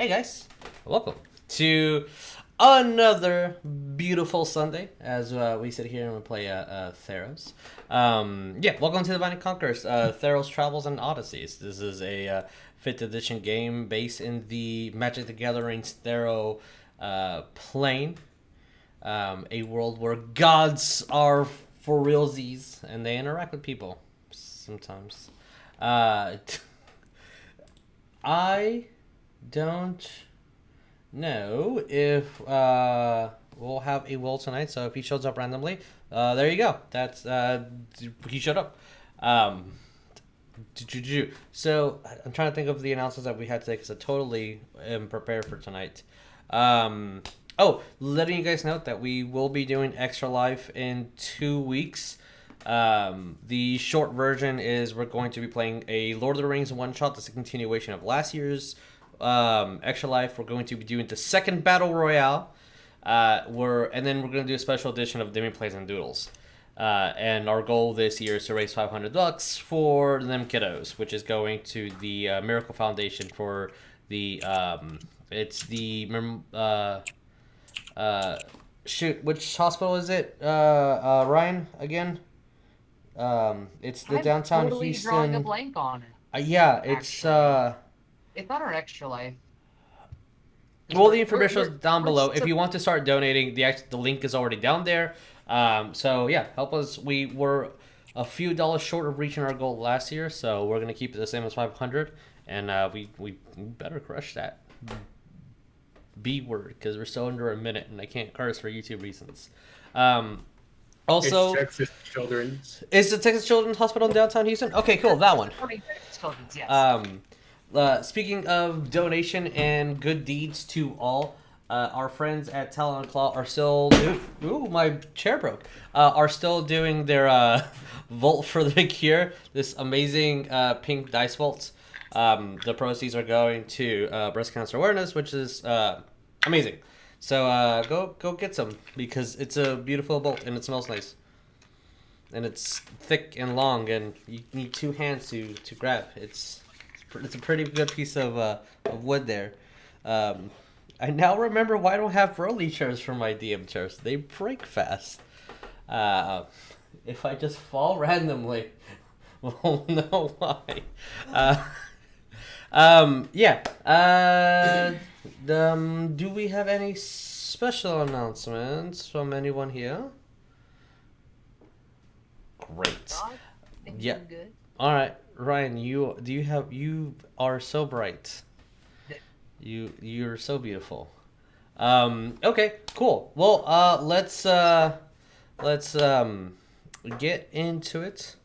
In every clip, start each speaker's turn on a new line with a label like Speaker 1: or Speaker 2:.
Speaker 1: guys, welcome to another beautiful Sunday as we sit here and we play Theros. Welcome to Divine Conquerors, Theros Travels and Odysseys. This is a 5th edition game based in the Magic the Gathering's Thero plane. A world where gods are for realsies and they interact with people sometimes. I don't know if we'll have a will tonight, so if he shows up randomly, there you go. That's he showed up. So I'm trying to think of the announcements that we had today because I totally am prepared for tonight. Letting you guys know that we will be doing Extra Life in 2 weeks. The short version is we're going to be playing a Lord of the Rings one-shot. That's a continuation of last year's Extra Life. We're going to be doing the second Battle Royale. And then we're going to do a special edition of Demi Plays and Doodles. And our goal this year is to raise $500 for them kiddos, which is going to the Miracle Foundation for the which hospital is it? Ryan again? It's the downtown
Speaker 2: totally
Speaker 1: Houston.
Speaker 2: Drawing a blank on it.
Speaker 1: It's
Speaker 2: It's not our Extra Life.
Speaker 1: Well, the information is down below. If you want to start donating, the link is already down there. Help us. We were a few dollars short of reaching our goal last year, so we're gonna keep it the same as 500, and we better crush that B word because we're still under a minute, and I can't curse for YouTube reasons. Also,
Speaker 3: it's Texas Children's.
Speaker 1: Is the Texas Children's Hospital in downtown Houston? Okay, cool, that one.
Speaker 2: Yes.
Speaker 1: Speaking of donation and good deeds to all, our friends at Talon Claw are still... Ooh, my chair broke. Are still doing their Vault for the Cure, this amazing pink dice vault. The proceeds are going to breast cancer awareness, which is amazing. So go get some, because it's a beautiful bolt and it smells nice. And it's thick and long, and you need 2 hands to grab. It's a pretty good piece of wood there. I now remember why I don't have rolly chairs for my DM chairs. They break fast. If I just fall randomly, we'll know why. Do we have any special announcements from anyone here? Great. Yeah.
Speaker 2: Good.
Speaker 1: All right, Ryan. You are so bright. You're so beautiful. Okay, cool. Well, let's get into it.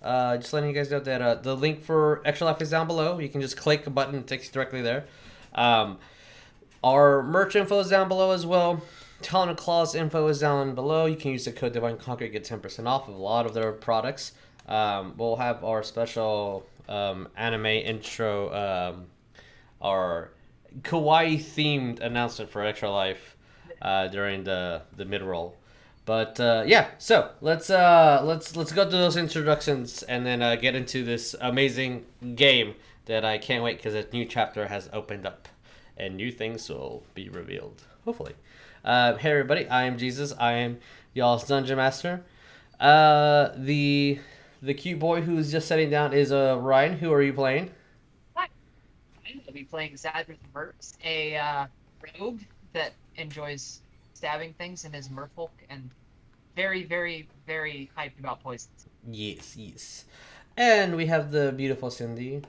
Speaker 1: Just letting you guys know that the link for Extra Life is down below. You can just click a button; it takes you directly there. Our merch info is down below as well. Talon and Claw's info is down below. You can use the code Divine Conquer to get 10% off of a lot of their products. We'll have our special anime intro, our kawaii themed announcement for Extra Life during the mid-roll. But so let's go through those introductions and then get into this amazing game that I can't wait because a new chapter has opened up and new things will be revealed, hopefully. Hey everybody, I am Jesus. I am y'all's dungeon master. The cute boy who's just sitting down is Ryan. Who are you playing?
Speaker 2: Hi. I'll be playing Zadrith Murs, a rogue that enjoys stabbing things in his Merfolk and very, very, very hyped about poisons.
Speaker 1: Yes. And we have the beautiful Cindy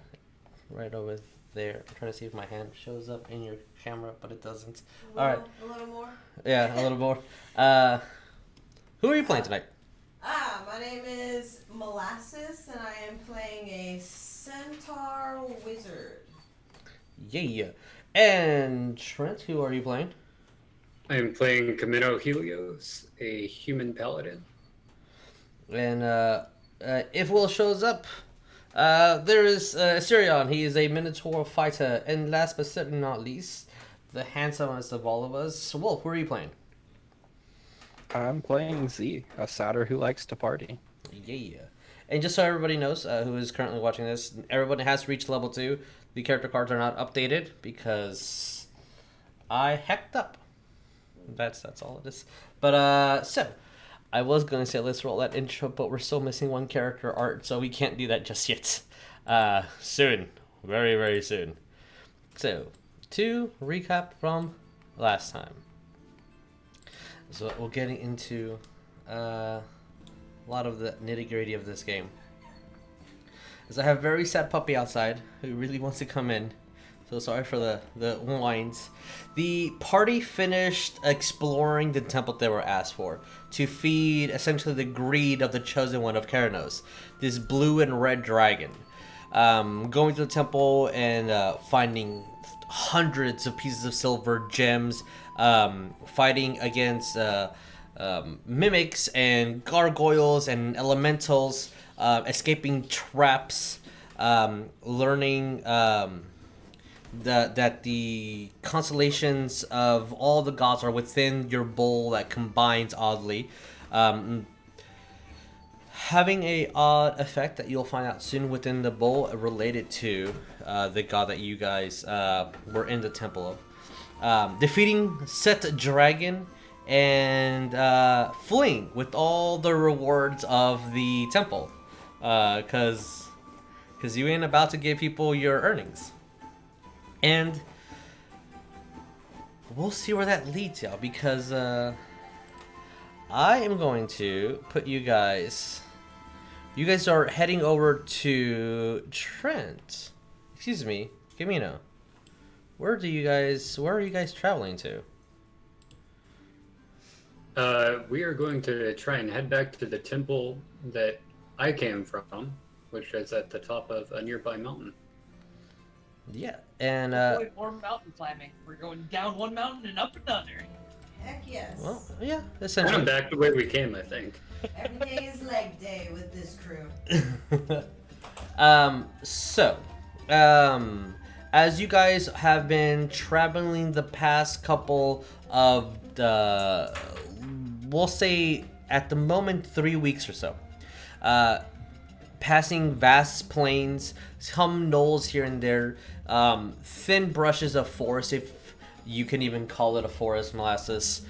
Speaker 1: right over there. I'm trying to see if my hand shows up in your camera, but it doesn't. All right.
Speaker 4: A little more?
Speaker 1: Yeah, a little more. Who are you playing tonight?
Speaker 4: My name is Molasses, and I am playing a Centaur wizard.
Speaker 1: Yeah. And Trent, who are you playing?
Speaker 3: I am playing Chameno Helios, a human paladin.
Speaker 1: And if Will shows up, there is Asterion. He is a Minotaur fighter. And last but certainly not least, the handsomest of all of us, Wolf, who are you playing?
Speaker 5: I'm playing Z, a satyr who likes to party.
Speaker 1: Yeah. And just so everybody knows who is currently watching this, everybody has reached level 2. The character cards are not updated because I hecked up. That's all it is. But so I was gonna say let's roll that intro, but we're still missing one character art, so we can't do that just yet. Soon, very very soon. So to recap from last time. So we're getting into a lot of the nitty gritty of this game. As I have a very sad puppy outside who really wants to come in. So sorry for the whines. The party finished exploring the temple they were asked for to feed essentially the greed of the chosen one of Keranos, this blue and red dragon. Going to the temple and finding hundreds of pieces of silver, gems, fighting against mimics and gargoyles and elementals, escaping traps, learning that the constellations of all the gods are within your bowl that combines oddly. Having a odd effect that you'll find out soon within the bowl related to the god that you guys were in the temple of. Defeating Set Dragon and fleeing with all the rewards of the temple. Because you ain't about to give people your earnings. And we'll see where that leads y'all, because I am going to put you guys are heading over to Trent. Excuse me, Chameno. Where are you guys traveling to?
Speaker 3: We are going to try and head back to the temple that I came from, which is at the top of a nearby mountain.
Speaker 1: Yeah, and
Speaker 2: Avoid more mountain climbing. We're going down one mountain and up another.
Speaker 4: Heck yes.
Speaker 1: well, yeah,
Speaker 3: Kind
Speaker 1: essentially.
Speaker 3: of back the way we came, I think.
Speaker 4: Every day is leg day with this crew.
Speaker 1: As you guys have been traveling the past couple of we'll say at the moment 3 weeks or so, passing vast plains, some knolls here and there, thin brushes of forest, if you can even call it a forest, Molasses.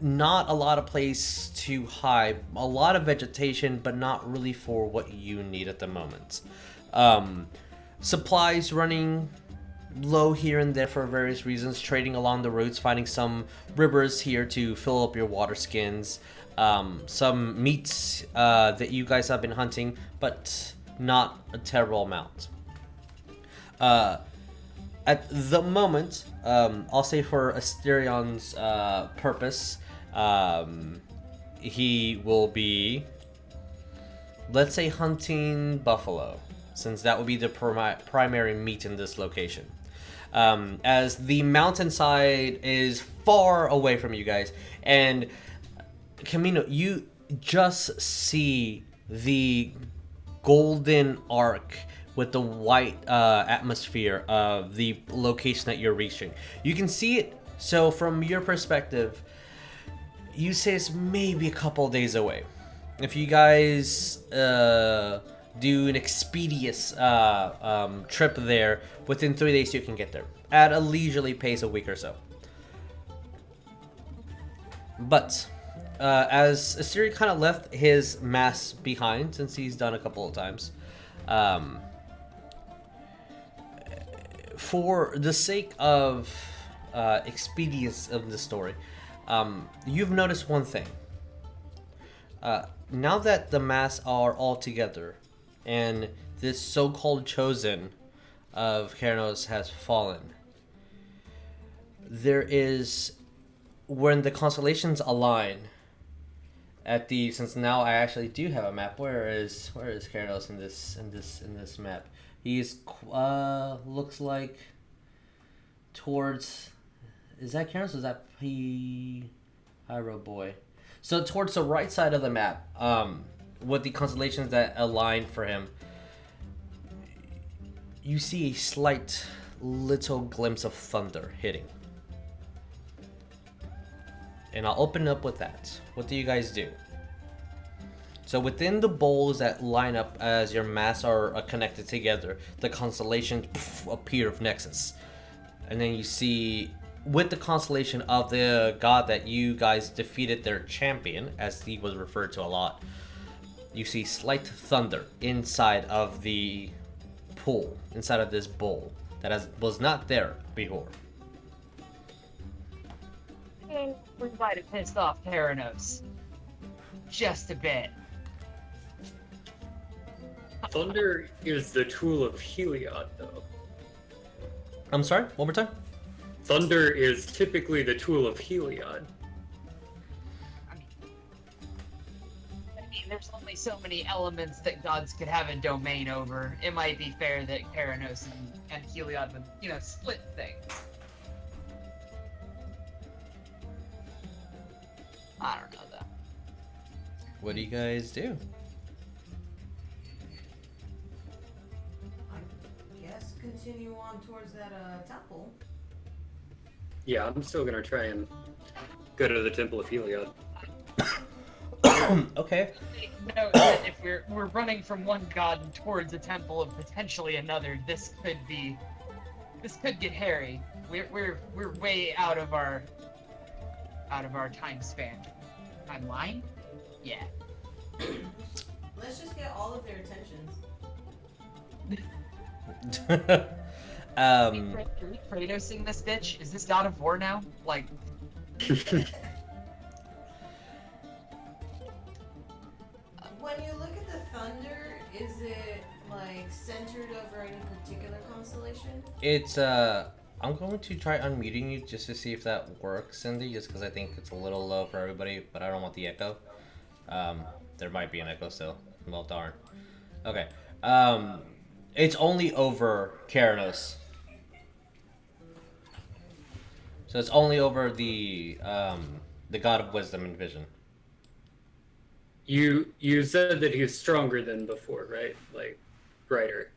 Speaker 1: Not a lot of place to hide, a lot of vegetation, but not really for what you need at the moment. Supplies running low here and there for various reasons, trading along the routes, finding some rivers here to fill up your water skins, some meats that you guys have been hunting, but not a terrible amount. At the moment, I'll say for Asterion's purpose, he will be, let's say, hunting buffalo, since that would be the primary meat in this location. As the mountainside is far away from you guys, and Chameno, you just see the golden arc with the white atmosphere of the location that you're reaching. You can see it, so from your perspective, you say it's maybe a couple days away. If you guys do an expeditious trip there, within 3 days you can get there at a leisurely pace, a week or so. But as Asterion kind of left his mass behind, since he's done a couple of times, for the sake of expedience of the story, you've noticed one thing. Now that the mass are all together, and this so-called chosen of Keranos has fallen, there is, when the constellations align at the, since now I actually do have a map. Where is Keranos in this map? He's looks like towards, is that Keranos or is that Pyro Boy? So towards the right side of the map, with the constellations that align for him, you see a slight little glimpse of thunder hitting. And I'll open up with that. What do you guys do? So within the bowls that line up as your mass are connected together, the constellations appear of Nexus. And then you see with the constellation of the god that you guys defeated their champion, as he was referred to a lot, you see slight thunder inside of the pool, inside of this bowl that was not there before.
Speaker 2: We might have pissed off Theranos. Just a bit.
Speaker 3: Thunder is the tool of Helios, though.
Speaker 1: I'm sorry, one more time?
Speaker 3: Thunder is typically the tool of Helios.
Speaker 2: I mean, there's only so many elements that gods could have a domain over. It might be fair that Theranos and Helios would, split things. I don't know, though.
Speaker 1: What do you guys do?
Speaker 4: I guess continue on towards that temple.
Speaker 3: Yeah, I'm still gonna try and go to the Temple of Helios.
Speaker 1: Okay.
Speaker 2: Note that if we're running from one god towards a temple of potentially another, this could get hairy. We're way out of our time span. Timeline? Yeah.
Speaker 4: Let's just get all of their attentions.
Speaker 2: Kratosing this bitch? Is this God of War now? Like,
Speaker 4: When you look at the thunder, is it like centered over any particular constellation?
Speaker 1: It's I'm going to try unmuting you just to see if that works, Cindy, just because I think it's a little low for everybody, but I don't want the echo. There might be an echo still. Well, darn. Okay. It's only over Keranos. So it's only over the god of wisdom and vision.
Speaker 3: You said that he's stronger than before, right? Like, brighter.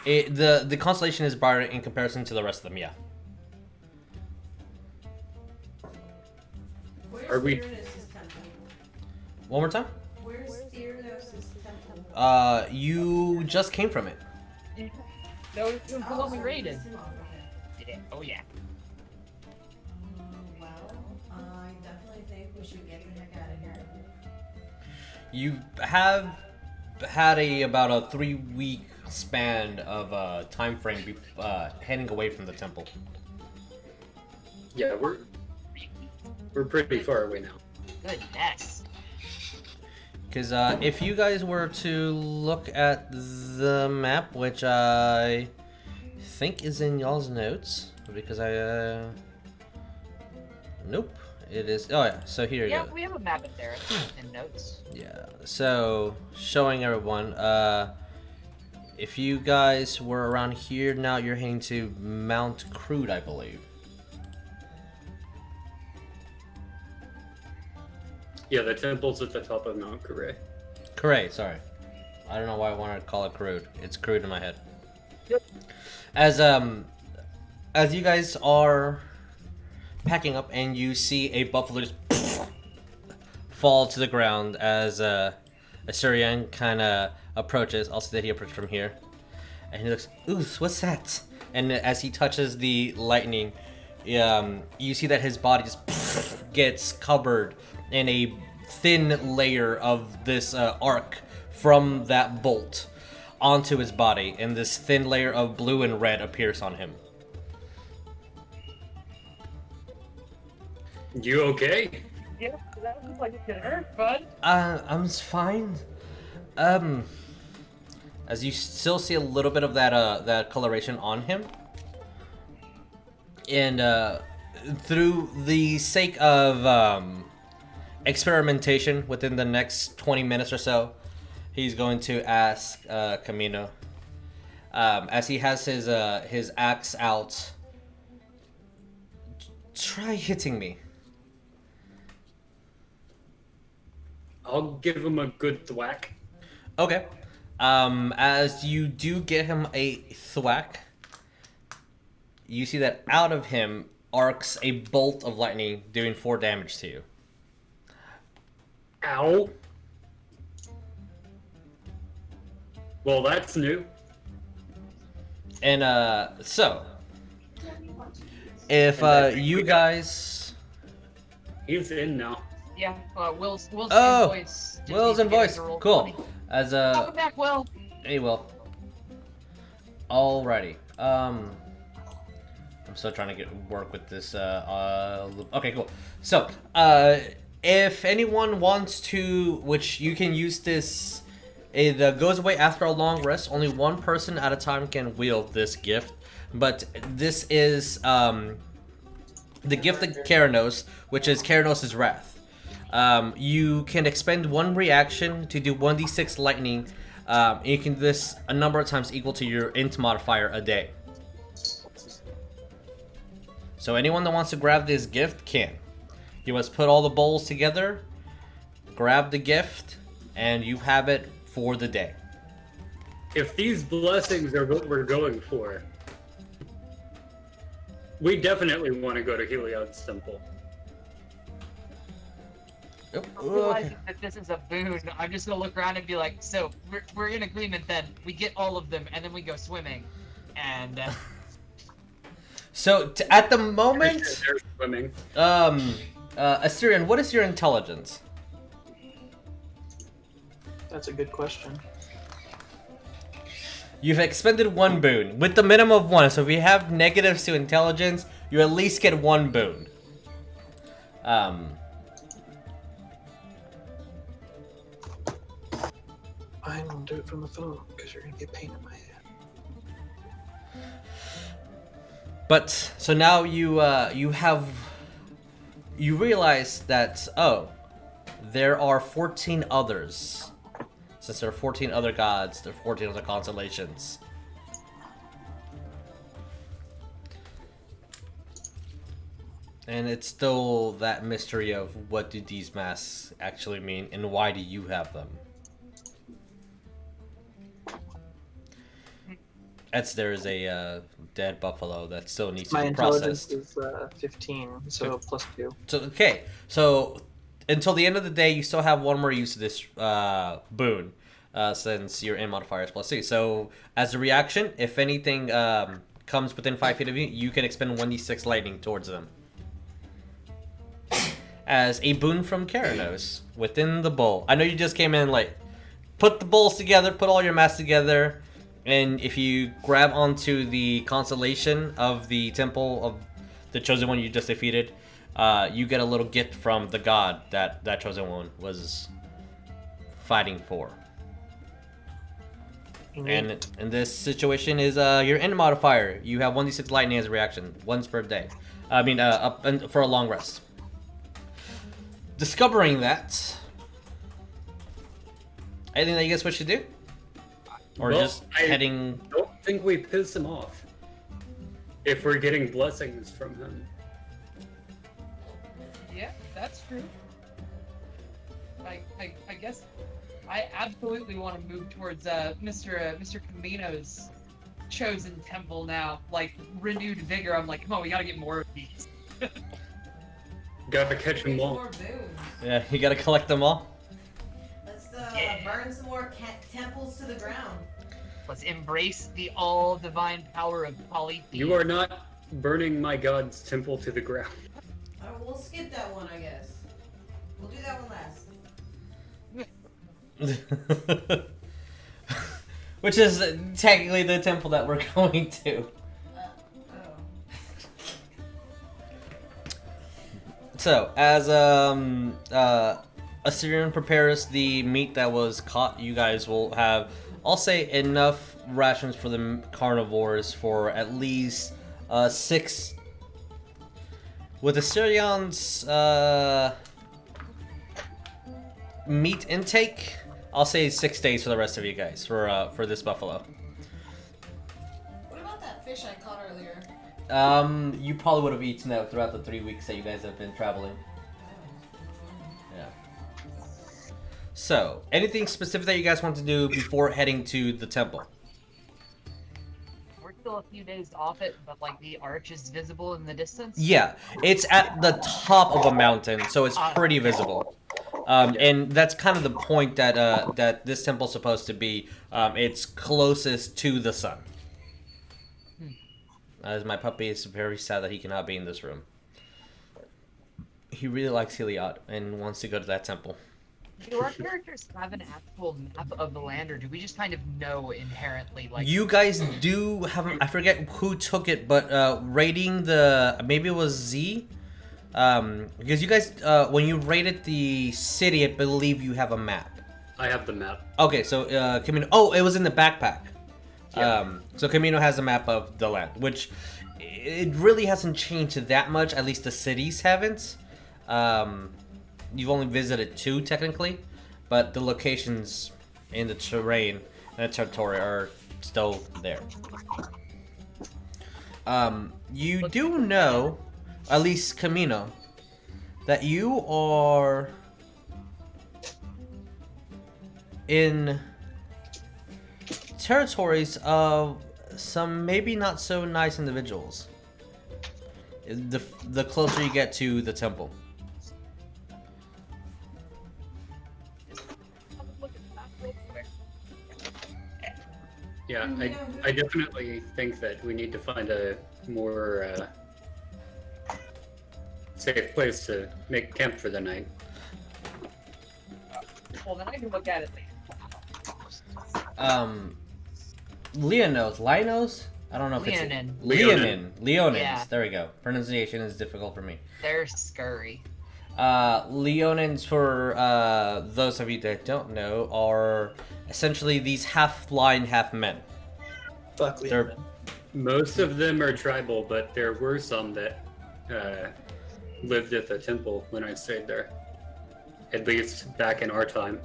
Speaker 1: The constellation is brighter in comparison to the rest of them, yeah.
Speaker 4: Where's
Speaker 3: Are we-
Speaker 4: Theranos' temple?
Speaker 1: One more time?
Speaker 4: Where's Theranos' temple?
Speaker 1: You just came from it.
Speaker 2: no, it was the one we
Speaker 4: sorry,
Speaker 2: raided.
Speaker 4: missed him off, okay.
Speaker 2: Oh yeah.
Speaker 4: Well, I definitely think we should get the heck out of here.
Speaker 1: You have had about a 3-week span of time frame heading away from the temple.
Speaker 3: Yeah, we're pretty far away now.
Speaker 2: Goodness.
Speaker 1: Because if you guys were to look at the map, which I think is in y'all's notes, because nope, it is. Oh yeah, so here
Speaker 2: Yeah,
Speaker 1: it goes.
Speaker 2: we have a map up there in notes.
Speaker 1: Yeah, so showing everyone, if you guys were around here, now you're heading to Mount Crude, I believe.
Speaker 3: Yeah, the temple's at the top of Mount Kure.
Speaker 1: Kure, sorry. I don't know why I wanted to call it Crude. It's Crude in my head.
Speaker 2: Yep.
Speaker 1: As you guys are packing up and you see a buffalo just fall to the ground as Asterion kind of approaches. I'll say that he approached from here. And he looks, ooh, what's that? And as he touches the lightning, you see that his body just gets covered in a thin layer of this arc from that bolt onto his body. And this thin layer of blue and red appears on him.
Speaker 3: You okay?
Speaker 2: Yeah, that was like it hurt, bud.
Speaker 1: I'm fine. As you still see a little bit of that coloration on him, and through the sake of experimentation, within the next 20 minutes or so, he's going to ask Chameno, as he has his axe out, try hitting me.
Speaker 3: I'll give him a good thwack.
Speaker 1: Okay. As you do get him a thwack, you see that out of him arcs a bolt of lightning doing 4 damage to you.
Speaker 3: Ow. Well, that's new.
Speaker 1: And so if
Speaker 3: And
Speaker 1: you guys,
Speaker 3: He's in now.
Speaker 2: Yeah, Will's
Speaker 1: Oh,
Speaker 2: invoice. just
Speaker 1: Will's
Speaker 2: needs to get
Speaker 1: invoice,
Speaker 2: him to roll
Speaker 1: cool.
Speaker 2: 20.
Speaker 1: As
Speaker 2: Welcome back, Will.
Speaker 1: Hey, Will. Alrighty. I'm still trying to work with this. Okay, cool. So, if anyone wants to, which you can use this, it goes away after a long rest. Only one person at a time can wield this gift, but this is the gift of Keranos, which is Keranos' Wrath. You can expend one reaction to do 1d6 lightning. You can do this a number of times equal to your int modifier a day. So anyone that wants to grab this gift can. You must put all the bowls together, grab the gift, and you have it for the day.
Speaker 3: If these blessings are what we're going for, we definitely want to go to Helios Temple.
Speaker 2: Realizing that this is a boon, I'm just gonna look around and be like, so we're in agreement then. We get all of them and then we go swimming. And
Speaker 1: So at the moment,
Speaker 3: They're swimming.
Speaker 1: Asterion, what is your intelligence?
Speaker 6: That's a good question.
Speaker 1: You've expended one boon with the minimum of one. So if you have negatives to intelligence, you at least get one boon.
Speaker 6: I won't do it from the phone because you're gonna get pain in my head.
Speaker 1: But so now you realize that there are 14 others. Since there are 14 other gods, there are 14 other constellations. And it's still that mystery of what do these masks actually mean and why do you have them? There is a dead buffalo that still needs to
Speaker 6: My
Speaker 1: be
Speaker 6: intelligence
Speaker 1: processed.
Speaker 6: is 15, so plus 2.
Speaker 1: So okay, so until the end of the day, you still have one more use of this boon, since your in modifier is +2. So as a reaction, if anything comes within 5 feet of you, you can expend 1d6 lightning towards them. As a boon from Keranos within the bowl. I know you just came in late. Put the bowls together, put all your mass together. And if you grab onto the constellation of the temple of the chosen one you just defeated, you get a little gift from the god that chosen one was fighting for. And in this situation is your end modifier. You have 1d6 lightning as a reaction, once per day. I mean, up and for a long rest. Discovering that, anything that you guys wish to do? Or
Speaker 3: Well,
Speaker 1: just heading...
Speaker 3: I don't think we piss him off. If we're getting blessings from him.
Speaker 2: yeah, that's true. I guess I absolutely want to move towards Mr. Chameno's chosen temple now. Like renewed vigor. I'm like, come on, we gotta get more of these.
Speaker 3: Gotta catch them all.
Speaker 4: More boons.
Speaker 1: Yeah, you gotta collect them all.
Speaker 4: Let's
Speaker 2: Yeah.
Speaker 4: burn some more temples to the ground.
Speaker 2: Let's embrace the all divine power of polytheism.
Speaker 3: You are not burning my god's temple to the ground.
Speaker 4: We'll skip that one, I guess. We'll do that one last.
Speaker 1: Which is technically the temple that we're going to.
Speaker 4: Oh.
Speaker 1: So, as Asterion prepares the meat that was caught, you guys will have, I'll say, enough rations for the carnivores for at least 6. With Asterion's meat intake, I'll say 6 days for the rest of you guys for this buffalo.
Speaker 4: What about that fish I caught earlier?
Speaker 1: You probably would have eaten that throughout the 3 weeks that you guys have been traveling. Yeah. So, anything specific that you guys want to do before heading to the temple?
Speaker 2: We're still a few days off it, but like the arch is visible in the distance.
Speaker 1: Yeah, it's at the top of a mountain, so it's pretty visible. And that's kind of the point that that this temple's supposed to be. It's closest to the sun. as my puppy is very sad that he cannot be in this room. He really likes Helios and wants to go to that temple.
Speaker 2: Do our characters have an actual map of the land, or do we just kind of know inherently, like...
Speaker 1: You guys do have, I forget who took it, but rating the, maybe it was Z? Because you guys, when you rated the city, I believe you have a map.
Speaker 3: I have the map.
Speaker 1: Okay, so Chameno, oh, it was in the backpack.
Speaker 3: Yeah.
Speaker 1: So Chameno has a map of the land, which it really hasn't changed that much, at least the cities haven't. You've only visited 2 technically, but the locations in the terrain and the territory are still there. You do know, at least Chameno, that you are in territories of some maybe not so nice individuals. The closer you get to the temple.
Speaker 3: Yeah, I definitely think that we need to find a more safe place to make camp for the night.
Speaker 2: Well, then I can look at it later.
Speaker 1: Linos? I don't know if
Speaker 2: Leonin.
Speaker 1: it's... Leonins.
Speaker 2: Yeah.
Speaker 1: There we go. Pronunciation is difficult for me.
Speaker 2: They're scurry.
Speaker 1: Leonins, for those of you that don't know, are essentially these half-blind, half-men.
Speaker 6: Fuck
Speaker 1: They're-
Speaker 6: Leonin.
Speaker 3: Most of them are tribal, but there were some that lived at the temple when I stayed there. At least back in our time.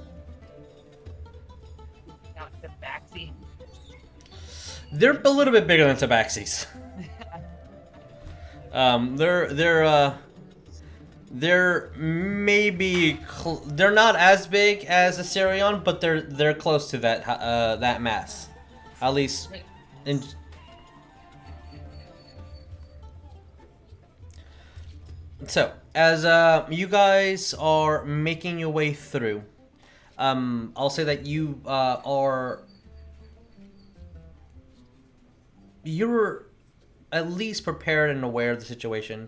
Speaker 2: Not the backsy.
Speaker 1: They're a little bit bigger than Tabaxis. They're maybe they're not as big as Asterion, but they're close to that that mass, at least. So as you guys are making your way through, I'll say that you're at least prepared and aware of the situation.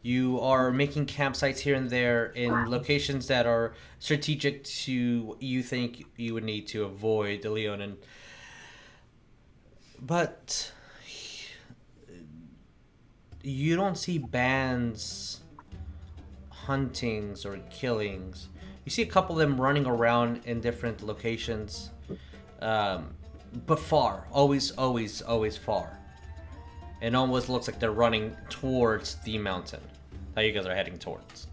Speaker 1: You are making campsites here and there in locations that are strategic to you think you would need to avoid the Leonin. But you don't see bands, huntings, or killings. You see a couple of them running around in different locations, but far. Always far. It almost looks like they're running towards the mountain that you guys are heading towards.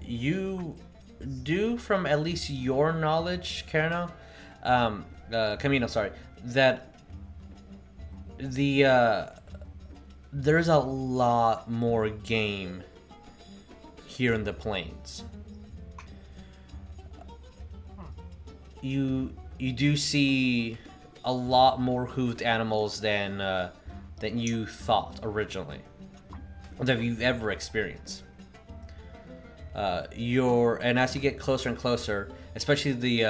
Speaker 1: You do, from at least your knowledge, Chameno, sorry, that there's a lot more game here in the plains. You do see a lot more hooved animals than you thought originally, that you've ever experienced. And as you get closer and closer, especially the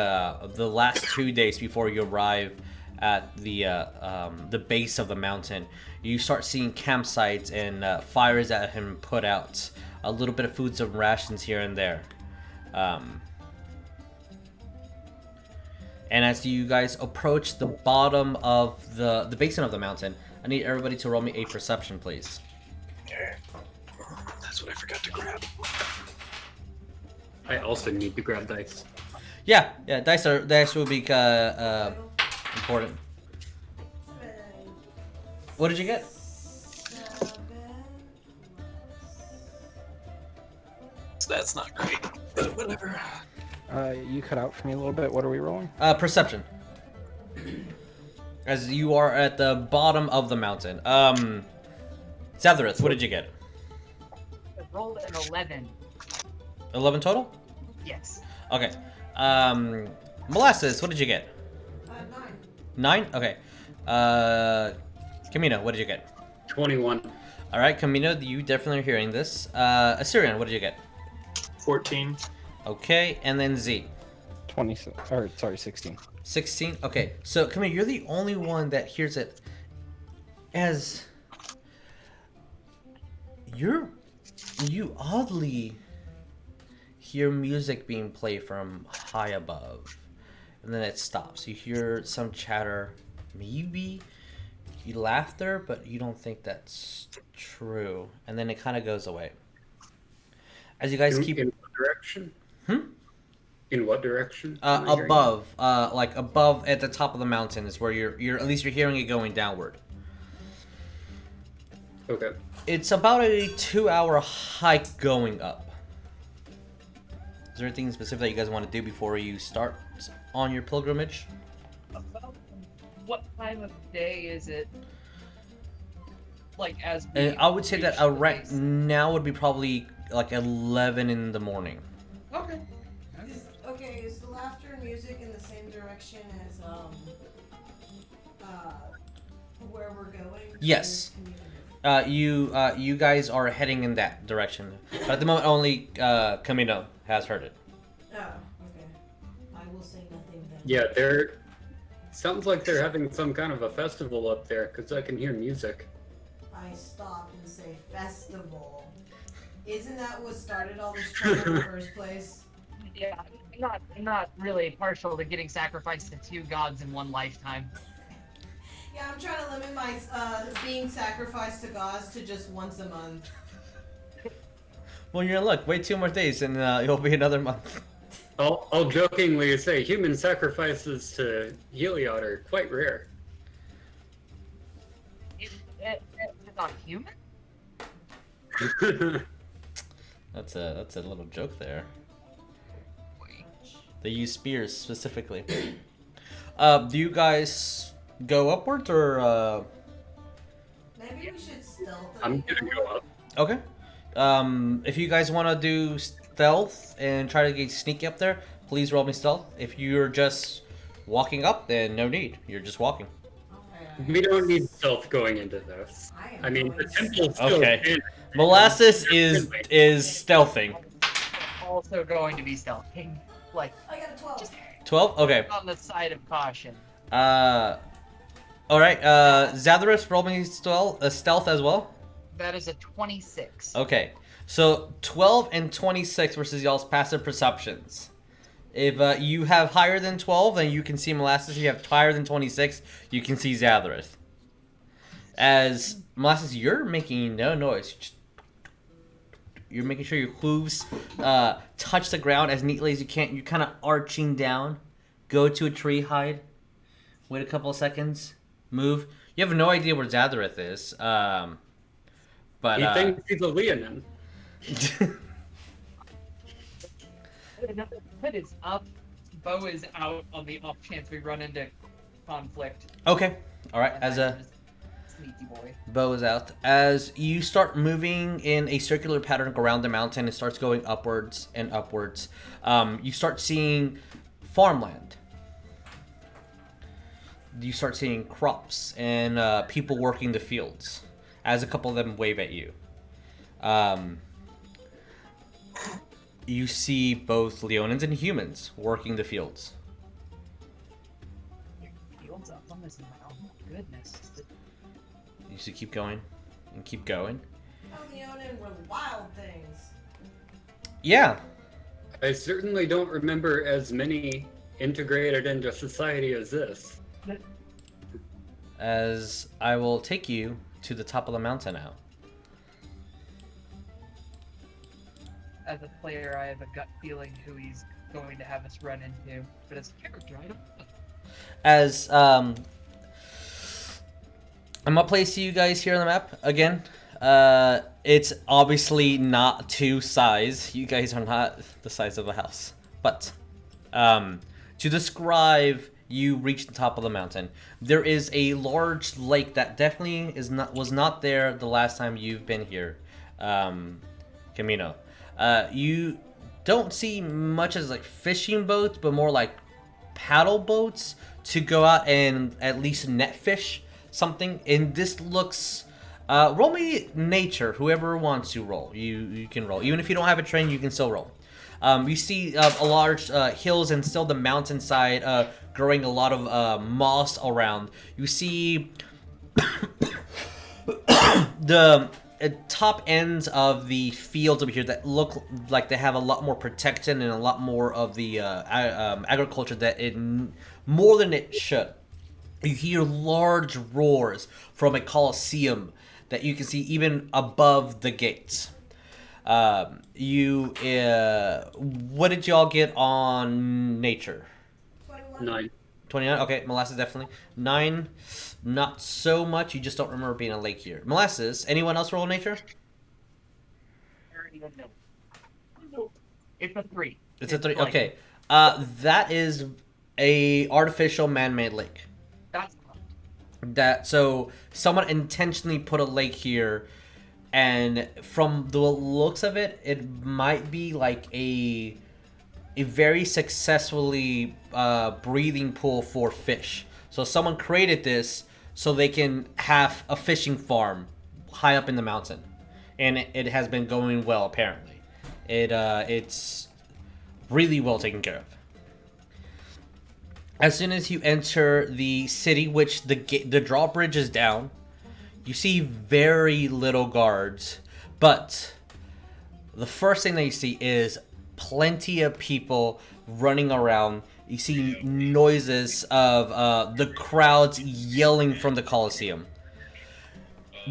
Speaker 1: last 2 days before you arrive at the base of the mountain, you start seeing campsites and fires that have been put out. A little bit of foods and rations here and there. And as you guys approach the bottom of the basin of the mountain, I need everybody to roll me a perception, please.
Speaker 6: Okay. That's what I forgot to grab.
Speaker 3: I also need to grab dice.
Speaker 1: Yeah, dice will be important. What did you get?
Speaker 4: 7 plus...
Speaker 6: That's not great, but whatever.
Speaker 5: You cut out for me a little bit. What are we rolling?
Speaker 1: Perception. As you are at the bottom of the mountain. Zadrith, what did you get?
Speaker 2: I rolled an 11.
Speaker 1: 11 total?
Speaker 2: Yes.
Speaker 1: Okay. Molasses, what did you get?
Speaker 4: 9.
Speaker 1: 9? Okay. Chameno, what did you get?
Speaker 3: 21.
Speaker 1: Alright, Chameno, you definitely are hearing this. Asterion, what did you get?
Speaker 6: 14.
Speaker 1: Okay, and then Z.
Speaker 5: 16.
Speaker 1: 16? Okay, so Chameno, you're the only one that hears it. As You oddly hear music being played from high above, and then it stops. You hear some chatter, maybe laughter, but you don't think that's true. And then it kind of goes away. As you guys keep
Speaker 3: In what direction?
Speaker 1: Hmm?
Speaker 3: In what direction? am I hearing
Speaker 1: above, like above at the top of the mountain is where you're at least you're hearing it going downward.
Speaker 3: it? Okay.
Speaker 1: It's about a 2-hour hike going up. Is there anything specific that you guys want to do before you start on your pilgrimage?
Speaker 2: About what time of day is it? Like as we
Speaker 1: And I would say that
Speaker 2: reach the
Speaker 1: right
Speaker 2: base?
Speaker 1: now would be probably like 11 in the morning.
Speaker 2: Okay.
Speaker 4: Is the laughter and music in the same direction as where we're going?
Speaker 1: Yes. You guys are heading in that direction, but at the moment only Chameno has heard it.
Speaker 4: Oh, okay. I will say nothing then.
Speaker 3: Yeah, they're. Sounds like they're having some kind of a festival up there, because I can hear music.
Speaker 4: I stop and say festival. Isn't that what started all this trouble in the first place?
Speaker 2: Yeah, I'm not really partial to getting sacrificed to 2 gods in one lifetime.
Speaker 4: Yeah, I'm trying to limit my being sacrificed to gods to just once a month.
Speaker 1: Well, you're in luck. Wait 2 more days, and it'll be another month.
Speaker 3: I'll jokingly say human sacrifices to Helios are quite rare.
Speaker 2: It's not human?
Speaker 1: That's a little joke there. They use spears specifically. Do you guys go upwards or?
Speaker 4: Maybe we should stealth.
Speaker 3: I'm gonna go up.
Speaker 1: Okay. If you guys want to do stealth and try to get sneaky up there, please roll me stealth. If you're just walking up, then no need. You're just walking.
Speaker 4: Okay.
Speaker 3: We don't need stealth going into this. I mean, the temple's still
Speaker 1: Okay.
Speaker 3: in.
Speaker 1: Molasses is stealthing.
Speaker 2: Also going to be stealthing. Like,
Speaker 4: I got a 12.
Speaker 2: just
Speaker 1: 12. Okay.
Speaker 2: on the side of caution.
Speaker 1: All right. Zadrith, roll me stealth as well.
Speaker 2: That is a 26.
Speaker 1: Okay. So 12 and 26 versus y'all's passive perceptions. If you have higher than 12, then you can see Molasses. If you have higher than 26, you can see Zadrith. As Molasses, you're making no noise. You're making sure your hooves touch the ground as neatly as you can. You're kind of arching down. Go to a tree, hide. Wait a couple of seconds. Move. You have no idea where Zadrith is. But
Speaker 3: He thinks he's a Leonin.
Speaker 2: Hood is up. Bow is out on the off chance we run into conflict.
Speaker 1: Okay. All right.
Speaker 2: And
Speaker 1: As
Speaker 2: I'm
Speaker 1: a
Speaker 2: just sneaky boy.
Speaker 1: bow is out. As you start moving in a circular pattern around the mountain, it starts going upwards and upwards. You start seeing farmland. You start seeing crops and people working the fields. As a couple of them wave at you. You see both Leonins and humans working the fields.
Speaker 2: Fields up on this mountain. Goodness.
Speaker 1: You should keep going and keep going.
Speaker 4: Oh, Leonin were wild things.
Speaker 1: Yeah.
Speaker 3: I certainly don't remember as many integrated into society as this.
Speaker 1: As I will take you to the top of the mountain now.
Speaker 2: As a player, I have a gut feeling who he's going to have us run into. But as a character, I don't know.
Speaker 1: As I'm gonna place you guys here on the map again. It's obviously not to size. You guys are not the size of a house. But to describe, you reach the top of the mountain. There is a large lake that definitely was not there the last time you've been here, Chameno. You don't see much as like fishing boats, but more like paddle boats to go out and at least net fish something. And this looks roll me nature. Whoever wants to roll, you can roll. Even if you don't have a train, you can still roll. You see a large hills and still the mountainside growing a lot of moss around. You see the top ends of the fields over here that look like they have a lot more protection and a lot more of the agriculture that more than it should. You hear large roars from a coliseum that you can see even above the gates. What did y'all get on nature?
Speaker 4: 21.
Speaker 3: 9.
Speaker 1: 29? Okay, Molasses definitely. 9, not so much. You just don't remember being a lake here. Molasses, anyone else roll nature?
Speaker 2: It's a 3.
Speaker 1: It's a 3.
Speaker 2: like-
Speaker 1: Okay. That is a artificial man-made lake.
Speaker 2: That's
Speaker 1: So someone intentionally put a lake here, and from the looks of it, it might be like a very successfully breathing pool for fish. So someone created this so they can have a fishing farm high up in the mountain, and it has been going well apparently. It's really well taken care of. As soon as you enter the city, which the drawbridge is down, you see very little guards, but the first thing that you see is plenty of people running around. You see noises of the crowds yelling from the Colosseum.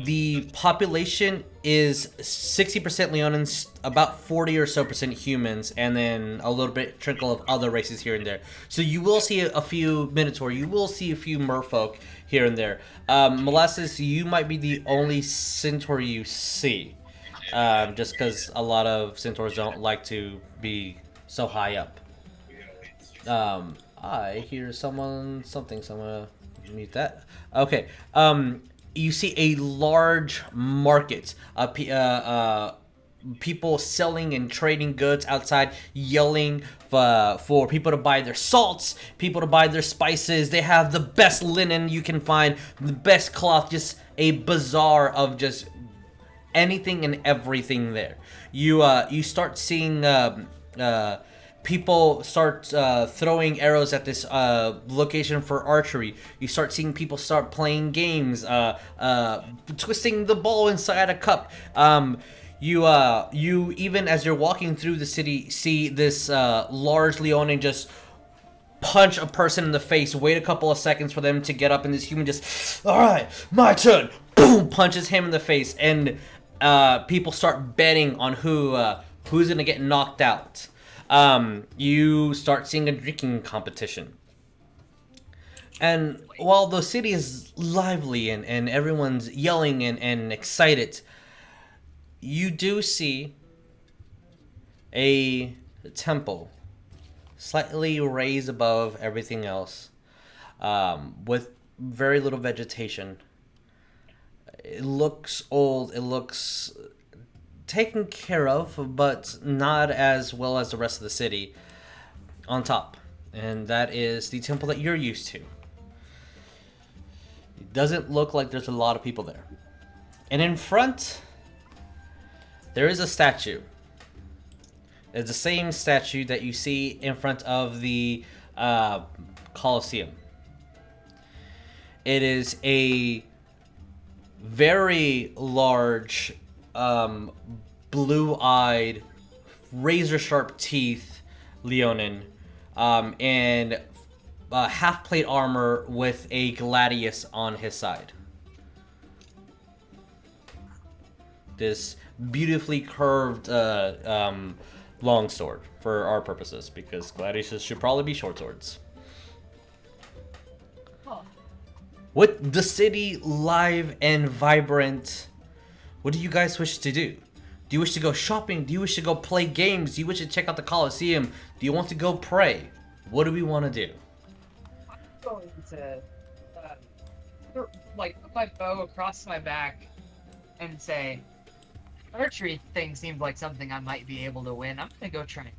Speaker 1: The population is 60% Leonins, about 40 or so percent humans, and then a little bit trickle of other races here and there. So you will see a few Minotaur, you will see a few Merfolk here and there. Molasses, you might be the only Centaur you see, just because a lot of Centaurs don't like to be so high up. I hear something, so I'm gonna mute that. Okay, you see a large market, people selling and trading goods outside, yelling for people to buy their salts, people to buy their spices. They have the best linen you can find, the best cloth, just a bazaar of just anything and everything there. You start seeing people start throwing arrows at this location for archery. You start seeing people start playing games, twisting the ball inside a cup. You even as you're walking through the city see this large Leonin just punch a person in the face, wait a couple of seconds for them to get up, and this human just, all right, my turn, boom, punches him in the face, and people start betting on who's gonna get knocked out. You start seeing a drinking competition. And while the city is lively and everyone's yelling and excited, you do see a temple slightly raised above everything else, with very little vegetation. It looks old, it looks taken care of, but not as well as the rest of the city on top. And that is the temple that you're used to. It doesn't look like there's a lot of people there. And in front, there is a statue. It's the same statue that you see in front of the Colosseum. It is a very large, blue-eyed, razor-sharp teeth Leonin, and half-plate armor with a gladius on his side. This beautifully curved longsword for our purposes, because gladiuses should probably be short swords. With the city live and vibrant, what do you guys wish to do? Do you wish to go shopping? Do you wish to go play games? Do you wish to check out the Colosseum? Do you want to go pray? What do we want to do?
Speaker 2: I'm going to, put my bow across my back and say, archery thing seems like something I might be able to win. I'm gonna go try.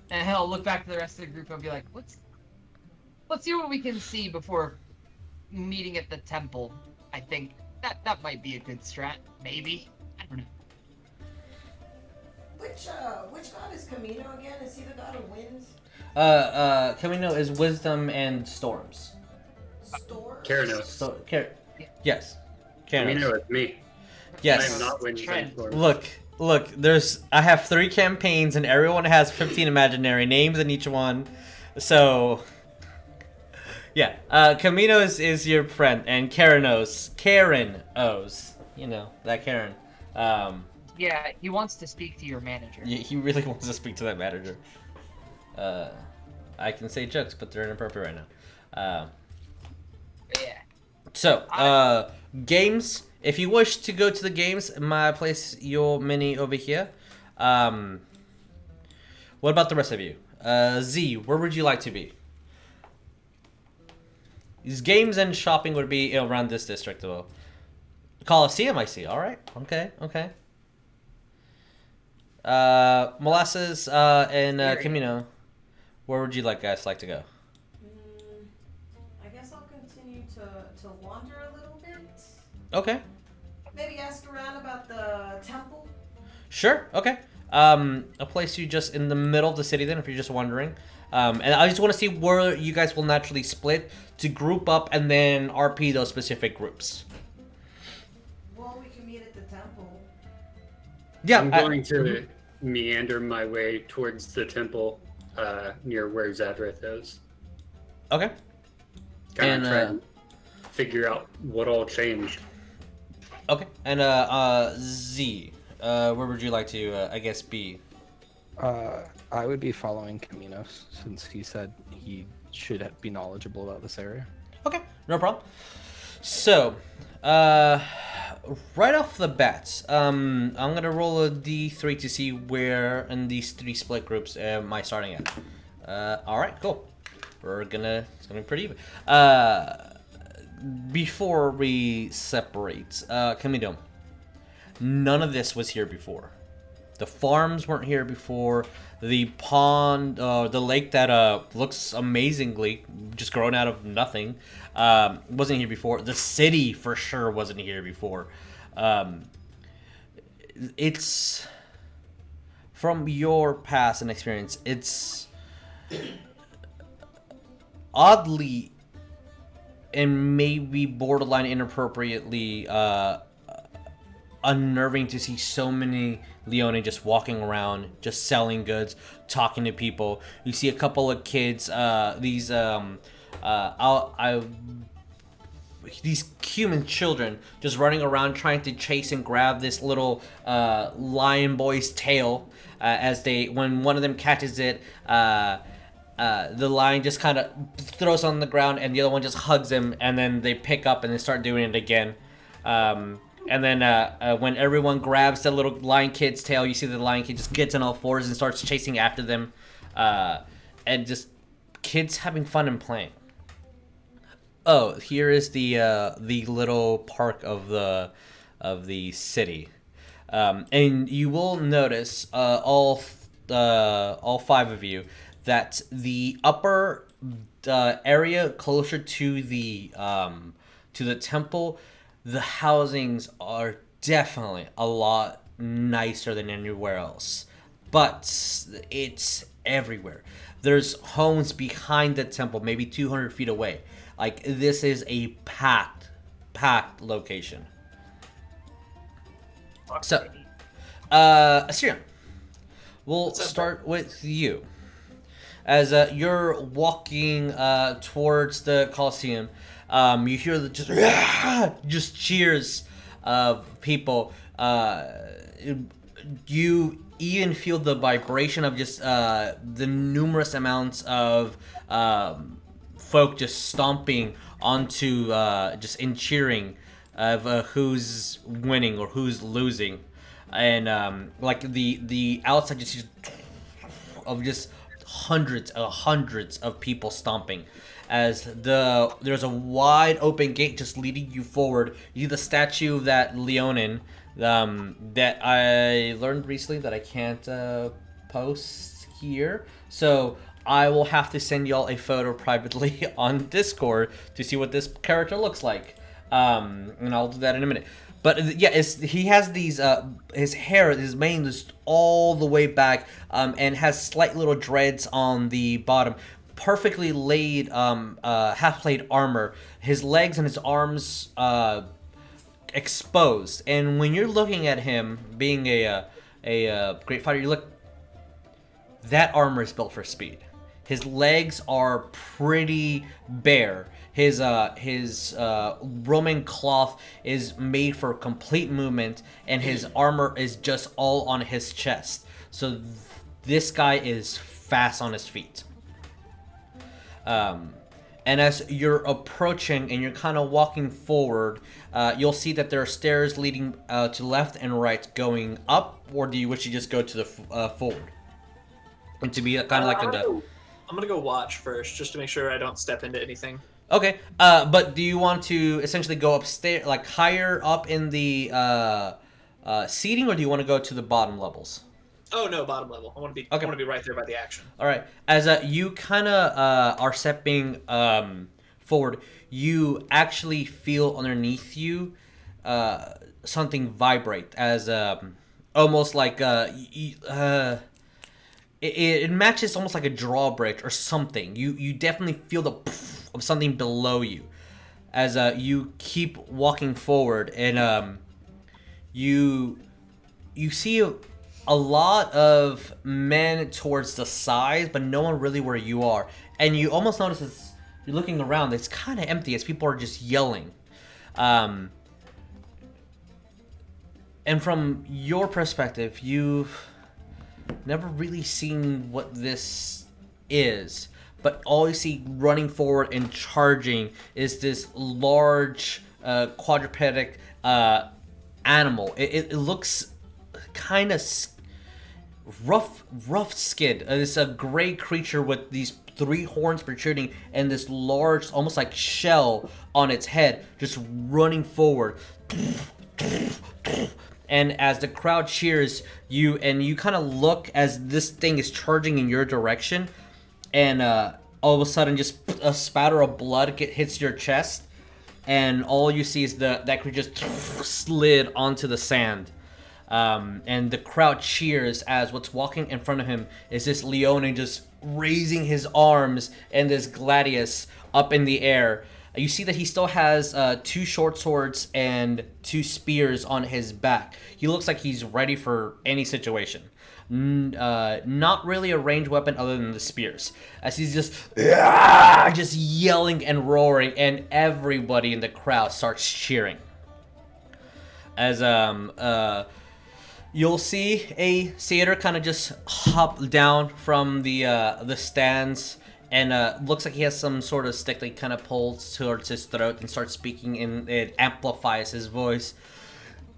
Speaker 2: And he'll look back to the rest of the group and be like, let's see what we can see before meeting at the temple. I think that might be a good strat. Maybe. I don't know.
Speaker 4: Which god is Chameno again? Is he the god of winds?
Speaker 1: Chameno is wisdom and storms.
Speaker 4: Storm?
Speaker 3: Keranos.
Speaker 1: Yes. Keranos.
Speaker 3: Chameno is me.
Speaker 1: Yes.
Speaker 3: I am not winning
Speaker 2: Trent.
Speaker 3: storms.
Speaker 1: Look. I have 3 campaigns, and everyone has 15 imaginary names in each one. So, yeah. Chameno is your friend, and Karen O's. You know that Karen.
Speaker 2: Yeah, he wants to speak to your manager.
Speaker 1: He really wants to speak to that manager. I can say jokes, but they're inappropriate right now.
Speaker 2: Yeah.
Speaker 1: So, games. If you wish to go to the games, place your mini over here. What about the rest of you? Z, where would you like to be? These games and shopping would be around this district, though. Coliseum, I see. All right. Okay. Molasses and Chameno, where would you guys like to go?
Speaker 4: I guess I'll continue to wander a little bit.
Speaker 1: Okay.
Speaker 4: Maybe ask around about the temple.
Speaker 1: Sure. Okay. I'll place you just in the middle of the city then, if you're just wondering. And I just want to see where you guys will naturally split to group up and then RP those specific groups.
Speaker 4: Well, we can meet at the temple.
Speaker 1: Yeah.
Speaker 3: I'm going to meander my way towards the temple near where Zadrith is.
Speaker 1: Okay.
Speaker 3: Kind of try and figure out what all changed.
Speaker 1: Okay. And Z, where would you like to, I guess, be?
Speaker 5: I would be following Chameno since he said he should be knowledgeable about this area.
Speaker 1: Okay, no problem. So, right off the bat, I'm gonna roll a d3 to see where in these 3 split groups am I starting at. All right, cool. It's gonna be pretty even. Before we separate, Chameno, none of this was here before. The farms weren't here before. The pond, the lake that looks amazingly just grown out of nothing, wasn't here before. The city for sure wasn't here before. It's from your past and experience. It's oddly and maybe borderline inappropriately unnerving to see so many Leone just walking around, just selling goods, talking to people. You see a couple of kids, these human children just running around trying to chase and grab this little lion boy's tail. When one of them catches it, the lion just kind of throws on the ground, and the other one just hugs him, and then they pick up and they start doing it again. And then when everyone grabs the little lion kid's tail, you see the lion kid just gets on all fours and starts chasing after them. And just kids having fun and playing. Oh, here is the little park of the city. And you will notice, all 5 of you, that the upper area closer to the temple, the housings are definitely a lot nicer than anywhere else. But it's everywhere. There's homes behind the temple, maybe 200 feet away. This is a packed location. So, Asterion, we'll start with you. As you're walking towards the Coliseum, you hear just cheers of people. You even feel the vibration of just the numerous amounts of folk just stomping onto, just in cheering of who's winning or who's losing, and the outside just hundreds of people stomping. As there's a wide open gate just leading you forward. You see the statue of that Leonin that I learned recently that I can't post here. So I will have to send y'all a photo privately on Discord to see what this character looks like. And I'll do that in a minute. But yeah, he has these, his hair, his mane is all the way back, and has slight little dreads on the bottom. Perfectly laid, half-plate armor. His legs and his arms exposed. And when you're looking at him, being a great fighter, you look. That armor is built for speed. His legs are pretty bare. His Roman cloth is made for complete movement, and his armor is just all on his chest. So this guy is fast on his feet. And as you're approaching and you're kind of walking forward, you'll see that there are stairs leading to left and right going up, or do you wish to just go to the forward? And to be kind of like in the...
Speaker 7: I'm gonna go watch first, just to make sure I don't step into anything.
Speaker 1: Okay, but do you want to essentially go upstairs, like higher up in the seating, or do you want to go to the bottom levels?
Speaker 7: Oh no, bottom level. I want to be.
Speaker 1: Okay.
Speaker 7: I want to be right there by the action.
Speaker 1: All right. As you kind of are stepping forward, you actually feel underneath you something vibrate, as almost like it matches almost like a drawbridge or something. You definitely feel the poof of something below you as you keep walking forward, and you see a lot of men towards the sides, but no one really where you are. And you almost notice as you're looking around, it's kind of empty as people are just yelling. And from your perspective, you've never really seen what this is, but all you see running forward and charging is this large quadrupedic animal. It looks kind of rough skinned. It's a gray creature with these 3 horns protruding and this large, almost like shell on its head, just running forward. And as the crowd cheers you, and you kind of look as this thing is charging in your direction, and all of a sudden just a spatter of blood hits your chest, and all you see is that creature just slid onto the sand. And the crowd cheers as what's walking in front of him is this Leone just raising his arms and this gladius up in the air. You see that he still has 2 short swords and 2 spears on his back. He looks like he's ready for any situation. Not really a ranged weapon other than the spears, as he's just yelling and roaring, and everybody in the crowd starts cheering. As you'll see a Sayter kind of just hop down from the stands, and looks like he has some sort of stick that he kind of pulls towards his throat and starts speaking, and it amplifies his voice.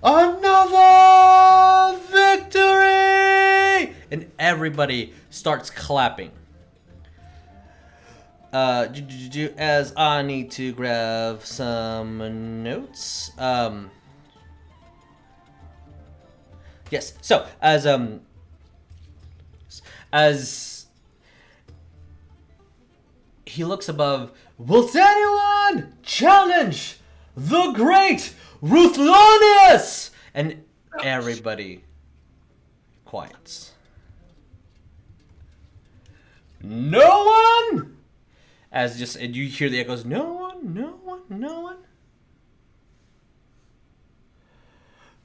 Speaker 1: Another victory! And everybody starts clapping. As I need to grab some notes. Yes. So as he looks above, will anyone challenge the great Ruthlonius? And everybody quiets. No one. And you hear the echoes. No one. No one. No one.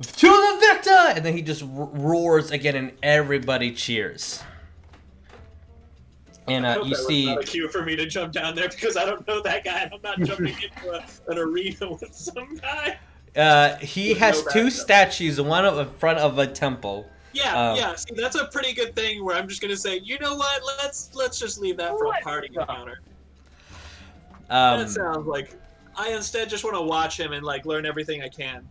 Speaker 1: To the victor! And then he just roars again, and everybody cheers. And you see,
Speaker 7: not a cue for me to jump down there because I don't know that guy. I'm not jumping into an arena with some guy.
Speaker 1: He has 2 statues, one in front of a temple.
Speaker 7: Yeah. See, that's a pretty good thing. Where I'm just gonna say, you know what? Let's just leave that for a party encounter. That sounds like I instead just want to watch him and like learn everything I can.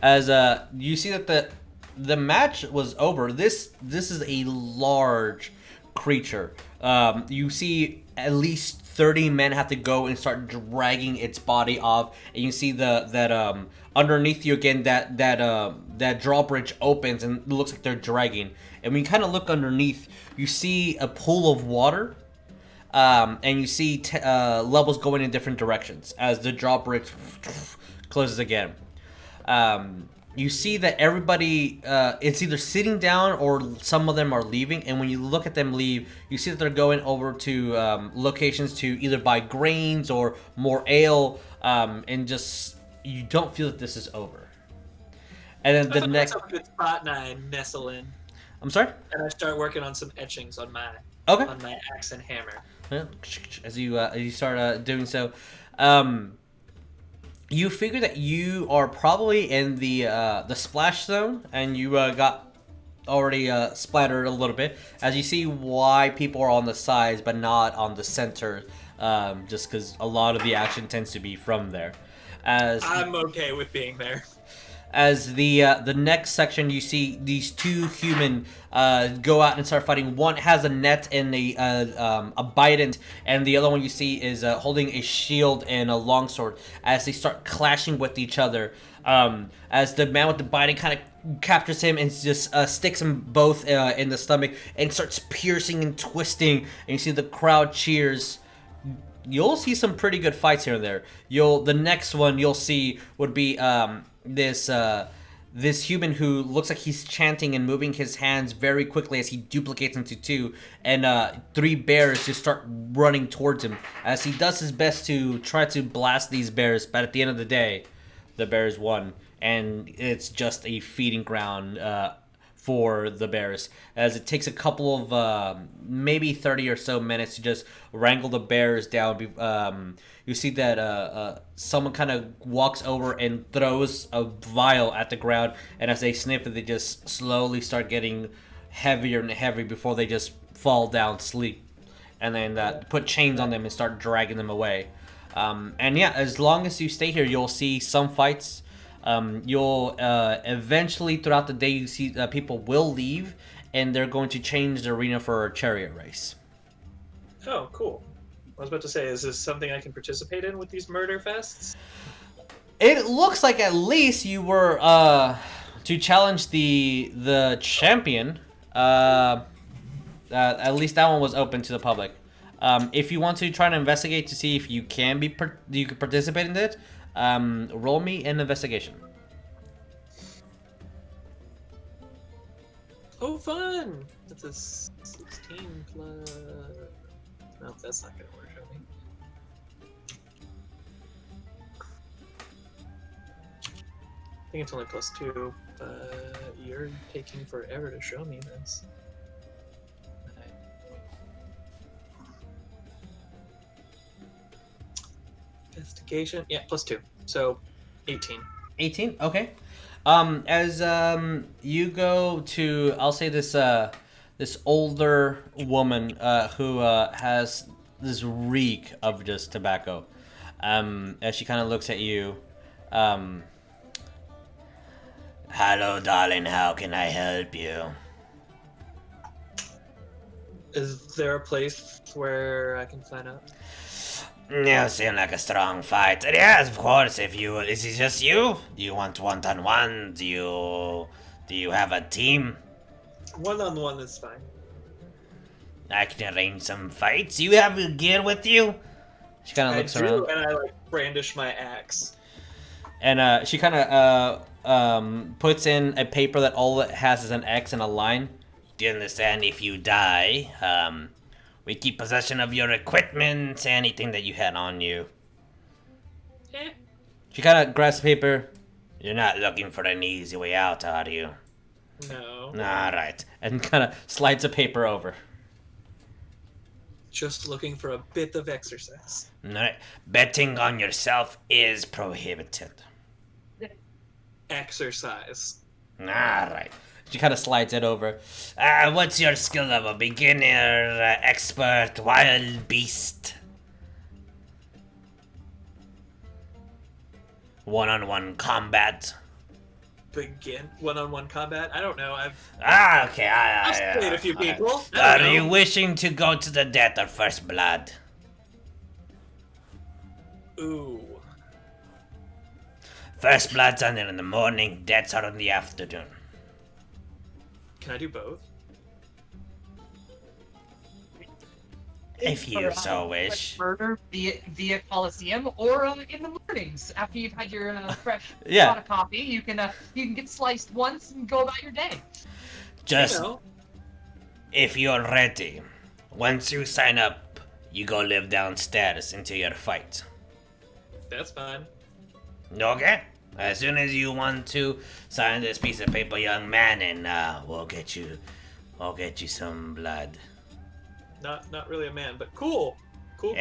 Speaker 1: As you see that the match was over. This is a large creature. You see at least 30 men have to go and start dragging its body off, and you see that underneath you again that drawbridge opens and it looks like they're dragging. And when you kind of look underneath, you see a pool of water, and you see levels going in different directions as the drawbridge closes again. You see that everybody, it's either sitting down or some of them are leaving. And when you look at them leave, you see that they're going over to locations to either buy grains or more ale, and just you don't feel that this is over. And then the next.
Speaker 7: That's a good spot, and I nestle in,
Speaker 1: I'm sorry.
Speaker 7: and I start working on some etchings on my axe and hammer.
Speaker 1: Yeah, as you start doing so, you figure that you are probably in the splash zone, and you got already splattered a little bit. As you see why people are on the sides but not on the center, just because a lot of the action tends to be from there. As
Speaker 7: I'm okay with being there.
Speaker 1: As the next section, you see these two human go out and start fighting. One has a net and a bident, and the other one you see is holding a shield and a longsword. As they start clashing with each other, as the man with the bident kind of captures him and just sticks him both in the stomach and starts piercing and twisting. And you see the crowd cheers. You'll see some pretty good fights here and there. The next one you'll see would be this human who looks like he's chanting and moving his hands very quickly as he duplicates into two, and 3 bears just start running towards him as he does his best to try to blast these bears, but at the end of the day, the bears won, and it's just a feeding ground for the bears, as it takes a couple of maybe 30 or so minutes to just wrangle the bears down. You see that someone kind of walks over and throws a vial at the ground, and as they sniff it, they just slowly start getting heavier and heavier before they just fall down sleep, and then put chains on them and start dragging them away. And yeah, as long as you stay here, you'll see some fights. You'll eventually throughout the day you see people will leave, and they're going to change the arena for a chariot race.
Speaker 7: Oh, cool. I was about to say, is this something I can participate in with these murder fests?
Speaker 1: It looks like at least you were to challenge the champion. At least that one was open to the public. If you want to try to investigate to see if you can you can participate in it, roll me an investigation.
Speaker 7: Oh, fun! That's a 16 plus... No, that's not gonna work, show me. I think it's only +2, but you're taking forever to show me this. Investigation, yeah, +2, so 18.
Speaker 1: 18, okay. As you go to, I'll say this older woman who has this reek of just tobacco. As she kind of looks at you. Hello, darling. How can I help you?
Speaker 7: Is there a place where I can sign up?
Speaker 1: You seem like a strong fighter. Yes, of course. Is it just you? Do you want one-on-one? Do you have a team?
Speaker 7: One-on-one is fine.
Speaker 1: I can arrange some fights. You have your gear with you? She kind of looks around.
Speaker 7: And I brandish my axe.
Speaker 1: And she kind of puts in a paper that all it has is an X and a line. Do you understand? If you die, we keep possession of your equipment, anything that you had on you. She kind of grabs the paper. You're not looking for an easy way out, are you?
Speaker 7: No.
Speaker 1: Alright. And kind of slides the paper over.
Speaker 7: Just looking for a bit of exercise.
Speaker 1: Alright. Betting on yourself is prohibited.
Speaker 7: Exercise.
Speaker 1: Alright. She kind of slides it over. What's your skill level? Beginner, expert, wild beast? One-on-one combat.
Speaker 7: Begin one-on-one combat? I don't know. I've played a few people.
Speaker 1: Are you wishing to go to the death or first blood?
Speaker 7: Ooh.
Speaker 1: First blood's on in the morning, deaths are in the afternoon.
Speaker 7: Can I do both?
Speaker 1: If you so wish.
Speaker 2: Murder via Coliseum, or in the mornings after you've had your fresh
Speaker 1: Yeah.
Speaker 2: pot of coffee, you can get sliced once and go about your day.
Speaker 1: Just,
Speaker 7: You know,
Speaker 1: if you're ready, once you sign up, you go live downstairs until your fight.
Speaker 7: that's fine.
Speaker 1: Okay. As soon as you want to sign this piece of paper, young man, and we'll get you some blood.
Speaker 7: Not really a man, but cool. Cool.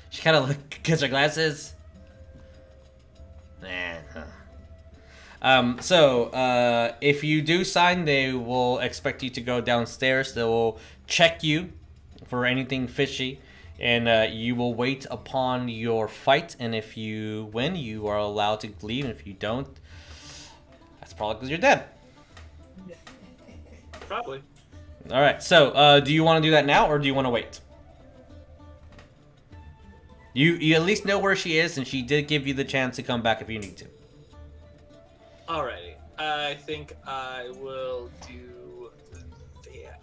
Speaker 1: She kind of gets her glasses. So if you do sign, they will expect you to go downstairs. They will check you for anything fishy, and you will wait upon your fight. And if you win, you are allowed to leave. And if you don't, that's probably because you're dead.
Speaker 7: Probably.
Speaker 1: All right. So do you want to do that now, or do you want to wait? You at least know where she is, and she did give you the chance to come back if you need to.
Speaker 7: Alrighty. I think I will do that.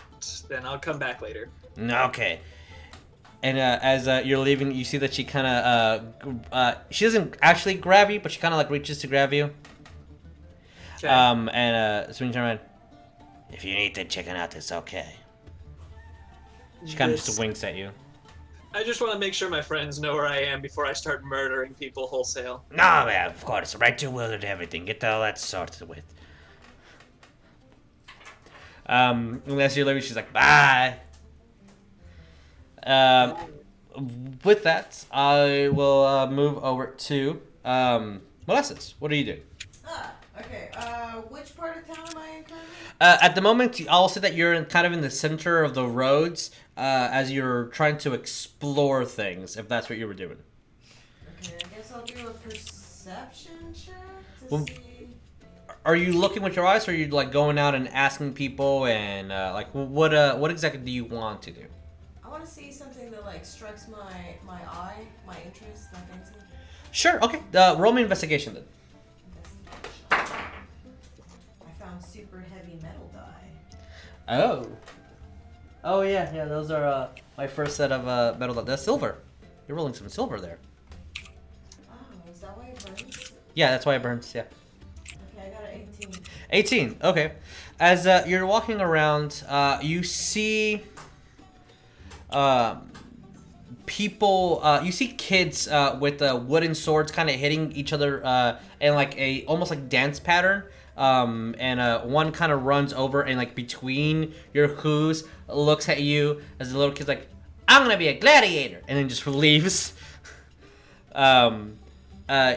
Speaker 7: Then I'll come back later.
Speaker 1: Okay. And as you're leaving, you see that she kind of she doesn't actually grab you, but she kind of like reaches to grab you.
Speaker 7: Okay.
Speaker 1: And so when you turn around, if you need to chicken out, it's okay. She kind of just winks at you.
Speaker 7: I just want to make sure my friends know where I am before I start murdering people wholesale.
Speaker 1: No, yeah, of course. Right to will and everything. Get all that sorted with. Unless you're leaving, she's like, bye. With that, I will move over to Molasses. What are you doing?
Speaker 4: Okay. Which part of town am I in currently?
Speaker 1: At the moment, I'll say that you're kind of in the center of the roads as you're trying to explore things, if that's what you were doing.
Speaker 4: Okay, I guess I'll do a perception check to
Speaker 1: Well,
Speaker 4: see.
Speaker 1: Are you looking with your eyes, or are you like going out and asking people, and like what exactly do you want to do?
Speaker 4: I want to see something that like strikes my eye, my interest, my fancy.
Speaker 1: Sure. Okay. Roll me investigation then.
Speaker 4: Investigation. I found super heavy metal die.
Speaker 1: Oh. Oh yeah. Those are my first set of metal. That's silver. You're rolling some silver there.
Speaker 4: Oh, is that why it burns?
Speaker 1: Yeah, that's why it burns. Yeah.
Speaker 4: Okay, I got an 18.
Speaker 1: 18. Okay. As you're walking around, you see people. You see kids with wooden swords, kind of hitting each other in like a almost like dance pattern. And one kind of runs over and like between your hooves looks at you as the little kid's like, "I'm gonna be a gladiator," and then just leaves.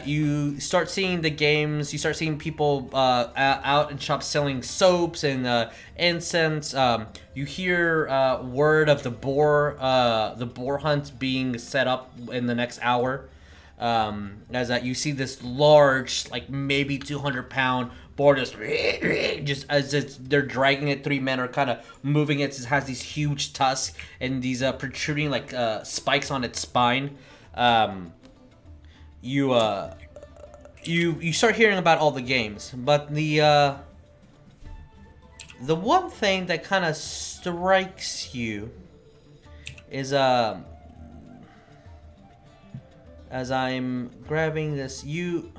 Speaker 1: You start seeing the games. You start seeing people out in shops selling soaps and incense. You hear word of the boar hunt being set up in the next hour. As you see this large, like maybe 200-pound boar just as they're dragging it. 3 men are kind of moving it. It has these huge tusks and these protruding like spikes on its spine. You start hearing about all the games, but the one thing that kind of strikes you is as I'm grabbing this, you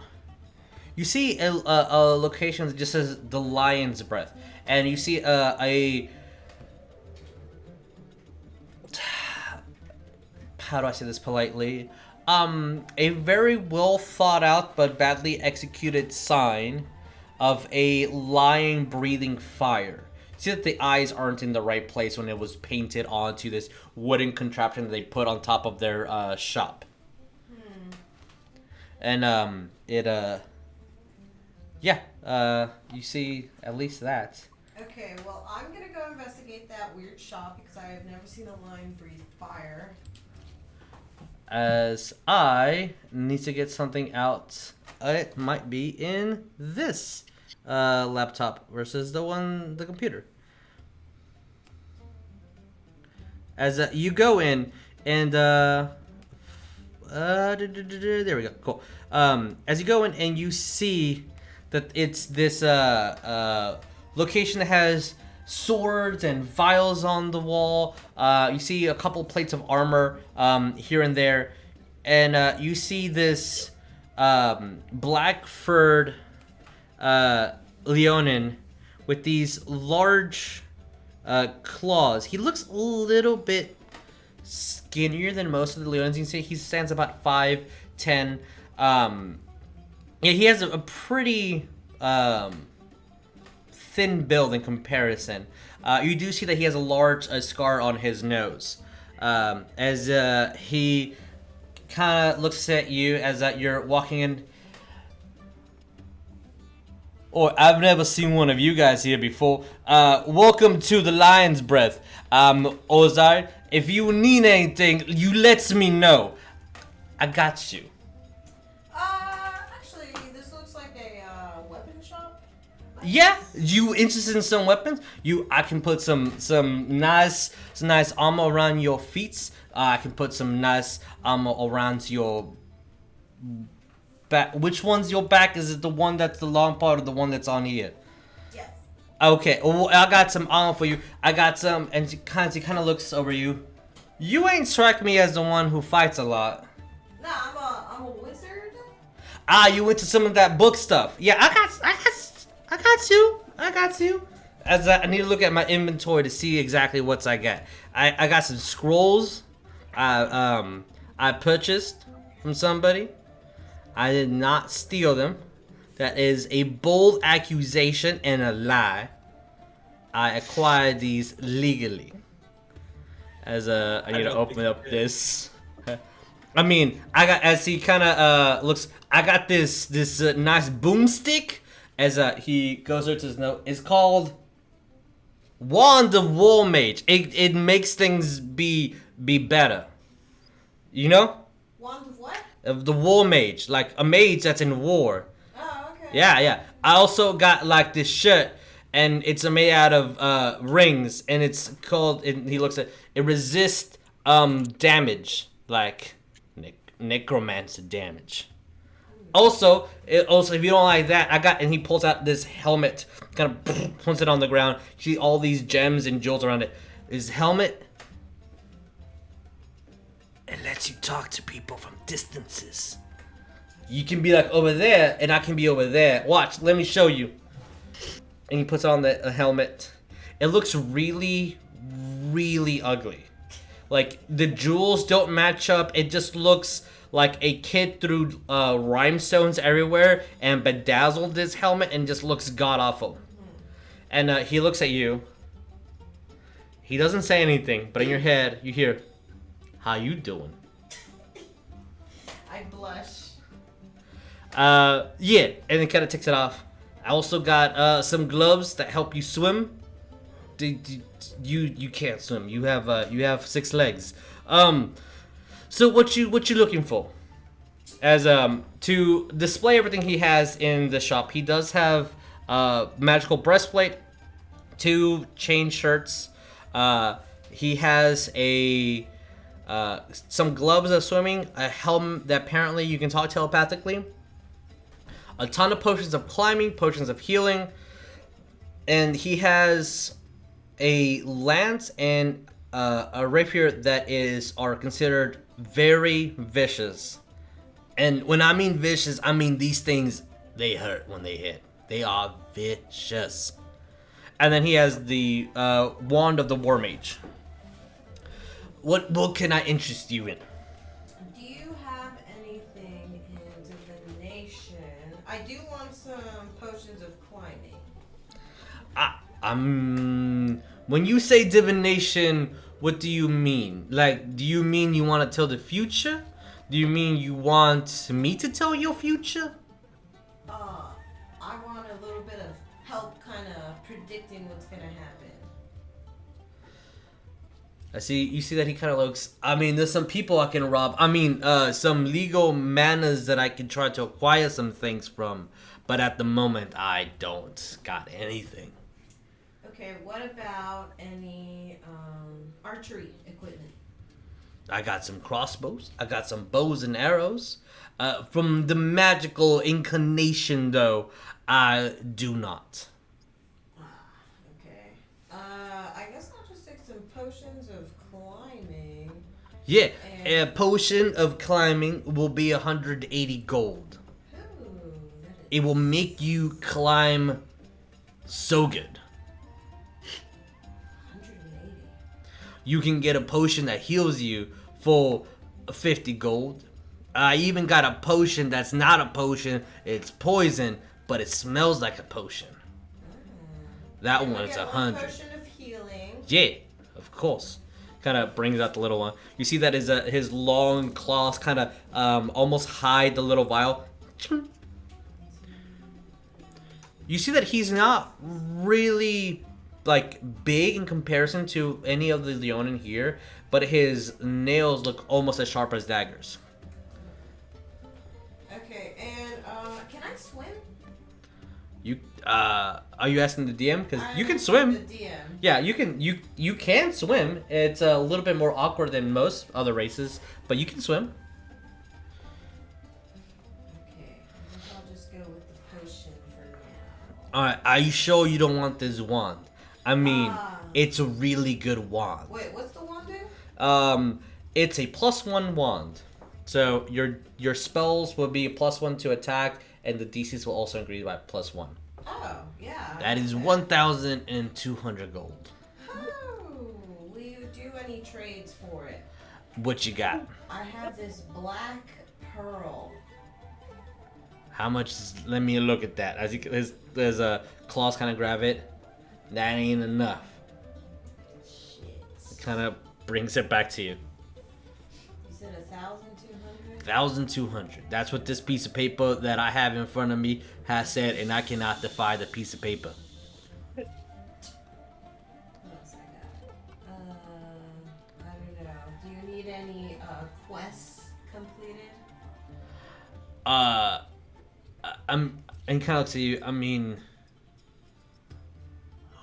Speaker 1: see a location that just says the Lion's Breath, and you see how do I say this politely? A very well thought out but badly executed sign of a lion breathing fire. See that the eyes aren't in the right place when it was painted onto this wooden contraption that they put on top of their shop. And you see at least that.
Speaker 4: Okay, well, I'm gonna go investigate that weird shop because I have never seen a lion breathe fire.
Speaker 1: As I need to get something out. It might be in this laptop versus the computer. As you go in and there we go. Cool. As you go in and you see that it's this location that has swords and vials on the wall. You see a couple plates of armor here and there, and you see this black-furred Leonin with these large claws. He looks a little bit skinnier than most of the Leonins. You can see he stands about 5'10", Yeah, he has a pretty thin build in comparison. You do see that he has a large scar on his nose. As he kind of looks at you as you're walking in. Oh, I've never seen one of you guys here before. Welcome to the Lion's Breath. Ozai, if you need anything, you let me know. I got you.
Speaker 4: Actually, this looks like a weapon shop.
Speaker 1: Yeah, you interested in some weapons? I can put some nice armor around your feet. I can put some nice armor around your back. Which one's your back? Is it the one that's the long part or the one that's on here?
Speaker 4: Yes.
Speaker 1: Okay, well, I got some armor for you. I got some, and she kind of looks over you. You ain't strike me as the one who fights a lot.
Speaker 4: Nah, I'm a wizard.
Speaker 1: You into some of that book stuff. Yeah, I got you. As I need to look at my inventory to see exactly what I got. I got some scrolls. I purchased from somebody. I did not steal them. That is a bold accusation and a lie. I acquired these legally. As I need to open up this. I mean, as he kind of looks. I got this nice boomstick. As he goes over to his note. It's called Wand of War Mage. It makes things be better. You know?
Speaker 4: Wand of what?
Speaker 1: Of the War Mage, like a mage that's in war.
Speaker 4: Oh, okay.
Speaker 1: Yeah. I also got like this shirt, and it's made out of rings, and it's called. He looks at it resists damage, like necromancer damage. Also, if you don't like that, and he pulls out this helmet, kind of puts it on the ground. You see all these gems and jewels around it. His helmet. It lets you talk to people from distances. You can be like over there, and I can be over there. Watch, let me show you. And he puts on the helmet. It looks really, really ugly. Like, the jewels don't match up. It just looks like a kid threw rhinestones everywhere and bedazzled this helmet and just looks god-awful. And he looks at you. He doesn't say anything, but in your head, you hear... How you doing?
Speaker 4: I blush.
Speaker 1: Yeah, and then kind of takes it off. I also got some gloves that help you swim. You can't swim. You have 6 legs. So what you looking for? As to display everything he has in the shop, he does have magical breastplate, 2 chain shirts. He has some gloves of swimming, a helmet that apparently you can talk telepathically, a ton of potions of climbing, potions of healing, and he has a lance and a rapier that are considered very vicious. And when I mean vicious, I mean these things, they hurt when they hit. They are vicious. And then he has the Wand of the War Mage. What can I interest you in?
Speaker 4: Do you have anything in divination? I do want some potions of climbing.
Speaker 1: When you say divination, what do you mean? Like, do you mean you want to tell the future? Do you mean you want me to tell your future?
Speaker 4: I want a little bit of help kind of predicting what's gonna happen.
Speaker 1: You see that he kind of looks, I mean, there's some people I can rob. I mean, some legal manners that I can try to acquire some things from. But at the moment, I don't got anything.
Speaker 4: Okay, what about any archery equipment?
Speaker 1: I got some crossbows. I got some bows and arrows. From the magical inclination, though, I do not.
Speaker 4: Okay. I guess I'll just take some potions of climbing.
Speaker 1: Yeah, a potion of climbing will be 180 gold.
Speaker 4: Ooh, that is...
Speaker 1: It will make you climb so good.
Speaker 4: 180.
Speaker 1: You can get a potion that heals you for 50 gold. I even got a potion that's not a potion. It's poison, but it smells like a potion. That
Speaker 4: And we
Speaker 1: one's
Speaker 4: get
Speaker 1: 100.
Speaker 4: One potion of healing.
Speaker 1: Yeah, of course. Kind of brings out the little one. You see that his long claws kind of almost hide the little vial. You see that he's not really like big in comparison to any of the Leonin here, but his nails look almost as sharp as daggers.
Speaker 4: Okay, and can I swim?
Speaker 1: You are you asking the DM? Because you can
Speaker 4: I'm
Speaker 1: swim.
Speaker 4: The DM.
Speaker 1: Yeah, you can swim. It's a little bit more awkward than most other races, but you can swim.
Speaker 4: Okay, I guess I'll just go with the potion for now.
Speaker 1: All right, are you sure you don't want this wand? I mean,
Speaker 4: Ah.
Speaker 1: it's a really good wand.
Speaker 4: Wait, what's the wand do?
Speaker 1: It's a +1 wand. So your spells will be a +1 to attack, and the DCs will also increase by +1.
Speaker 4: Oh, yeah.
Speaker 1: That is 1,200 gold.
Speaker 4: Oh, will you do any trades for it?
Speaker 1: What you got?
Speaker 4: I have this black pearl.
Speaker 1: How much? Let me look at that. As there's a claws kind of grab it. That ain't enough.
Speaker 4: Shit.
Speaker 1: Kind of brings it back to you.
Speaker 4: You said 1,200?
Speaker 1: 1,200. That's what this piece of paper that I have in front of me has said, and I cannot defy the piece of paper.
Speaker 4: What else I got? I don't know. Do you need any quests completed?
Speaker 1: I'm and kind of looks at you. I mean,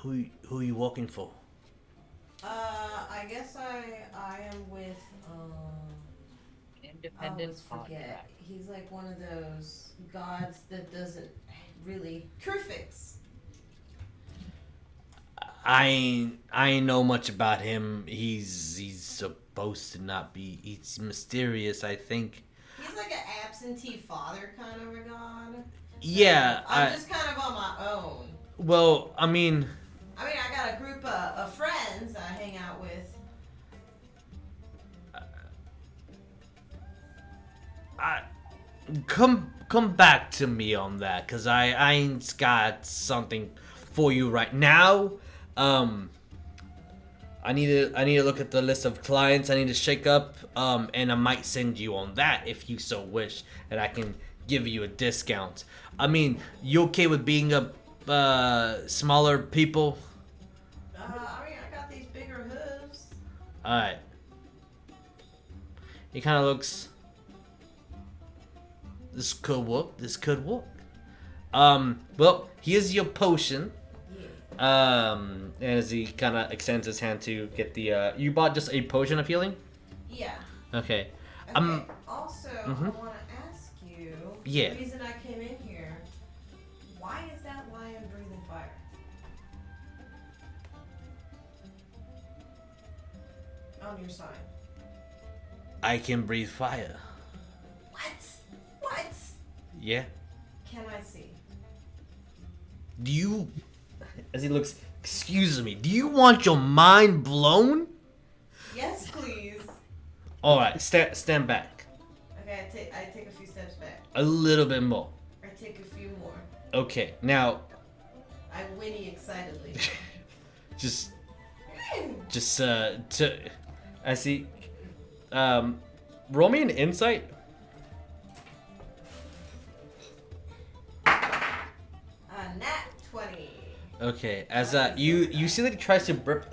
Speaker 1: who are you walking for?
Speaker 4: I guess I am with I
Speaker 2: Independent
Speaker 4: always forget.
Speaker 2: contract.
Speaker 4: He's like one of those gods that doesn't really Crufix.
Speaker 1: I ain't know much about him. He's supposed to not be. He's mysterious, I think.
Speaker 4: He's like an absentee father kind of a god.
Speaker 1: Yeah,
Speaker 4: I'm just kind of on my own.
Speaker 1: well, I mean,
Speaker 4: I got a group of friends I hang out with.
Speaker 1: come back to me on that, cause I ain't got something for you right now. I need to look at the list of clients I need to shake up, and I might send you on that if you so wish, and I can give you a discount. I mean, you okay with being a smaller people?
Speaker 4: I got these bigger hooves.
Speaker 1: All right. He kind of looks. This could work. This could work. Well, here's your potion.
Speaker 4: Yeah.
Speaker 1: As he kind of extends his hand to get the. You bought just a potion of healing?
Speaker 4: Yeah.
Speaker 1: Okay.
Speaker 4: Okay. Also,
Speaker 1: mhm.
Speaker 4: I want to ask you.
Speaker 1: Yeah.
Speaker 4: The reason I came in here. Why is that lion breathing fire? On your sign.
Speaker 1: I can breathe fire.
Speaker 4: What? What?
Speaker 1: Yeah.
Speaker 4: Can I see?
Speaker 1: Do you. As he looks. Excuse me. Do you want your mind blown?
Speaker 4: Yes, please.
Speaker 1: Alright, stand back.
Speaker 4: Okay, I take a few steps back.
Speaker 1: A little bit more.
Speaker 4: I take a few more.
Speaker 1: Okay, now.
Speaker 4: I whinny excitedly.
Speaker 1: Just to I see roll me an insight.
Speaker 4: Nat 20.
Speaker 1: Okay, as you see that he tries to burp.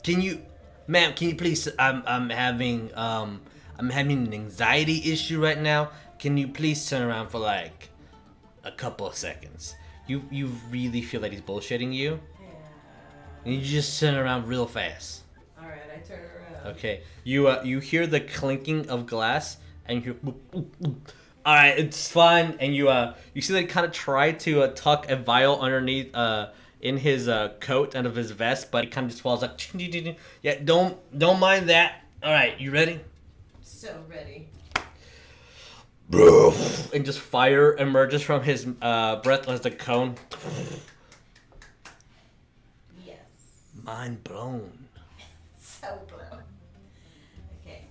Speaker 1: Can you, ma'am, can you please, I'm having an anxiety issue right now. Can you please turn around for like a couple of seconds? You really feel that he's bullshitting you?
Speaker 4: Yeah.
Speaker 1: And you just turn around real fast.
Speaker 4: Alright, I turn around.
Speaker 1: Okay. You hear the clinking of glass, and you. All right, it's fine. And you see that he kind of tried to tuck a vial underneath in his coat and of his vest, but it kind of just falls like. Yeah, don't mind that. All right, you ready?
Speaker 4: So ready.
Speaker 1: And just fire emerges from his breath as the cone.
Speaker 4: Yes.
Speaker 1: Mind blown.
Speaker 4: So blown. Okay.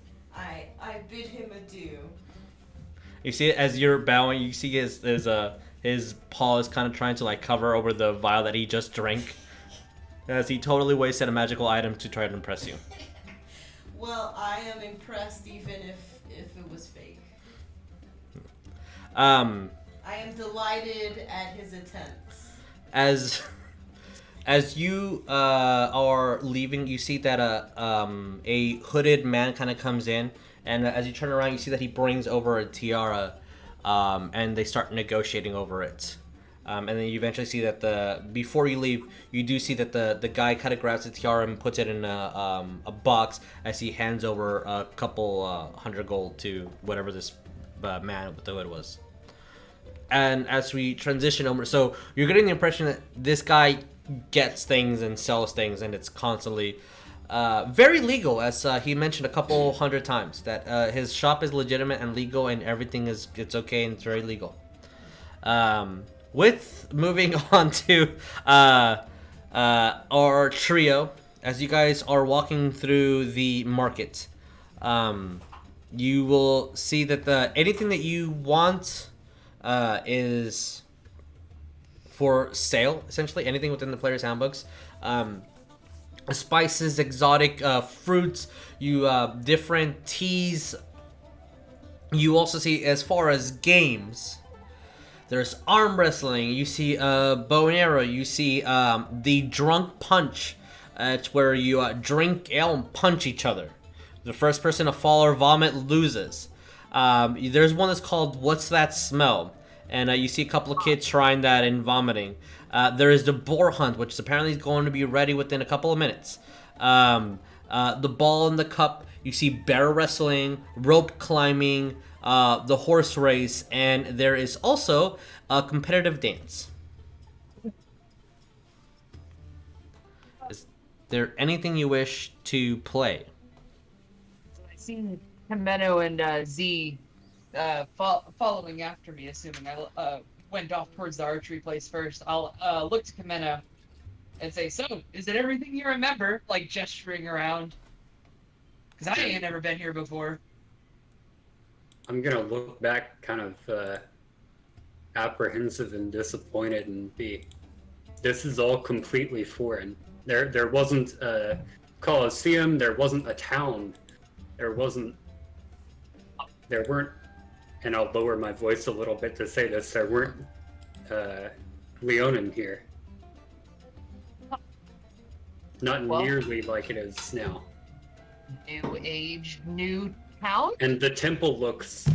Speaker 4: I bid him adieu.
Speaker 1: You see it as you're bowing. You see his paw is kind of trying to like cover over the vial that he just drank, as he totally wasted a magical item to try to impress you.
Speaker 4: Well, I am impressed even if it was fake. I am delighted at his attempts.
Speaker 1: As you are leaving, you see that a hooded man kind of comes in, and as you turn around, you see that he brings over a tiara, and they start negotiating over it. And then you eventually see that before you leave, you do see that the guy kind of grabs the tiara and puts it in a box as he hands over a couple 100 gold to whatever this man with the hood was. And as we transition over, so you're getting the impression that this guy gets things and sells things, and it's constantly very legal, as he mentioned a couple 100 times that his shop is legitimate and legal, and everything it's okay and it's very legal. With moving on to our trio, as you guys are walking through the market, you will see that anything that you want is for sale, essentially. Anything within the player's handbooks. Spices, exotic fruits, different teas. You also see, as far as games, there's arm wrestling. You see bow and arrow. You see the drunk punch. It's where you drink ale and punch each other. The first person to fall or vomit loses. There's one that's called What's That Smell? And you see a couple of kids trying that and vomiting. There is the boar hunt, which is apparently going to be ready within a couple of minutes. The ball in the cup. You see bear wrestling, rope climbing, the horse race, and there is also a competitive dance. Is there anything you wish to play?
Speaker 2: I seen Chameno and Z following after me, assuming I went off towards the archery place first. I'll look to Chameno and say, "So, is it everything you remember?" Like gesturing around, because I ain't never been here before.
Speaker 3: I'm gonna look back kind of apprehensive and disappointed and this is all completely foreign. There wasn't a Colosseum, there wasn't a town, there weren't, and I'll lower my voice a little bit to say this, there weren't Leonin here. Not nearly like it is now.
Speaker 2: New age, new town?
Speaker 3: And the temple looks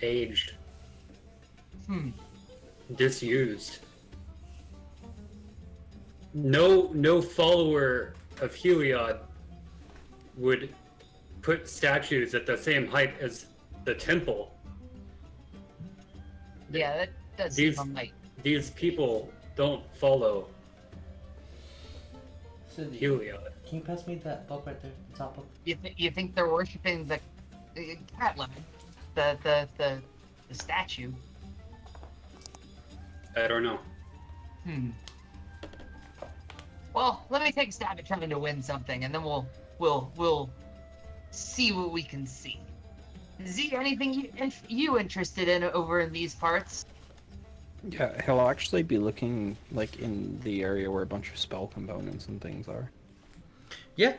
Speaker 3: aged. Disused. No follower of Helios would put statues at the same height as the temple.
Speaker 2: Yeah, that does seem like...
Speaker 3: These people don't follow Helios.
Speaker 1: Can you pass me that book right there, the top book?
Speaker 2: You think they're worshiping the cat lemon, the statue?
Speaker 3: I don't know.
Speaker 2: Well, let me take a stab at trying to win something, and then we'll see what we can see. Z, anything you interested in over in these parts?
Speaker 5: Yeah, he'll actually be looking like in the area where a bunch of spell components and things are.
Speaker 1: Yeah,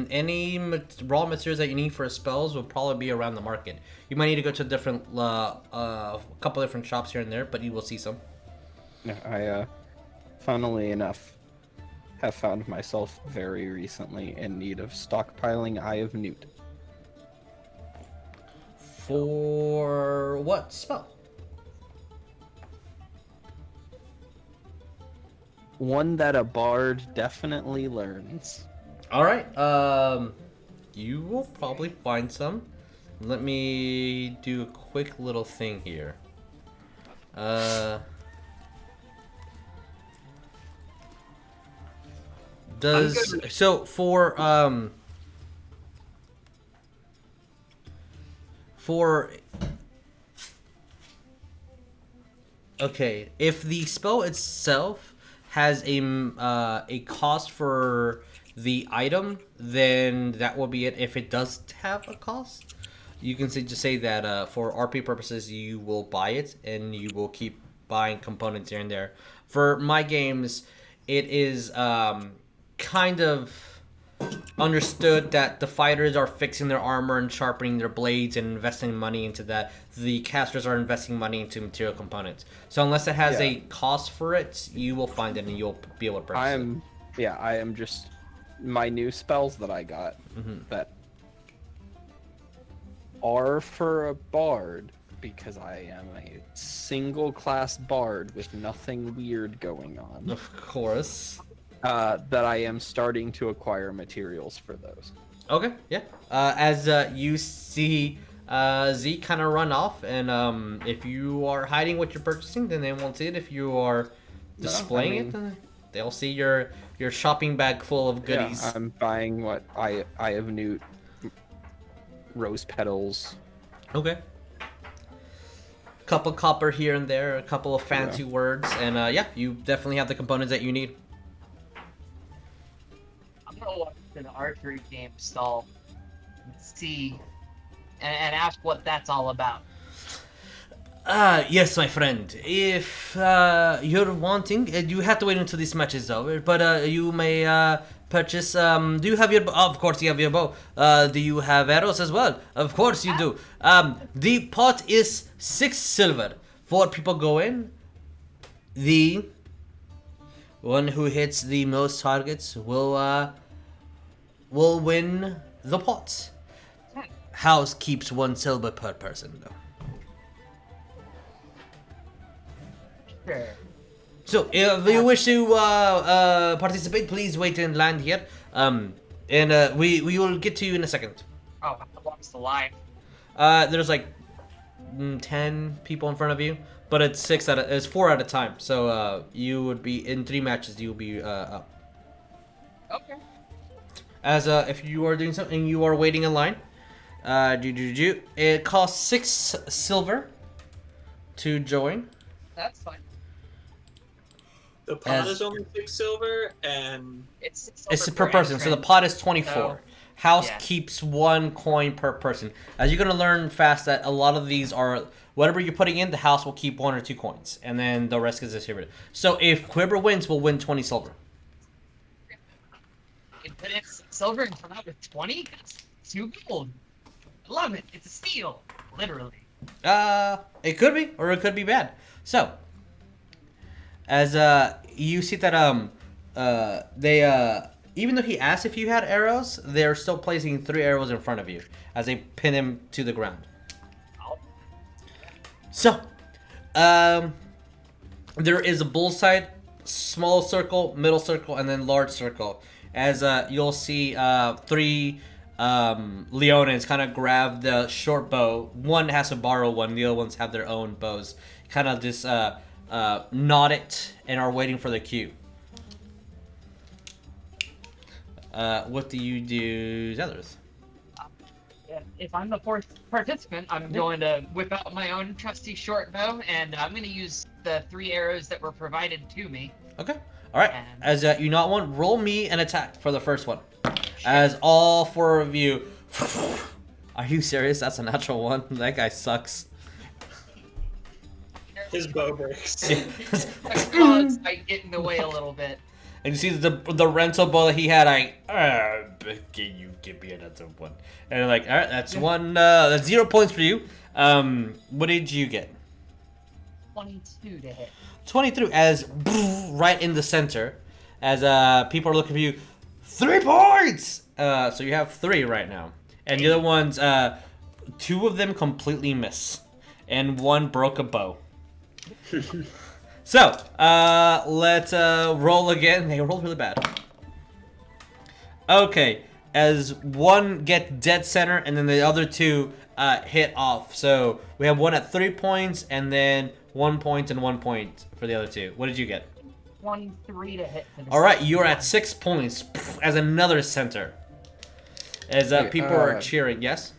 Speaker 1: any raw materials that you need for spells will probably be around the market. You might need to go to different, a couple different shops here and there, but you will see some.
Speaker 5: Yeah, I, funnily enough, have found myself very recently in need of stockpiling Eye of Newt.
Speaker 1: For what spell?
Speaker 5: One that a bard definitely learns.
Speaker 1: All right. You will probably find some. Let me do a quick little thing here. Okay, if the spell itself has a cost for the item, then that will be it. If it does have a cost, you can just say that for RP purposes, you will buy it and you will keep buying components here and there. For my games, it is kind of understood that the fighters are fixing their armor and sharpening their blades and investing money into that. The casters are investing money into material components. So unless it has a cost for it, you will find it and you'll be able to purchase it.
Speaker 5: I am just my new spells that I got that are for a bard because I am a single class bard with nothing weird going on.
Speaker 1: Of course.
Speaker 5: That I am starting to acquire materials for those.
Speaker 1: Okay, yeah. As you see Z kind of run off, and if you are hiding what you're purchasing, then they won't see it. If you are displaying it, then they'll see your shopping bag full of goodies.
Speaker 5: Yeah, I'm buying what I have new rose petals.
Speaker 1: Okay. Couple copper here and there, a couple of fancy words, and yeah, you definitely have the components that you need.
Speaker 2: I'm gonna watch an archery game stall and see and ask what that's all about.
Speaker 1: Yes, my friend. If you're wanting, you have to wait until this match is over. But you may purchase. Do you have your? Of course, you have your bow. Do you have arrows as well? Of course, you do. The pot is 6 silver. 4 people go in. The one who hits the most targets will win the pot. House keeps 1 silver per person, though.
Speaker 2: Sure.
Speaker 1: So, if you wish to participate, please wait in line here. And we will get to you in a second.
Speaker 2: Oh, how long's the line?
Speaker 1: There's like 10 people in front of you, but it's 4 at a time. So you would be in 3 matches. You'll be up.
Speaker 2: Okay.
Speaker 1: As if you are doing something, you are waiting in line. It costs 6 silver to join.
Speaker 2: That's fine.
Speaker 7: The pot is only 6 silver, and
Speaker 2: It's
Speaker 1: per person, so the pot is 24.
Speaker 2: So,
Speaker 1: House
Speaker 2: yeah.
Speaker 1: keeps 1 coin per person. As you're gonna learn fast that a lot of these are whatever you're putting in, the house will keep 1 or 2 coins, and then the rest is distributed. So if whoever wins will win 20 silver.
Speaker 2: You put in silver and come out with 20? That's 2 gold. I love it. It's a steal. Literally.
Speaker 1: It could be, or it could be bad. So, as you see that they even though he asked if you had arrows, they're still placing 3 arrows in front of you as they pin him to the ground. So, there is a bullseye, small circle, middle circle, and then large circle. As you'll see 3 Leonins kind of grab the short bow. One has to borrow one, the other ones have their own bows. Kind of just nod it and are waiting for the cue. What do you do, Zadrith?
Speaker 2: If I'm the 4th participant, I'm going to whip out my own trusty short bow, and I'm going to use the 3 arrows that were provided to me.
Speaker 1: Okay. All right.
Speaker 2: And-
Speaker 1: As you not one, roll me an attack for the first one. As all 4 of you. Are you serious? That's a natural 1. That guy sucks.
Speaker 7: his bow breaks.
Speaker 2: Bugs might get in the way a little bit.
Speaker 1: And you see the rental bow that he had. Can you give me another one? And they're like, all right, that's 1. That's 0 points for you. What did you get?
Speaker 2: 22 to hit.
Speaker 1: 23 as right in the center. As people are looking for you. 3 points. So you have 3 right now, and the other ones, 2 of them completely miss, and 1 broke a bow. So let's roll again. They rolled really bad. Okay, as 1 get dead center, and then the other 2 hit off. So we have 1 at 3 points, and then 1 point and 1 point for the other 2. What did you get?
Speaker 2: 23 to hit.
Speaker 1: All right, you're at 6 points as another center. As people are cheering, yes.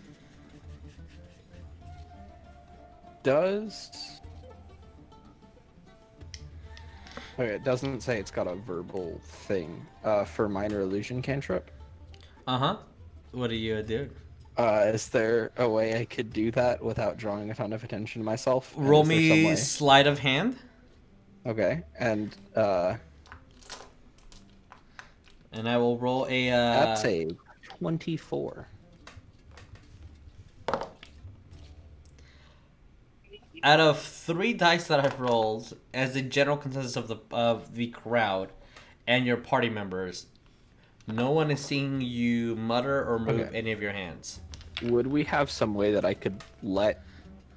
Speaker 5: Okay, it doesn't say it's got a verbal thing for minor illusion cantrip.
Speaker 1: What do you do?
Speaker 5: Is there a way I could do that without drawing a ton of attention to myself? And
Speaker 1: Roll
Speaker 5: is there some
Speaker 1: me
Speaker 5: way?
Speaker 1: sleight of hand,
Speaker 5: Okay, and
Speaker 1: and I will roll a.
Speaker 5: that's a 24.
Speaker 1: Out of 3 dice that I've rolled, as the general consensus of the crowd and your party members, no one is seeing you mutter or move
Speaker 5: Okay.
Speaker 1: any of your hands.
Speaker 5: Would we have some way that I could let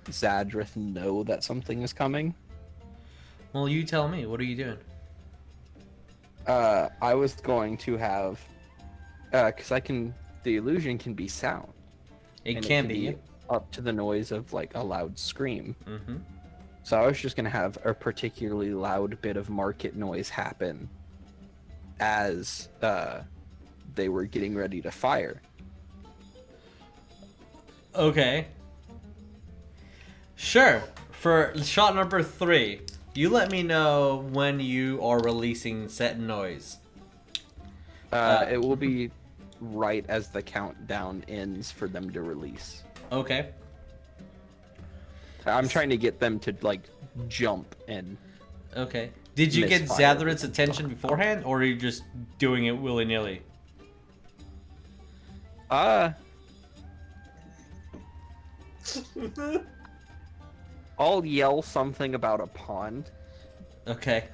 Speaker 5: Zadrith know that something is coming?
Speaker 1: Well, you tell me. What are you doing?
Speaker 5: I was going to have, because the illusion can be sound.
Speaker 1: It
Speaker 5: and
Speaker 1: can be.
Speaker 5: up to the noise of like a loud scream.
Speaker 1: Mm-hmm.
Speaker 5: So I was just gonna have a particularly loud bit of market noise happen as they were getting ready to fire.
Speaker 1: Okay. Sure. For shot number 3, you let me know when you are releasing set noise.
Speaker 5: It will be right as the countdown ends for them to release.
Speaker 1: Okay.
Speaker 5: I'm trying to get them to like jump and
Speaker 1: Okay. Did you get
Speaker 5: Misfire.
Speaker 1: Zadrith's attention beforehand, or are you just doing it willy-nilly?
Speaker 5: I'll yell something about a pond
Speaker 1: Okay.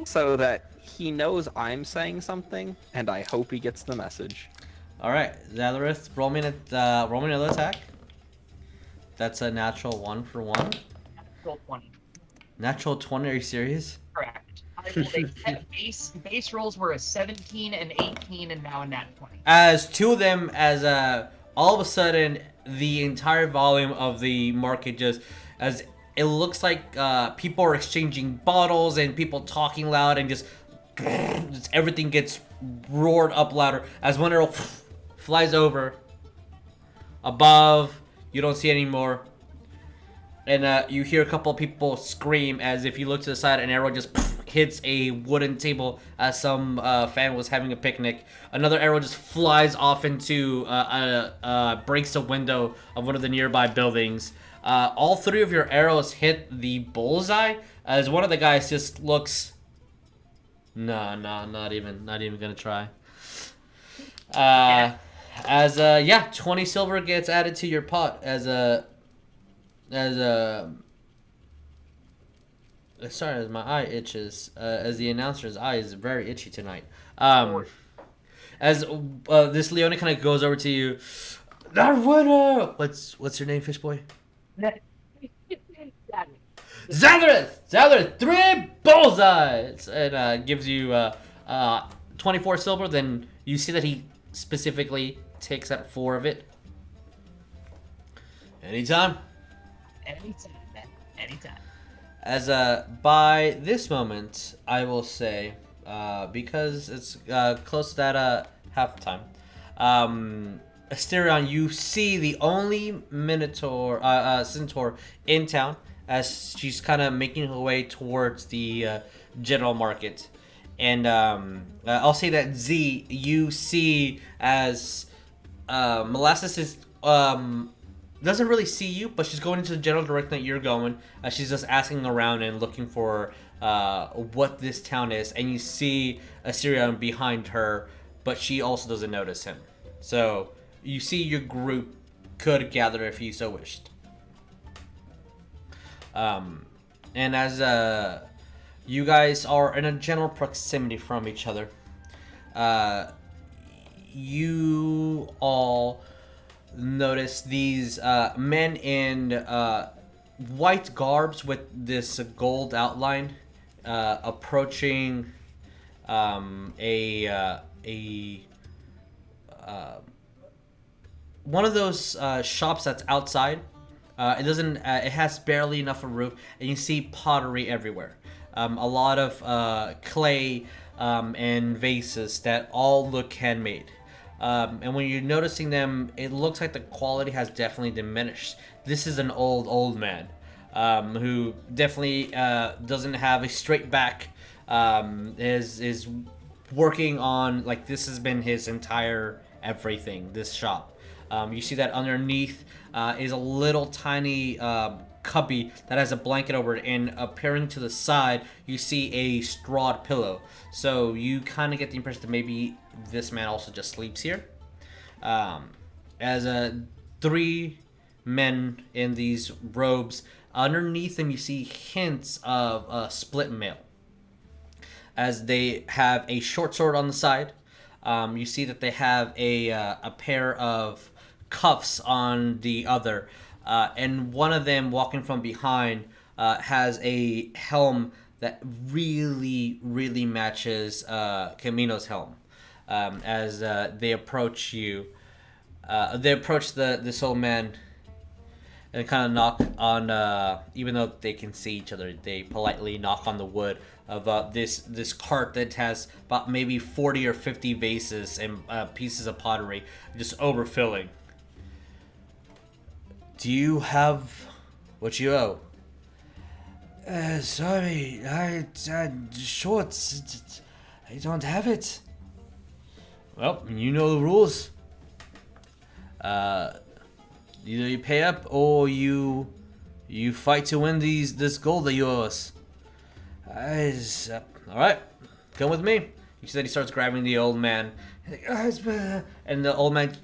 Speaker 5: so that he knows I'm saying something, and I hope he gets the message.
Speaker 1: All right, Zadrith, roll me another attack. That's a natural 1 for 1.
Speaker 2: Roll 20.
Speaker 1: Natural 20? Are you serious?
Speaker 2: Correct. I rolled base rolls were a 17 and 18, and now a nat 20.
Speaker 1: As 2 of them, as all of a sudden the entire volume of the market just, as it looks like people are exchanging bottles and people talking loud and just everything gets roared up louder as one arrow flies over above. You don't see any more. And you hear a couple of people scream as if you look to the side, an arrow just hits a wooden table as some fan was having a picnic. Another arrow just flies off into, breaks the window of one of the nearby buildings. All 3 of your arrows hit the bullseye as one of the guys just looks... No, not even gonna try. As 20 silver gets added to your pot sorry, as my eye itches, as the announcer's eye is very itchy tonight. As this Leona kind of goes over to you, what's your name, fish boy? Zadrith, 3 bullseyes, and gives you 24 silver. Then you see that he specifically takes out 4 of it. Anytime.
Speaker 2: Anytime.
Speaker 1: As by this moment, I will say, because it's close to that half time, Asterion, you see the only Minotaur, Centaur in town, as she's kind of making her way towards the general market. And I'll say that Z, you see as Molasses is doesn't really see you, but she's going into the general direction that you're going. She's just asking around and looking for what this town is, and you see Asterion behind her, but she also doesn't notice him. So you see your group could gather if you so wished. And as you guys are in a general proximity from each other, you all notice these men in white garbs with this gold outline approaching one of those shops that's outside. It doesn't. It has barely enough of a roof, and you see pottery everywhere. A lot of clay and vases that all look handmade. And when you're noticing them, it looks like the quality has definitely diminished. This is an old man who definitely doesn't have a straight back. Is working on, like, this has been his entire everything, this shop. You see that underneath is a little tiny cubby that has a blanket over it, and appearing to the side, you see a strawed pillow. So you kind of get the impression that maybe this man also just sleeps here. As 3 men in these robes, underneath them you see hints of a split mail. As they have a short sword on the side, you see that they have a pair of cuffs on the other, and one of them walking from behind has a helm that really matches Chameno's helm. As they approach you, they approach this old man and kind of knock on, even though they can see each other, they politely knock on the wood of this cart that has about maybe 40 or 50 vases and pieces of pottery just overfilling. Do you have what you owe? Sorry, I short. I don't have it. Well, you know the rules. Either you pay up or you fight to win this gold of yours. All right, come with me. You see that he starts grabbing the old man, and the old man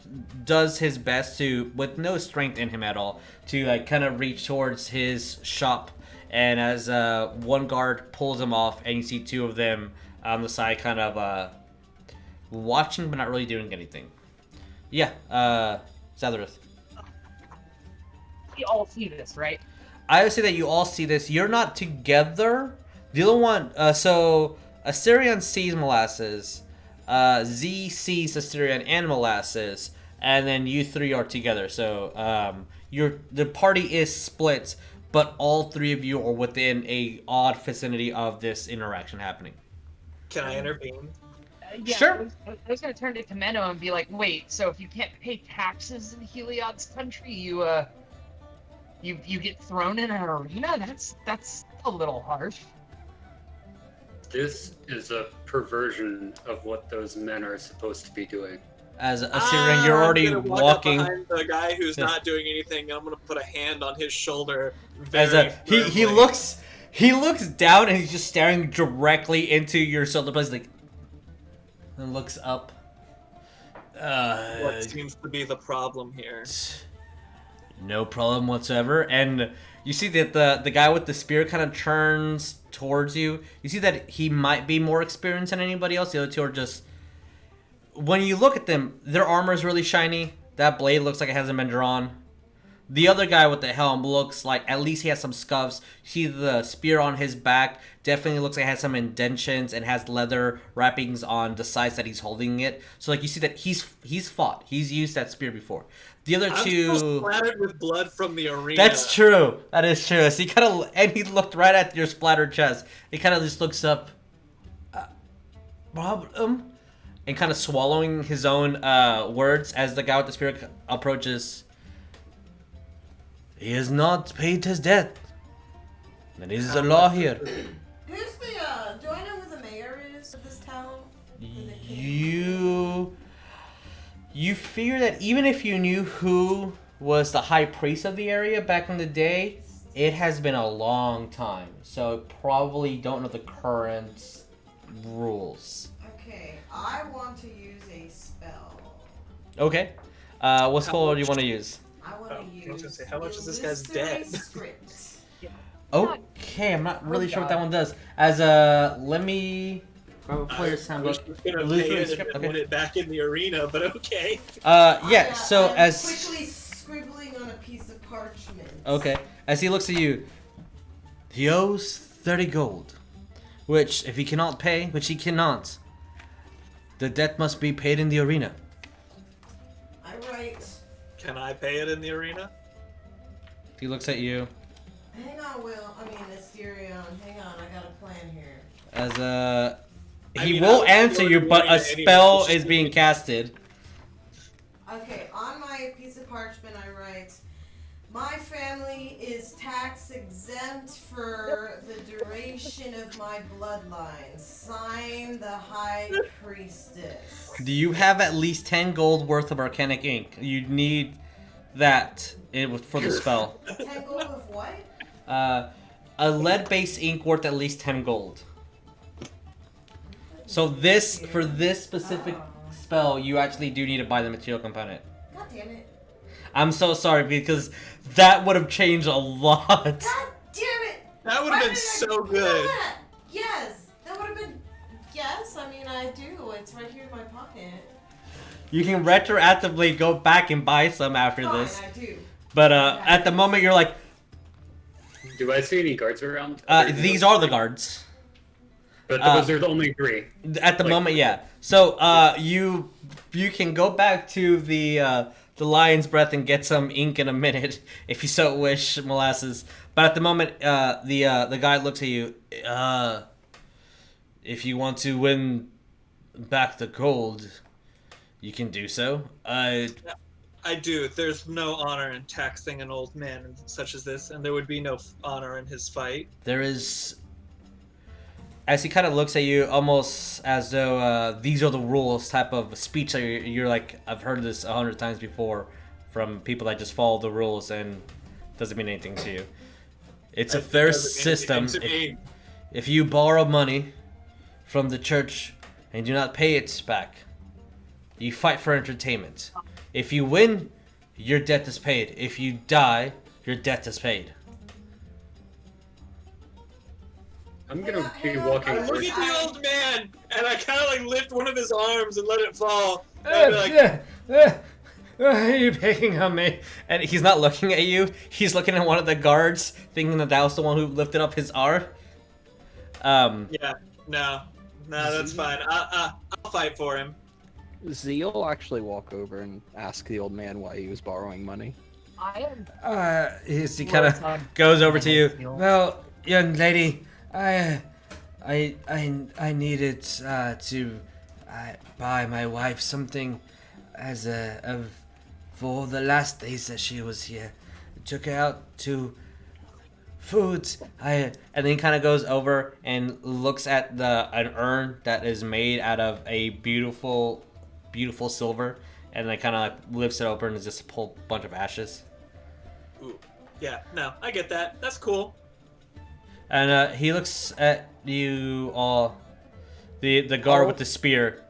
Speaker 1: does his best to, with no strength in him at all, to like kind of reach towards his shop. And as one guard pulls him off, and you see 2 of them on the side, kind of watching but not really doing anything. Yeah, Zadrith.
Speaker 2: We all see this, right?
Speaker 1: I would say that you all see this. You're not together. The other one, so Asterion sees Molasses, Z sees Asterion and Molasses, and then you 3 are together. So the party is split, but all 3 of you are within a odd vicinity of this interaction happening.
Speaker 7: Can I intervene?
Speaker 2: Yeah,
Speaker 1: Sure.
Speaker 2: I was gonna turn to Chameno and be like, wait, so if you can't pay taxes in Helios country, you get thrown in an arena? That's a little harsh.
Speaker 3: This is a perversion of what those men are supposed to be doing.
Speaker 1: As Asterion, you're already
Speaker 7: I'm gonna walk
Speaker 1: walking.
Speaker 7: up behind the guy who's
Speaker 1: Yeah.
Speaker 7: not doing anything, and I'm gonna put a hand on his shoulder.
Speaker 1: As he looks down and he's just staring directly into your shoulder blades, like, and looks up.
Speaker 7: What seems to be the problem here?
Speaker 1: No problem whatsoever. And you see that the guy with the spear kind of turns towards you. You see that he might be more experienced than anybody else. The other 2 are just... When you look at them, their armor is really shiny. That blade looks like it hasn't been drawn. The other guy with the helm looks like at least he has some scuffs. You see the spear on his back definitely looks like it has some indentions and has leather wrappings on the sides that he's holding it. So like you see that he's fought. He's used that spear before. The other
Speaker 7: I'm
Speaker 1: 2
Speaker 7: still splattered with blood from the arena.
Speaker 1: That's true. That is true. So he kind of, and he looked right at your splattered chest. He kind of just looks up. Problem? And kind of swallowing his own words as the guy with the spear approaches. He has not paid his debt. That is the law here.
Speaker 4: Who's the, do I know who the mayor is of this town?
Speaker 1: You figure that even if you knew who was the high priest of the area back in the day, it has been a long time. So probably don't know the current rules.
Speaker 4: Okay, I want to use a spell.
Speaker 1: Okay. What spell do you want to use?
Speaker 4: I want to use.
Speaker 7: I was gonna say, how much is this guy's debt?
Speaker 4: Script.
Speaker 1: Okay, I'm not really sure what that one does. As let me grab a player's
Speaker 7: I was
Speaker 1: handbook.
Speaker 7: gonna
Speaker 1: Illusory
Speaker 7: pay it
Speaker 1: script,
Speaker 7: and
Speaker 1: okay.
Speaker 7: put it back in the arena, but okay.
Speaker 1: Yeah. So
Speaker 4: I'm
Speaker 1: as
Speaker 4: quickly scribbling on a piece of parchment.
Speaker 1: okay, as he looks at you, he owes 30 gold, which if he cannot pay, which he cannot, the debt must be paid in the arena.
Speaker 4: I write.
Speaker 7: Can I pay it in the arena?
Speaker 1: He looks at you
Speaker 4: Hang on, Asterion. Hang on, I got a plan here.
Speaker 1: as
Speaker 7: I
Speaker 1: he
Speaker 7: mean,
Speaker 1: will
Speaker 7: I was
Speaker 1: answer you,
Speaker 7: already
Speaker 1: but
Speaker 7: doing
Speaker 1: a
Speaker 7: it anyway,
Speaker 1: spell
Speaker 7: just-
Speaker 1: is being casted.
Speaker 4: Okay, on my piece of parchment I write, My family is tax exempt for the duration of my bloodline. Sign the High Priestess.
Speaker 1: Do you have at least 10 gold worth of arcanic ink? You need that for the spell.
Speaker 4: 10 gold of what?
Speaker 1: A lead-based ink worth at least 10 gold. So for this specific spell, you actually do need to buy the material component.
Speaker 4: God damn it.
Speaker 1: I'm so sorry because that would have changed a lot.
Speaker 4: God damn it!
Speaker 7: That would have been so good.
Speaker 4: Yes, that would have been. Yes, I mean I do. It's right here in my pocket.
Speaker 1: You can retroactively go back and buy some after
Speaker 4: Fine,
Speaker 1: this.
Speaker 4: I do.
Speaker 1: But at the moment, you're like,
Speaker 3: Do I see any guards around?
Speaker 1: these are the guards.
Speaker 3: But those are the only 3.
Speaker 1: At the moment, yeah. So you can go back to the Lion's Breath and get some ink in a minute if you so wish, Molasses. But at the moment, the guy looks at you. If you want to win back the gold, you can do so.
Speaker 7: I do. There's no honor in taxing an old man such as this, and there would be no honor in his fight.
Speaker 1: There is. As he kind of looks at you, almost as though these are the rules type of speech that you're like, I've heard this 100 times before from people that just follow the rules and doesn't mean anything to you. It's a fair system. If you borrow money from the church and do not pay it back, you fight for entertainment. If you win, your debt is paid. If you die, your debt is paid.
Speaker 3: I'm gonna be walking.
Speaker 7: I look at the old man, and I kind of like lift one of his arms and let it fall. And I'd be like,
Speaker 1: Are you picking on me? And he's not looking at you. He's looking at one of the guards, thinking that was the one who lifted up his arm.
Speaker 7: yeah, no, that's fine. I'll fight for him.
Speaker 5: Z will actually walk over and ask the old man why he was borrowing money.
Speaker 2: I am.
Speaker 1: He kind of goes over to you. Well, young lady, I needed to buy my wife something as for the last days that she was here. I took her out to foods. And then he kind of goes over and looks at an urn that is made out of a beautiful silver, and then kind of like lifts it open and just a whole bunch of ashes.
Speaker 7: Ooh, yeah, no, I get that. That's cool.
Speaker 1: And he looks at you all, the guard with the spear.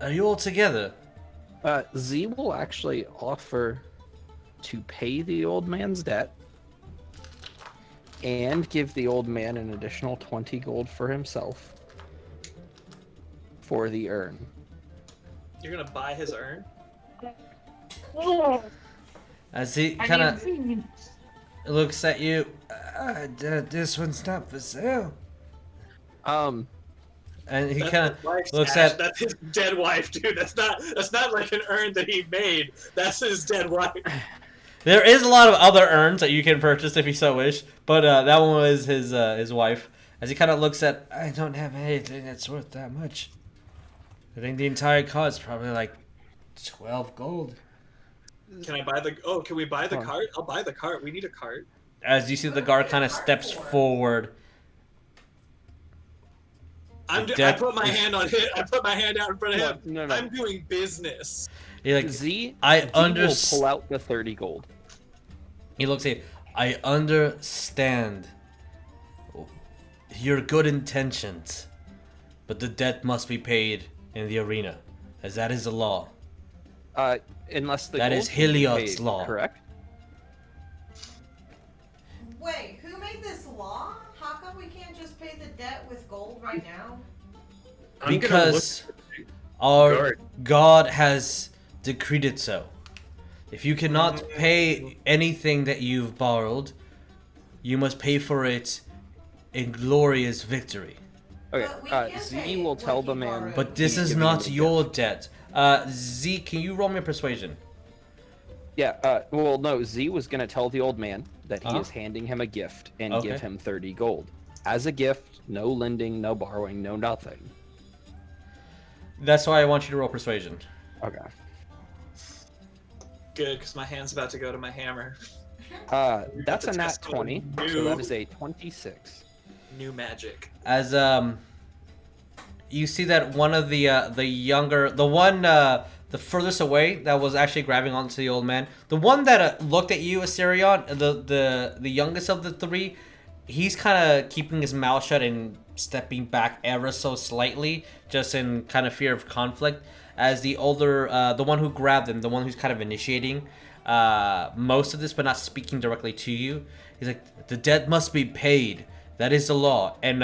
Speaker 1: Are you all together?
Speaker 5: Z will actually offer to pay the old man's debt and give the old man an additional 20 gold for himself for the urn.
Speaker 7: You're gonna buy his urn?
Speaker 1: As he kind of looks at you, this one's not for sale. And he kind of looks at.
Speaker 7: That's his dead wife, dude. That's not like an urn that he made. That's his dead wife.
Speaker 1: There is a lot of other urns that you can purchase if you so wish, but that one was his wife. As he kind of looks at, I don't have anything that's worth that much. I think the entire car is probably like 12 gold.
Speaker 7: Can I buy the? Oh, can we buy the cart? I'll buy the cart. We need a cart.
Speaker 1: As you see, the guard kind of steps forward.
Speaker 7: I put my hand on him. I put my hand out in front of him.
Speaker 5: No.
Speaker 7: I'm doing business.
Speaker 1: You're like,
Speaker 5: Z
Speaker 1: I
Speaker 5: will pull out the 30 gold.
Speaker 1: He looks at you. I understand your good intentions, but the debt must be paid in the arena, as that is the law.
Speaker 5: Unless the
Speaker 1: That
Speaker 5: gold
Speaker 1: is
Speaker 5: can be
Speaker 1: Helios'
Speaker 5: paid,
Speaker 1: law.
Speaker 5: correct?
Speaker 4: Wait, who made this law? How come we can't just pay the debt with gold right now?
Speaker 1: Because our God has decreed it so. If you cannot pay anything that you've borrowed, you must pay for it in glorious victory.
Speaker 5: Okay,
Speaker 4: But we can
Speaker 5: Z
Speaker 4: pay
Speaker 5: will
Speaker 4: what
Speaker 5: tell
Speaker 4: he
Speaker 5: the man.
Speaker 4: borrowed.
Speaker 1: But this
Speaker 5: he's
Speaker 1: is
Speaker 5: giving
Speaker 1: not
Speaker 5: him a
Speaker 1: your
Speaker 5: gift.
Speaker 1: debt. Z, can you roll me a persuasion?
Speaker 5: Yeah, well, no, Z was going to tell the old man that he
Speaker 1: Uh-huh.
Speaker 5: is handing him a gift and
Speaker 1: Okay.
Speaker 5: give him 30 gold. As a gift, no lending, no borrowing, no nothing.
Speaker 1: That's why I want you to roll persuasion.
Speaker 5: Okay.
Speaker 7: Good, because my hand's about to go to my hammer.
Speaker 5: That's a
Speaker 7: to
Speaker 5: nat
Speaker 7: test
Speaker 5: 20,
Speaker 7: new-
Speaker 5: so that is a 26.
Speaker 7: New magic.
Speaker 1: As you see that one of the younger, the furthest away that was actually grabbing onto the old man, the one that looked at you, Asterion, the youngest of the three, he's kind of keeping his mouth shut and stepping back ever so slightly, just in kind of fear of conflict. As the older, the one who grabbed him, the one who's kind of initiating most of this, but not speaking directly to you, he's like, "The debt must be paid. That is the law." And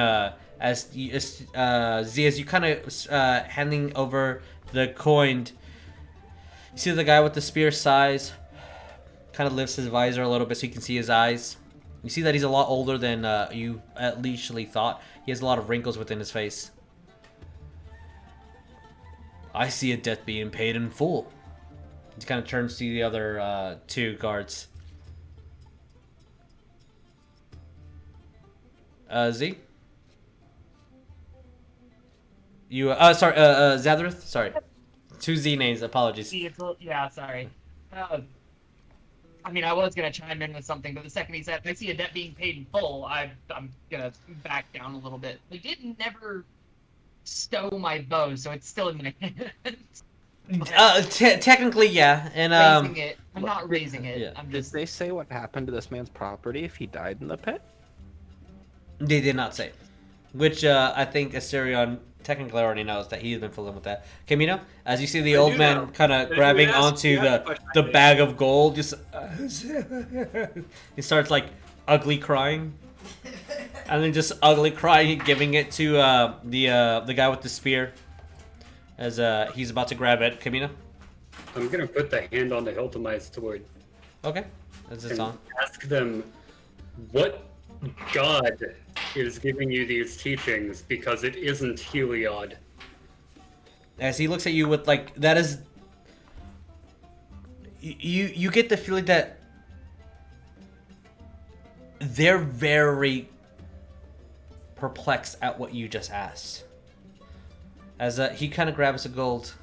Speaker 1: as you kind of handing over the coin, you see the guy with the spear size kind of lifts his visor a little bit so you can see his eyes. You see that he's a lot older than you at least thought. He has a lot of wrinkles within his face. "I see a debt being paid in full." He kind of turns to the other two guards. Z? You, sorry, Zadrith? Sorry. Two Z names, apologies.
Speaker 2: Yeah, sorry. I mean, I was gonna chime in with something, but the second he said, "I see a debt being paid in full," I'm gonna back down a little bit. We did never stow my bow, so it's still in my hand.
Speaker 1: Technically, yeah, and
Speaker 2: Raising it. I'm not raising it.
Speaker 1: Yeah.
Speaker 2: I'm
Speaker 5: Did
Speaker 2: just.
Speaker 5: they say what happened to this man's property if he died in the pit?
Speaker 1: they did not say. Which I think Asterion technically already knows that he's been fooling with that. Chameno, as you see the
Speaker 7: I
Speaker 1: old
Speaker 7: do
Speaker 1: man
Speaker 7: know.
Speaker 1: kind of
Speaker 7: But if
Speaker 1: grabbing
Speaker 7: you ask-
Speaker 1: onto
Speaker 7: you have to push
Speaker 1: the
Speaker 7: my
Speaker 1: bag of gold, just he starts like ugly crying, and then just ugly crying, giving it to the guy with the spear, as he's about to grab it. Chameno,
Speaker 3: I'm gonna put the hand on the hilt of my sword
Speaker 1: okay, as it's
Speaker 3: and
Speaker 1: on.
Speaker 3: ask them what god is giving you these teachings, because it isn't Helios.
Speaker 1: As he looks at you with like that is you get the feeling that they're very perplexed at what you just asked. As he kind of grabs the gold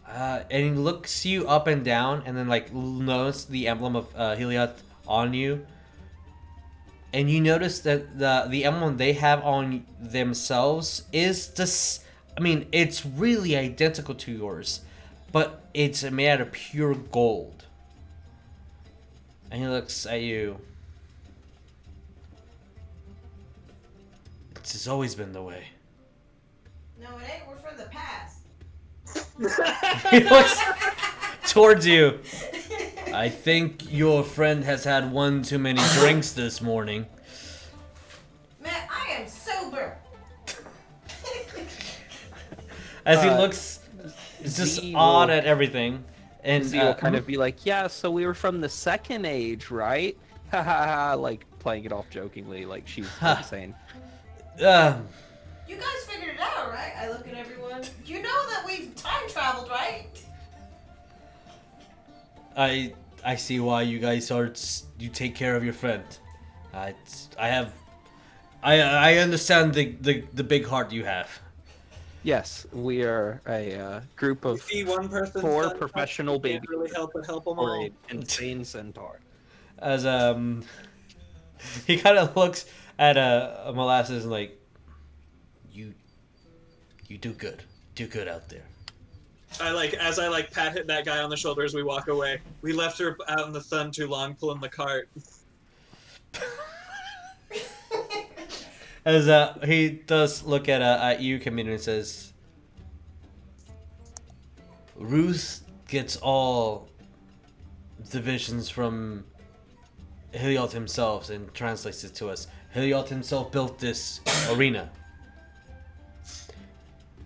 Speaker 1: and he looks you up and down, and then like notice the emblem of Helios on you. And you notice that the emblem they have on themselves is this. I mean, it's really identical to yours, but it's made out of pure gold. And he looks at you. This has always been the way.
Speaker 4: No, it ain't. We're from the past.
Speaker 1: He looks towards you. "I think your friend has had one too many drinks this morning."
Speaker 4: Man, I am sober.
Speaker 1: As he looks just
Speaker 5: Z
Speaker 1: odd
Speaker 5: will-
Speaker 1: at everything. And
Speaker 5: Z will kind of be like, "Yeah, so we were from the second age, right?" Ha ha ha, like playing it off jokingly, like she's insane.
Speaker 4: You guys figured it out, right? I look at everyone. You know that we've time traveled, right?
Speaker 1: I see why you guys are. You take care of your friend. I understand the big heart you have.
Speaker 5: Yes, we are a group
Speaker 7: You
Speaker 5: of
Speaker 7: see one person.
Speaker 5: 4 professional
Speaker 7: can't
Speaker 5: babies
Speaker 7: really help but help them
Speaker 5: for
Speaker 7: all.
Speaker 5: an insane centaur.
Speaker 1: As he kind of looks at Molasses and like, you do good out there.
Speaker 7: As I pat that guy on the shoulder as we walk away. We left her out in the sun too long, pulling the cart.
Speaker 1: As he does look at you, Chameno, and says, "Ruth gets all the visions from Helios himself and translates it to us. Helios himself built this arena,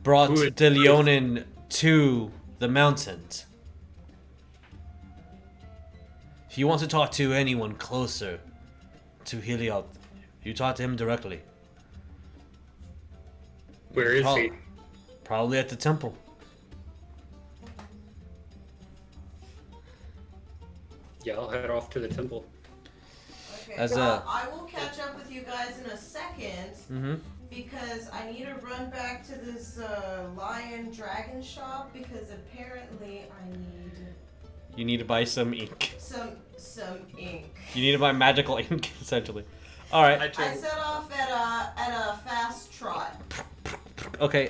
Speaker 1: brought
Speaker 3: Who is
Speaker 1: De Leonin to the mountains. If you want to talk to anyone closer to Helios, you talk to him directly.
Speaker 3: Where is he?
Speaker 1: Probably at the temple."
Speaker 3: Yeah, I'll head off to the temple.
Speaker 4: Okay,
Speaker 1: As
Speaker 4: well, I will catch up with you guys in a second
Speaker 1: Mm-hmm.
Speaker 4: because I need to run back to this lion dragon shop because apparently I need
Speaker 1: You need to buy some ink.
Speaker 4: Some ink.
Speaker 1: You need to buy magical ink, essentially. All right.
Speaker 4: I set off at a fast trot.
Speaker 1: Okay.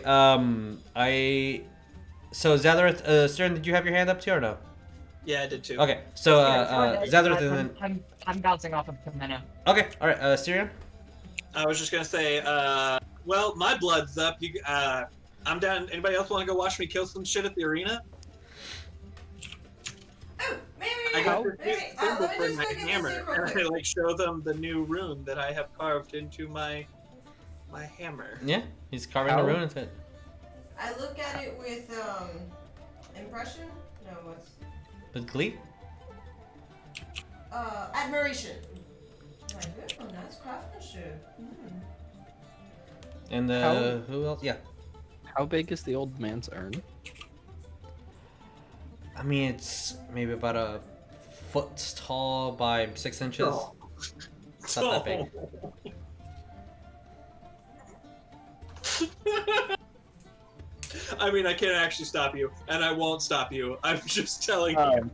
Speaker 1: So Zadrith, Stern, did you have your hand up too or no?
Speaker 7: Yeah, I did too.
Speaker 1: Okay. So Zadrith and then.
Speaker 2: I'm bouncing off of Chameno.
Speaker 1: Okay. All right. Asterion.
Speaker 7: I was just gonna say, well, my blood's up. I'm down. Anybody else want to go watch me kill some shit at the arena?
Speaker 4: Oh,
Speaker 7: I got this
Speaker 4: maybe.
Speaker 7: symbol
Speaker 4: Let me
Speaker 7: for
Speaker 4: just
Speaker 7: my
Speaker 4: look at this
Speaker 7: hammer,
Speaker 4: real
Speaker 7: and
Speaker 4: quick.
Speaker 7: I like show them the new rune that I have carved into my hammer.
Speaker 1: Yeah. He's carving
Speaker 5: How?
Speaker 1: a rune into it.
Speaker 4: I look at it with impression. No, what's
Speaker 1: With glee.
Speaker 4: admiration. Like, oh, nice craftsmanship.
Speaker 1: And
Speaker 5: How?
Speaker 1: who else? Yeah.
Speaker 5: How big is the old man's urn?
Speaker 1: I mean, it's maybe about a foot tall by 6 inches.
Speaker 7: Oh.
Speaker 1: It's not that big.
Speaker 7: I mean, I can't actually stop you, and I won't stop you. I'm just telling you.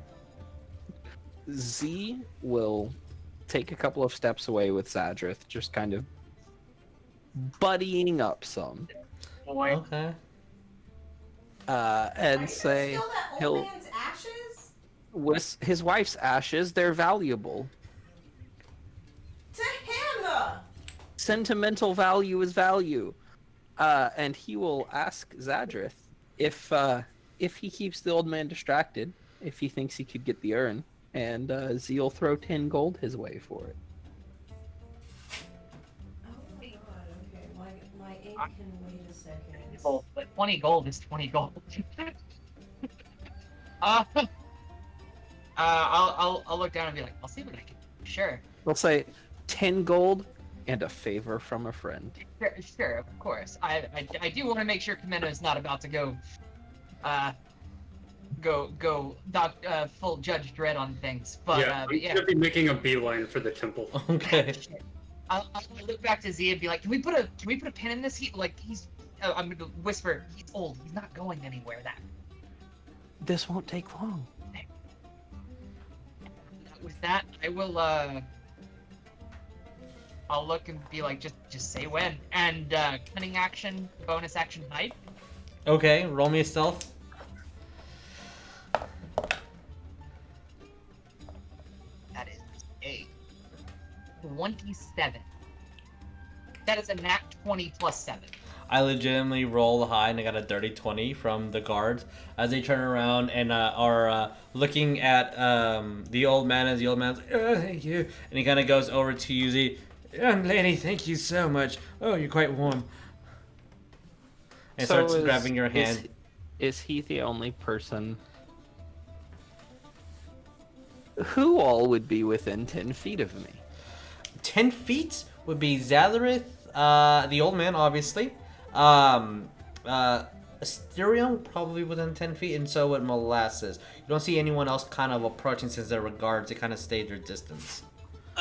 Speaker 5: Z will take a couple of steps away with Zadrith, just kind of buddying up some,
Speaker 2: Boy.
Speaker 1: Okay.
Speaker 5: and
Speaker 4: Wait,
Speaker 5: say
Speaker 4: steal that old
Speaker 5: he'll
Speaker 4: man's ashes
Speaker 5: with his wife's ashes. They're valuable.
Speaker 4: to him.
Speaker 5: Sentimental value is value, and he will ask Zadrith if he keeps the old man distracted, if he thinks he could get the urn, and Z will throw 10 gold his way for it.
Speaker 4: Oh my god. Okay, my ink can wait a second.
Speaker 2: Well, but 20 gold is 20 gold. I'll look down and be like, I'll see what I can. Sure,
Speaker 5: We'll say 10 gold and a favor from a friend.
Speaker 2: sure, of course. I do want to make sure Chameno is not about to go full Judge Dredd on things. But
Speaker 3: yeah,
Speaker 2: but
Speaker 3: I'm
Speaker 2: yeah.
Speaker 3: gonna be making a beeline for the temple.
Speaker 1: Okay.
Speaker 2: I'll look back to Z and be like, can we put a pin in this? I'm gonna whisper, he's old. He's not going anywhere.
Speaker 5: This won't take long.
Speaker 2: With that, I will I'll look and be like, just say when. And cunning action, bonus action, hide.
Speaker 1: Okay. Roll me a stealth.
Speaker 2: That is a 27. That is a nat 20 plus 7.
Speaker 1: I legitimately roll high and I got a dirty 20 from the guards as they turn around and are looking at the old man as the old man's like, oh, thank you. And he kind of goes over to you, the young lady, thank you so much. Oh, you're quite warm. And starts grabbing your hand.
Speaker 5: Is he the only person? Who all would be within 10 feet of me?
Speaker 1: 10 feet would be Zadrith, the old man, obviously. Asterion probably within 10 feet, and so would Molasses. You don't see anyone else kind of approaching since their regards. They kind of stayed their distance.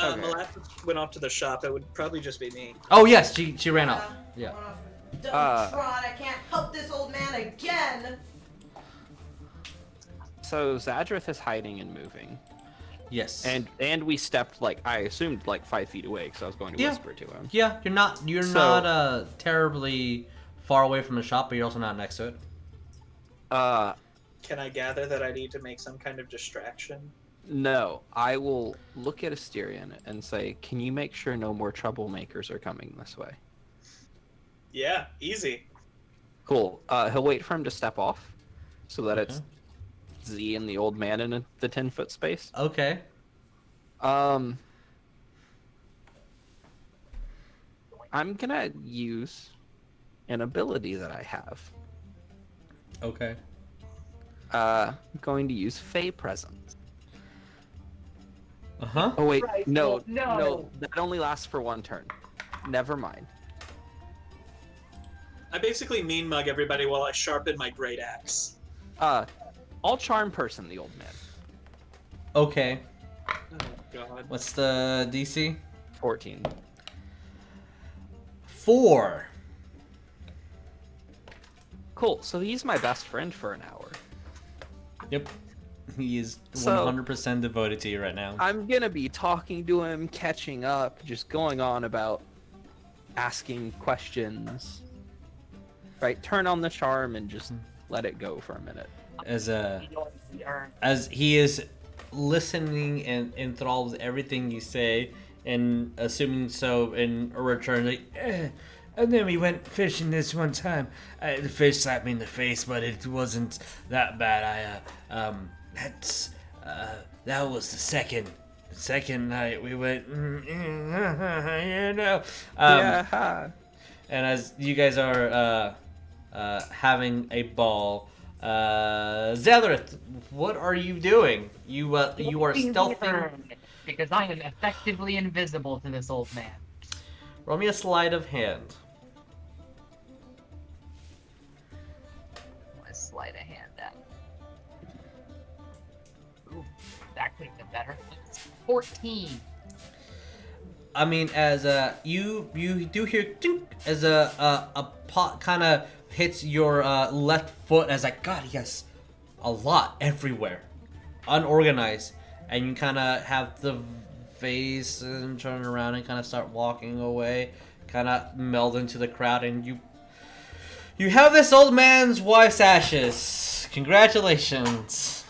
Speaker 5: Okay.
Speaker 7: Molasses went off to the shop. That would probably just be me.
Speaker 1: Oh, yes, she ran off. Yeah.
Speaker 4: Don't trot. I can't help this old man again.
Speaker 5: So Zadrith is hiding and moving,
Speaker 1: Yes.
Speaker 5: and we stepped I assumed 5 feet away because I was going to
Speaker 1: Yeah.
Speaker 5: whisper to him.
Speaker 1: Yeah, you're
Speaker 5: So-
Speaker 1: not terribly far away from the shop, but you're also not next to it.
Speaker 7: Can I gather that I need to make some kind of distraction?
Speaker 5: No, I will look at Asterion and say, can you make sure no more troublemakers are coming this way?
Speaker 7: Yeah, easy.
Speaker 5: Cool. He'll wait for him to step off so that it's Z and the old man in the 10-foot space.
Speaker 1: Okay.
Speaker 5: I'm gonna use an ability that I have.
Speaker 1: Okay.
Speaker 5: Going to use Fey Presence.
Speaker 1: Uh-huh.
Speaker 5: Oh wait,
Speaker 2: Right,
Speaker 5: no,
Speaker 2: no.
Speaker 5: that only lasts for one turn. Never mind.
Speaker 7: I basically mean mug everybody while I sharpen my great axe.
Speaker 5: I'll charm person the old man.
Speaker 1: Okay.
Speaker 7: Oh god.
Speaker 1: What's the DC?
Speaker 5: 14.
Speaker 1: 4.
Speaker 5: Cool. So he's my best friend for an hour.
Speaker 1: Yep. He is
Speaker 5: So-
Speaker 1: 100% devoted to you right now.
Speaker 5: I'm gonna be talking to him, catching up, just going on about asking questions. Right, turn on the charm and just let it go for a minute.
Speaker 1: As he is listening and enthralled with everything you say, and assuming so in return, like, and then we went fishing this one time. The fish slapped me in the face, but it wasn't that bad. That was the second night we went. You know.
Speaker 5: Yeah.
Speaker 1: And as you guys are having a ball, Zadrith, what are you doing? You are stealthing.
Speaker 2: Because I am effectively invisible to this old man.
Speaker 1: Roll me a sleight of hand.
Speaker 2: Let's slide a hand at. Ooh, that could have been better. 14.
Speaker 1: I mean, as you do hear tink, as a pot kind of hits your left foot, as like, God, yes, a lot everywhere, unorganized, and you kind of have the face and turn around and kind of start walking away, kind of meld into the crowd, and you have this old man's wife's ashes. Congratulations.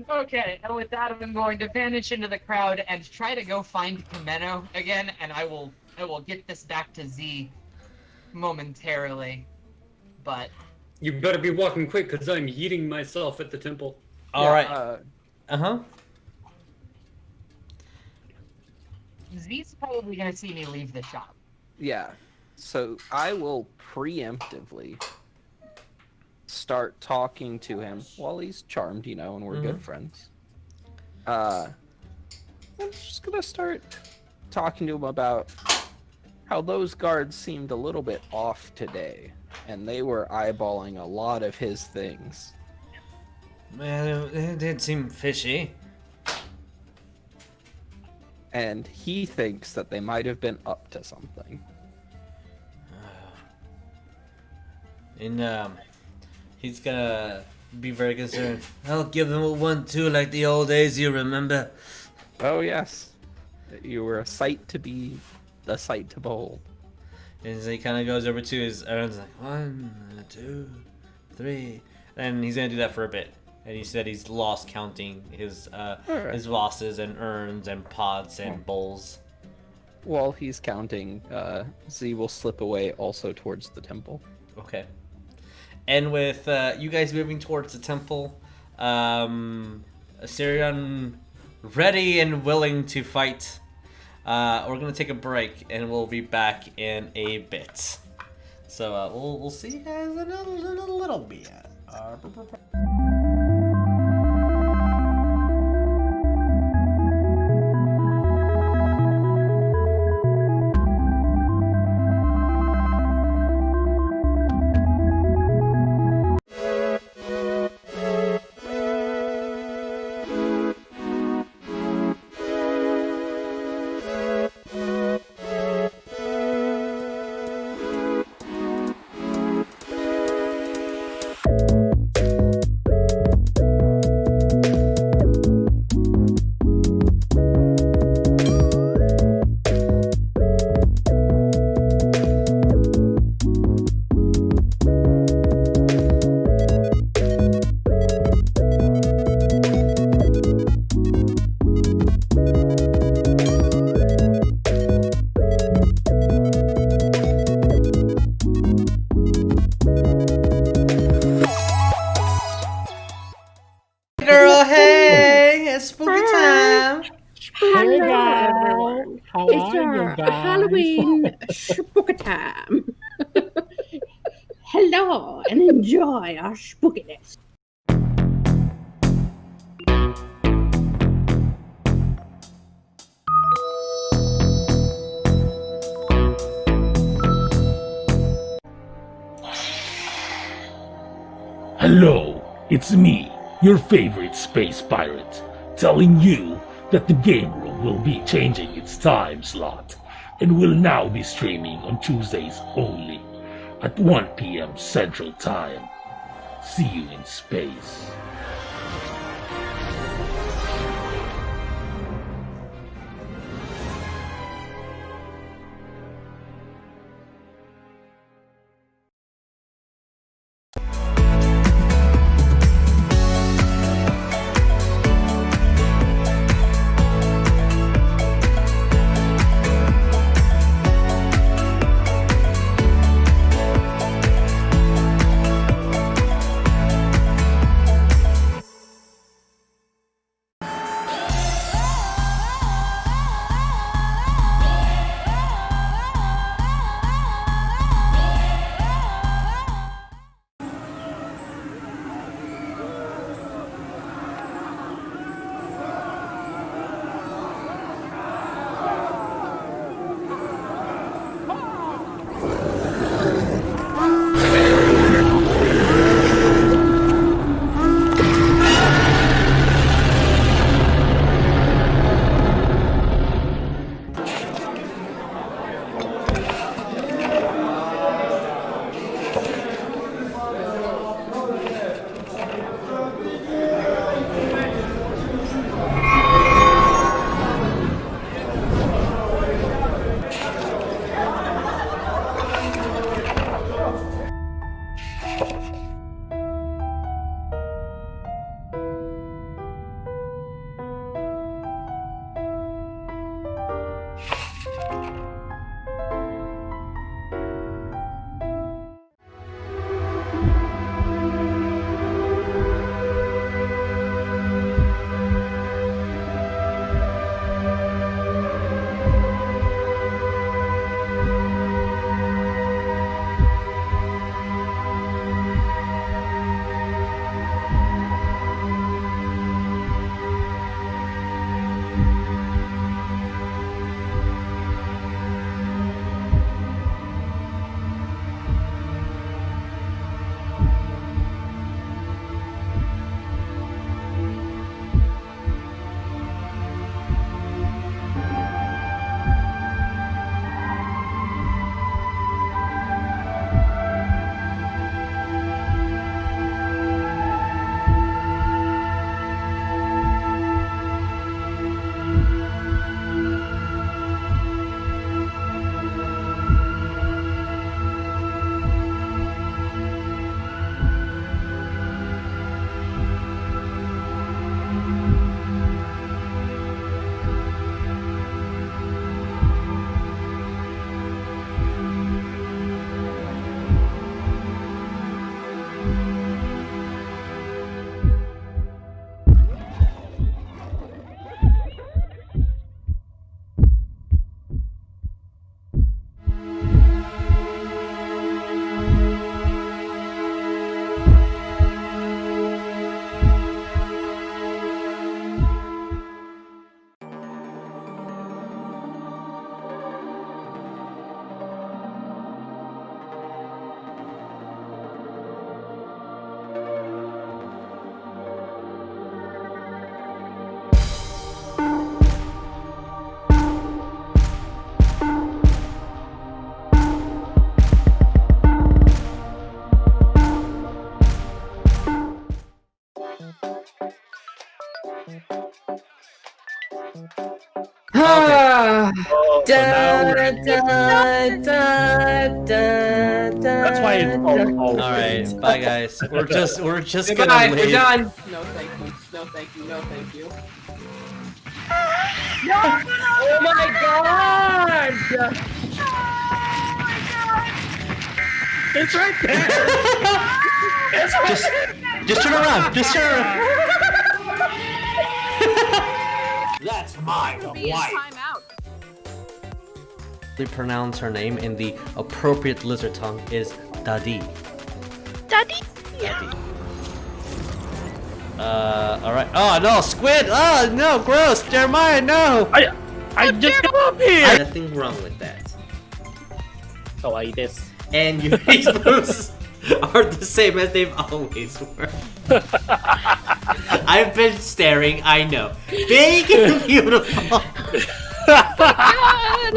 Speaker 2: Okay, and with that, I'm going to vanish into the crowd and try to go find Chameno again, and I will get this back to Z momentarily. But
Speaker 3: You better be walking quick, because I'm yeeting myself at the temple.
Speaker 1: All right.
Speaker 5: Uh,
Speaker 2: Z's probably gonna see me leave the shop.
Speaker 5: yeah. So I will preemptively start talking to him while he's charmed, and we're good friends. I'm just gonna start talking to him about how those guards seemed a little bit off today, and they were eyeballing a lot of his things.
Speaker 1: Man, it did seem fishy.
Speaker 5: And he thinks that they might have been up to something.
Speaker 1: And he's gonna be very concerned. I'll give them a 1-2 like the old days, you remember?
Speaker 5: Oh yes, you were a sight to behold.
Speaker 1: And so he kind of goes over to his urns like 1, 2, 3, and he's gonna do that for a bit. And he said he's lost counting his
Speaker 5: Alright.
Speaker 1: his vases and urns and pots and bowls.
Speaker 5: While he's counting, Z will slip away also towards the temple.
Speaker 1: Okay. And with you guys moving towards the temple, Asterion ready and willing to fight. We're gonna take a break, and we'll be back in a bit. So we'll see you guys in a little bit. Girl, hey, it's spooky time.
Speaker 8: Hey
Speaker 9: Hello.
Speaker 8: How
Speaker 9: It's
Speaker 8: are
Speaker 9: our
Speaker 8: you guys?
Speaker 9: Halloween spooky time. Hello and enjoy our spookiness.
Speaker 10: Hello, it's me, your favorite space pirate, telling you that the game room will be changing its time slot and will now be streaming on Tuesdays only at 1 p.m. Central Time. See you in space.
Speaker 8: That's why it's called
Speaker 1: All right, bye guys. We're just
Speaker 11: Goodbye,
Speaker 1: gonna
Speaker 11: we're
Speaker 1: leave.
Speaker 11: done. No, thank you. No, thank you. No, thank you. Oh my god!
Speaker 8: It's right there.
Speaker 1: Just turn around. Just turn around. That's my wife. They pronounce her name in the appropriate lizard tongue is Dadi.
Speaker 12: Daddy?
Speaker 1: Dadi. Alright. Oh no, squid! Oh no, gross! Jeremiah, no!
Speaker 8: I just got up here!
Speaker 1: Nothing wrong with that.
Speaker 8: Kawaii desu.
Speaker 1: And your face moves are the same as they've always were. I've been staring, I know. Big and beautiful.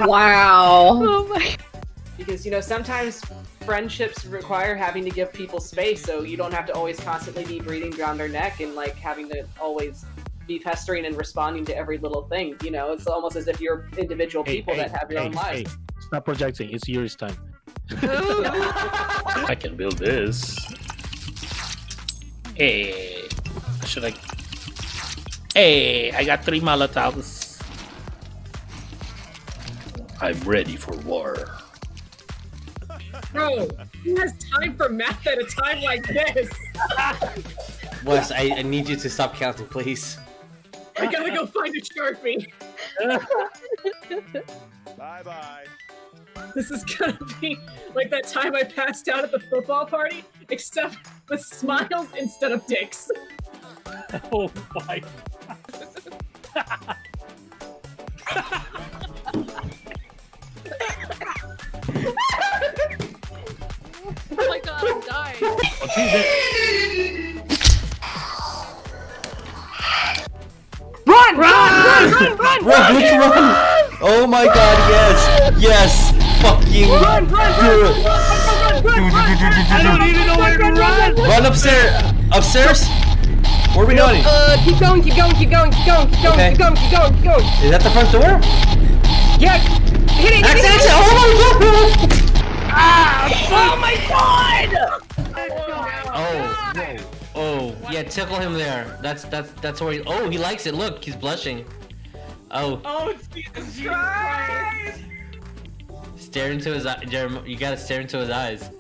Speaker 9: Wow.
Speaker 12: Oh my.
Speaker 11: Because, you know, sometimes friendships require having to give people space, so you don't have to always constantly be breathing down their neck and like having to always be pestering and responding to every little thing. You know, it's almost as if you're individual people that have your own lives.
Speaker 8: Stop projecting. It's yours time. I can build this. Hey, should I? Hey, I got 3 Molotovs. I'm ready for war.
Speaker 12: Bro, who has time for math at a time like this?
Speaker 1: Wes, I need you to stop counting, please.
Speaker 12: I gotta go find a Sharpie.
Speaker 13: Bye-bye.
Speaker 12: This is gonna be like that time I passed out at the football party, except with smiles instead of dicks.
Speaker 8: Oh my.
Speaker 11: Oh my god, I'm dying.
Speaker 1: Run! Oh my god, yes! Yes! Fucking
Speaker 12: Run!
Speaker 8: I don't even know where to run!
Speaker 1: Run upstairs! Upstairs? Where are we going?
Speaker 11: Keep going.
Speaker 1: Okay.
Speaker 11: Keep going.
Speaker 1: Is that the front door?
Speaker 11: Yeah! Hit it!
Speaker 1: Exit! Oh my god!
Speaker 11: Oh my god!
Speaker 1: Oh, yeah, tickle him there. That's where he. Oh, he likes it. Look, he's blushing. Oh.
Speaker 11: Oh, Jesus Christ!
Speaker 1: Stare into his eye, Jeremy. You gotta stare into his eyes.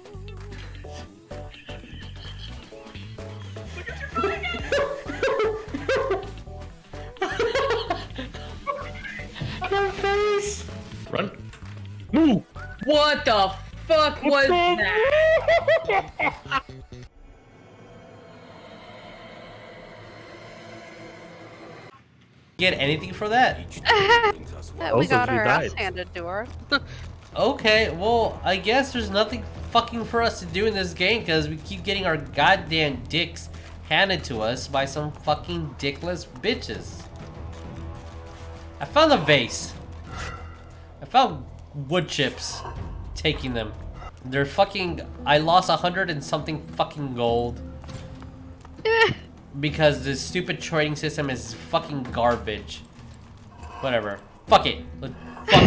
Speaker 1: My face.
Speaker 8: Run. Move.
Speaker 11: What the fuck was that?
Speaker 1: Get anything for that?
Speaker 14: We got our ass handed to her.
Speaker 1: Okay, well, I guess there's nothing fucking for us to do in this game because we keep getting our goddamn dicks handed to us by some fucking dickless bitches. I found a vase. I found wood chips. Taking them. They're fucking. I lost 100 and something fucking gold. Because the stupid trading system is fucking garbage. Whatever. Fuck it. Fuck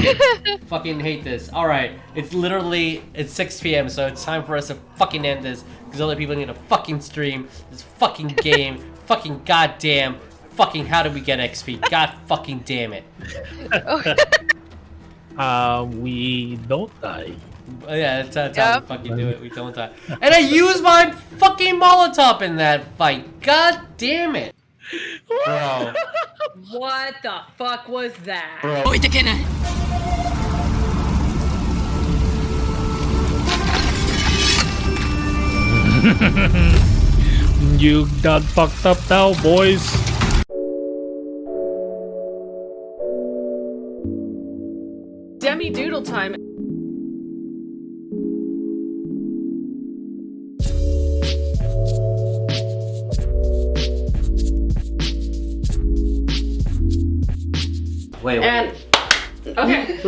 Speaker 1: it. Fucking hate this. Alright. It's 6 p.m. so it's time for us to fucking end this. Because other people need to fucking stream this fucking game. Fucking goddamn. Fucking how do we get XP? God fucking damn it.
Speaker 8: We don't die.
Speaker 1: Yeah, that's how we fucking do it. We don't die. And I used my fucking Molotov in that fight. God damn it. Bro.
Speaker 11: What the fuck was that?
Speaker 1: Bro.
Speaker 8: You done fucked up now, boys.
Speaker 11: Demi Doodle time.
Speaker 1: Wait.
Speaker 11: Okay.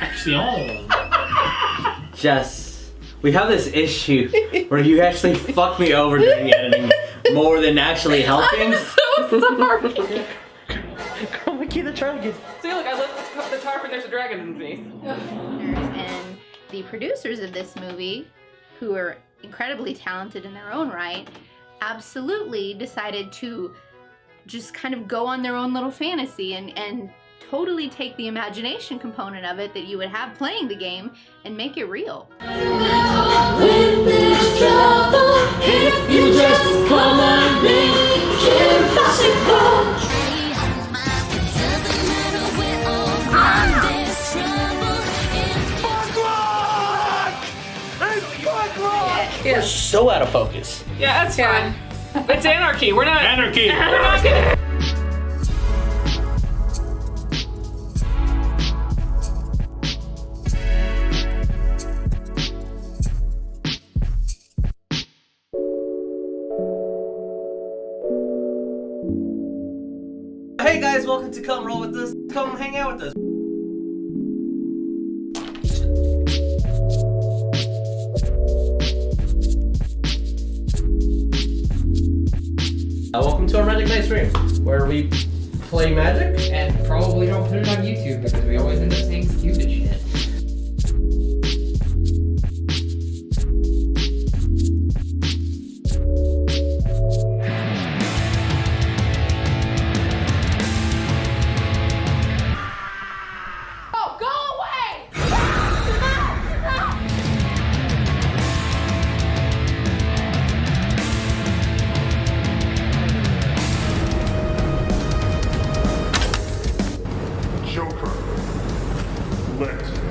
Speaker 8: Action.
Speaker 1: Jess, we have this issue where you actually fuck me over during the editing more than actually helping.
Speaker 11: I'm so sorry.
Speaker 1: Oh my god, the dragon.
Speaker 11: See, look, I lit the tarp and there's a dragon in me.
Speaker 15: And the producers of this movie, who are incredibly talented in their own right, absolutely decided to just kind of go on their own little fantasy and totally take the imagination component of it that you would have playing the game and make it real.
Speaker 16: When there's trouble, if you just come and make it impossible.
Speaker 1: We're so out of focus.
Speaker 11: Yeah, that's fine. It's anarchy. We're not.
Speaker 8: Anarchy.
Speaker 11: We're not gonna.
Speaker 1: Hey guys, welcome to Come Roll With Us. Come hang out with us. Welcome to our Magic Night stream, where we play Magic.
Speaker 13: And probably don't put it on YouTube because we always end up saying stupid shit.
Speaker 16: Oh, go away!
Speaker 17: Joker, let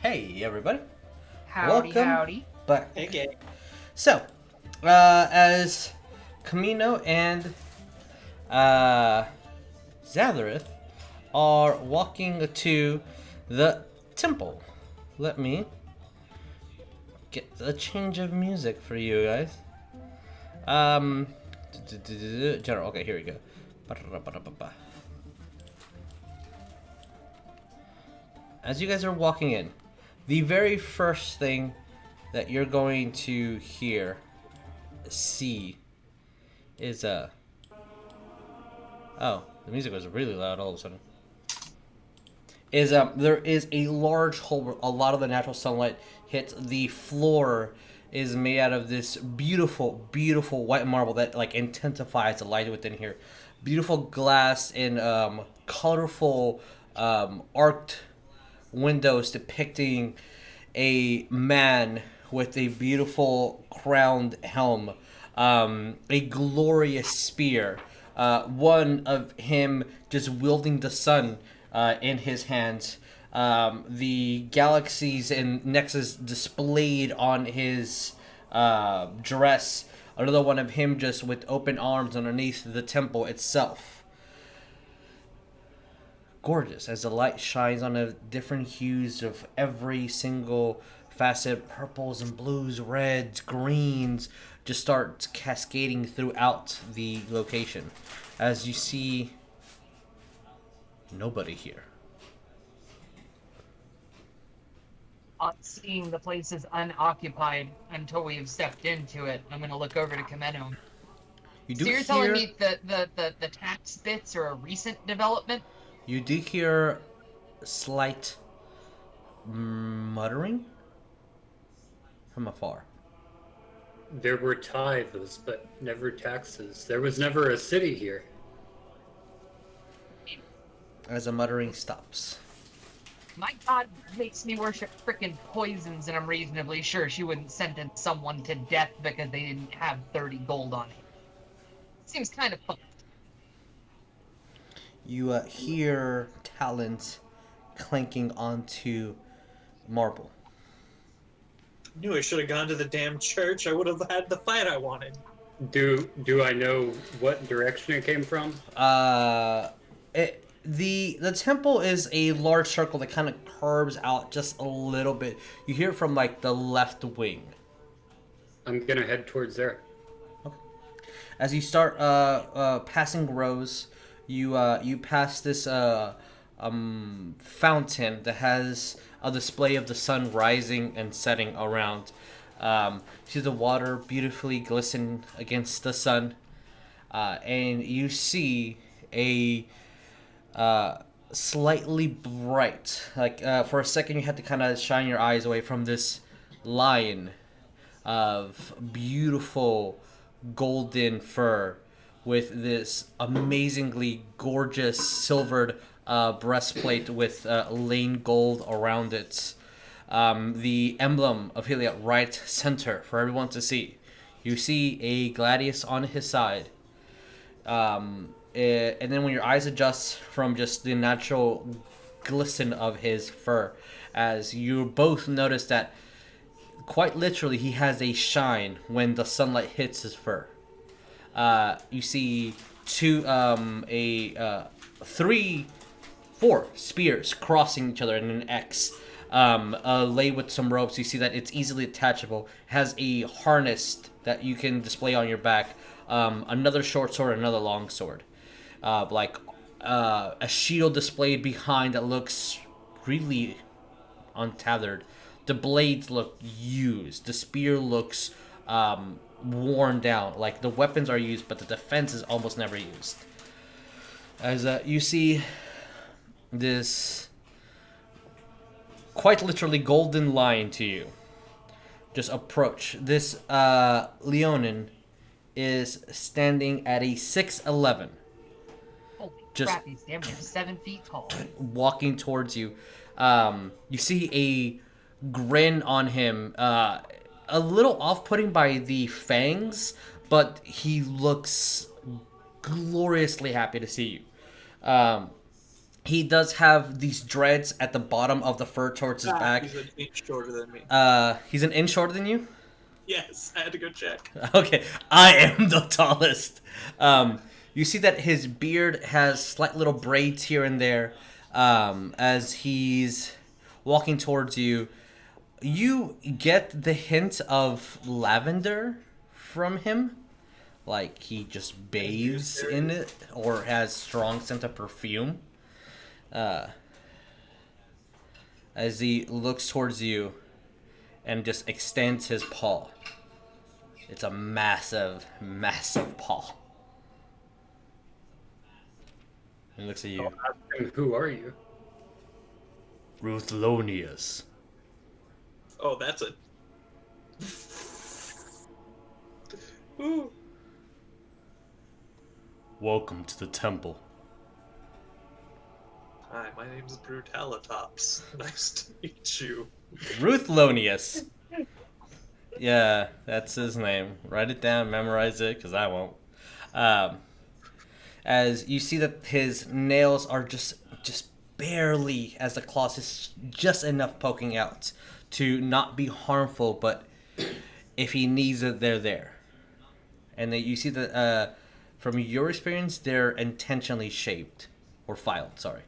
Speaker 1: Hey, everybody.
Speaker 2: Howdy,
Speaker 1: Welcome
Speaker 2: howdy.
Speaker 1: back.
Speaker 7: Hey, gang.
Speaker 1: So, as Chameno and Zadrith are walking to the temple, let me get a change of music for you guys. General. Okay, here we go. As you guys are walking in, the very first thing that you're going to see is oh, the music was really loud all of a sudden. There is a large hole where a lot of the natural sunlight hits. The floor is made out of this beautiful, beautiful white marble that like intensifies the light within here. Beautiful glass and colorful arced windows depicting a man with a beautiful crowned helm, a glorious spear, one of him just wielding the sun in his hands, the galaxies and nexus displayed on his dress, another one of him just with open arms underneath the temple itself. Gorgeous as the light shines on the different hues of every single facet, purples and blues, reds, greens, just start cascading throughout the location. As you see, nobody here.
Speaker 2: Seeing the place is unoccupied until we've stepped into it, I'm gonna look over to Chameno.
Speaker 1: You
Speaker 2: So you're telling me the tax bits are a recent development?
Speaker 1: You do hear slight muttering from afar.
Speaker 3: There were tithes, but never taxes. There was never a city here.
Speaker 1: As the muttering stops.
Speaker 2: My god makes me worship frickin' poisons, and I'm reasonably sure she wouldn't sentence someone to death because they didn't have 30 gold on it. Seems kind of fun.
Speaker 1: You hear talons clanking onto marble.
Speaker 7: Knew I should have gone to the damn church. I would have had the fight I wanted.
Speaker 3: Do I know what direction it came from?
Speaker 1: The temple is a large circle that kind of curves out just a little bit. You hear it from like the left wing.
Speaker 3: I'm gonna head towards there.
Speaker 1: Okay. As you start passing rows, you pass this fountain that has a display of the sun rising and setting around. You see the water beautifully glisten against the sun, and you see a slightly bright, like for a second you had to kind of shine your eyes away from this lion of beautiful golden fur with this amazingly gorgeous silvered breastplate with lane gold around it. The emblem of Helios right center for everyone to see. You see a gladius on his side. And then when your eyes adjust from just the natural glisten of his fur, as you both notice that quite literally he has a shine when the sunlight hits his fur. You see four spears crossing each other in an X, laid with some ropes. You see that it's easily attachable. It has a harness that you can display on your back. Another short sword, another long sword. A shield displayed behind that looks really untethered. The blades look used. The spear looks worn down. Like the weapons are used, but the defense is almost never used. As you see this quite literally golden lion to you just approach. This Leonin is standing at a 6'11".
Speaker 2: Holy
Speaker 1: just
Speaker 2: crap, he's damn near 7 feet tall.
Speaker 1: walking towards you. You see a grin on him, a little off-putting by the fangs, but he looks gloriously happy to see you. He does have these dreads at the bottom of the fur towards his back.
Speaker 7: He's an inch shorter than me.
Speaker 1: He's an inch shorter than you?
Speaker 7: Yes, I had to go check.
Speaker 1: Okay, I am the tallest. You see that his beard has slight little braids here and there. As he's walking towards you, you get the hint of lavender from him. Like he just bathes in it or has strong scent of perfume. As he looks towards you and just extends his paw. It's a massive, massive paw. And looks at you.
Speaker 3: Who are you?
Speaker 1: Ruthlonius.
Speaker 7: Oh, that's a... Ooh.
Speaker 1: Welcome to the temple.
Speaker 7: Hi, my name's Brutalitops. Nice to meet you.
Speaker 1: Ruthlonius. Yeah, that's his name. Write it down, memorize it, because I won't. As you see that his nails are just barely, as the claws is just enough poking out to not be harmful, but if he needs it, they're there. And then you see that from your experience, they're intentionally shaped or filed. Sorry,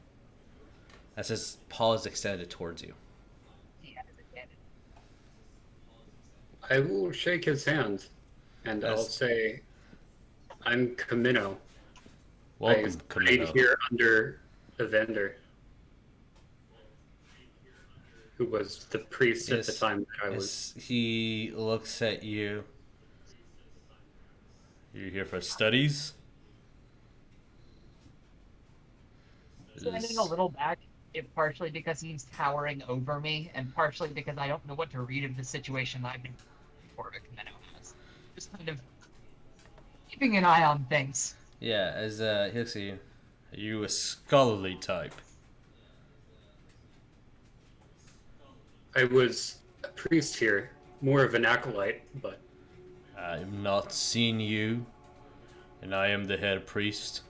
Speaker 1: as his paw is extended towards you.
Speaker 3: I will shake his hand, and I'll say, I'm Chameno.
Speaker 1: Welcome,
Speaker 3: I stayed
Speaker 1: Chameno.
Speaker 3: here under a vendor who was the priest at the time that I was.
Speaker 1: He looks at you. You here for studies?
Speaker 2: Standing a little back, if partially because he's towering over me, and partially because I don't know what to read of the situation I've been before Chameno has. Just kind of keeping an eye on things.
Speaker 1: Yeah, as he looks at you. Are you a scholarly type?
Speaker 3: I was a priest here, more of an acolyte, but...
Speaker 1: I have not seen you, and I am the head priest.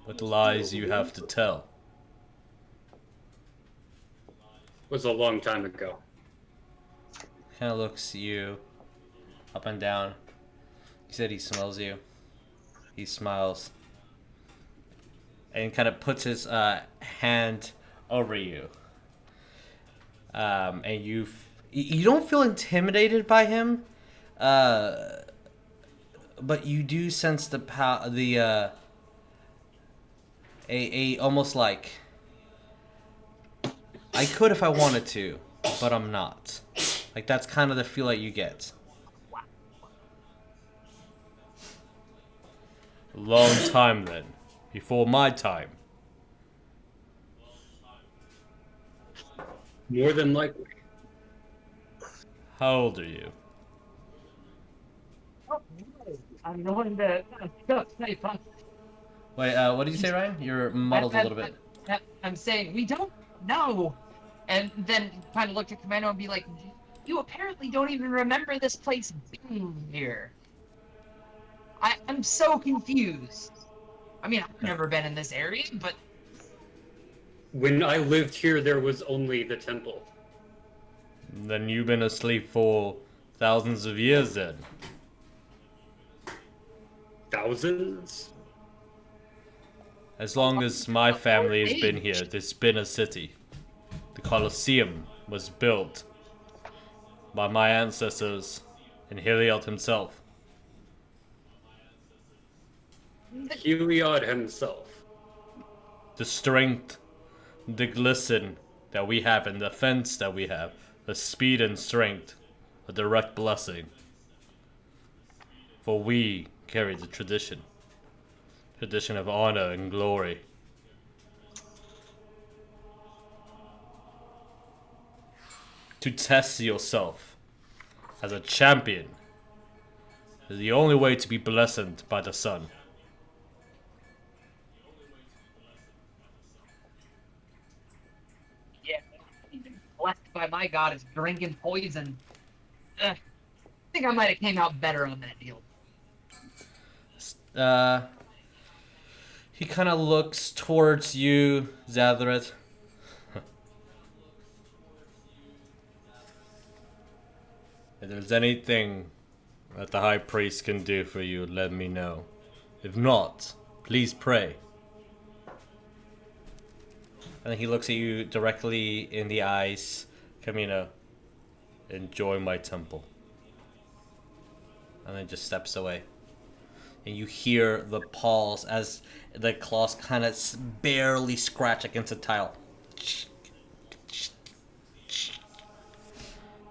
Speaker 1: What lies you have to tell?
Speaker 3: Was a long time ago.
Speaker 1: Kind of looks at you, up and down. He said he smells you. He smiles. And kind of puts his hand over you. And you don't feel intimidated by him. But you do sense a almost like, I could if I wanted to, but I'm not. Like, that's kind of the feel that you get. A long time then. Before my time.
Speaker 3: More than likely.
Speaker 1: How old are you?
Speaker 2: I'm the one that...
Speaker 1: Wait, what did you say, Ryan? You're muddled a little bit.
Speaker 2: I'm saying, we don't know. And then kind of look at Chameno and be like, you apparently don't even remember this place being here. I'm so confused. I mean, I've never been in this area, but...
Speaker 3: When I lived here, there was only the temple.
Speaker 1: Then you've been asleep for thousands of years then.
Speaker 3: Thousands?
Speaker 1: As long as my family has been here, there's been a city. The Colosseum was built by my ancestors and Helios himself.
Speaker 3: Helios himself.
Speaker 1: The strength, the glisten that we have and the fence that we have, the speed and strength, a direct blessing. For we carry the tradition of honor and glory. To test yourself as a champion is the only way to be blessed by the sun.
Speaker 2: Yeah, blessed by my god is drinking poison. I think I might have came out better on that deal.
Speaker 1: He kind of looks towards you, Zadrith. If there's anything that the High Priest can do for you, let me know. If not, please pray. And then he looks at you directly in the eyes. Chameno, enjoy my temple. And then just steps away. And you hear the pause as the claws kind of barely scratch against the tile.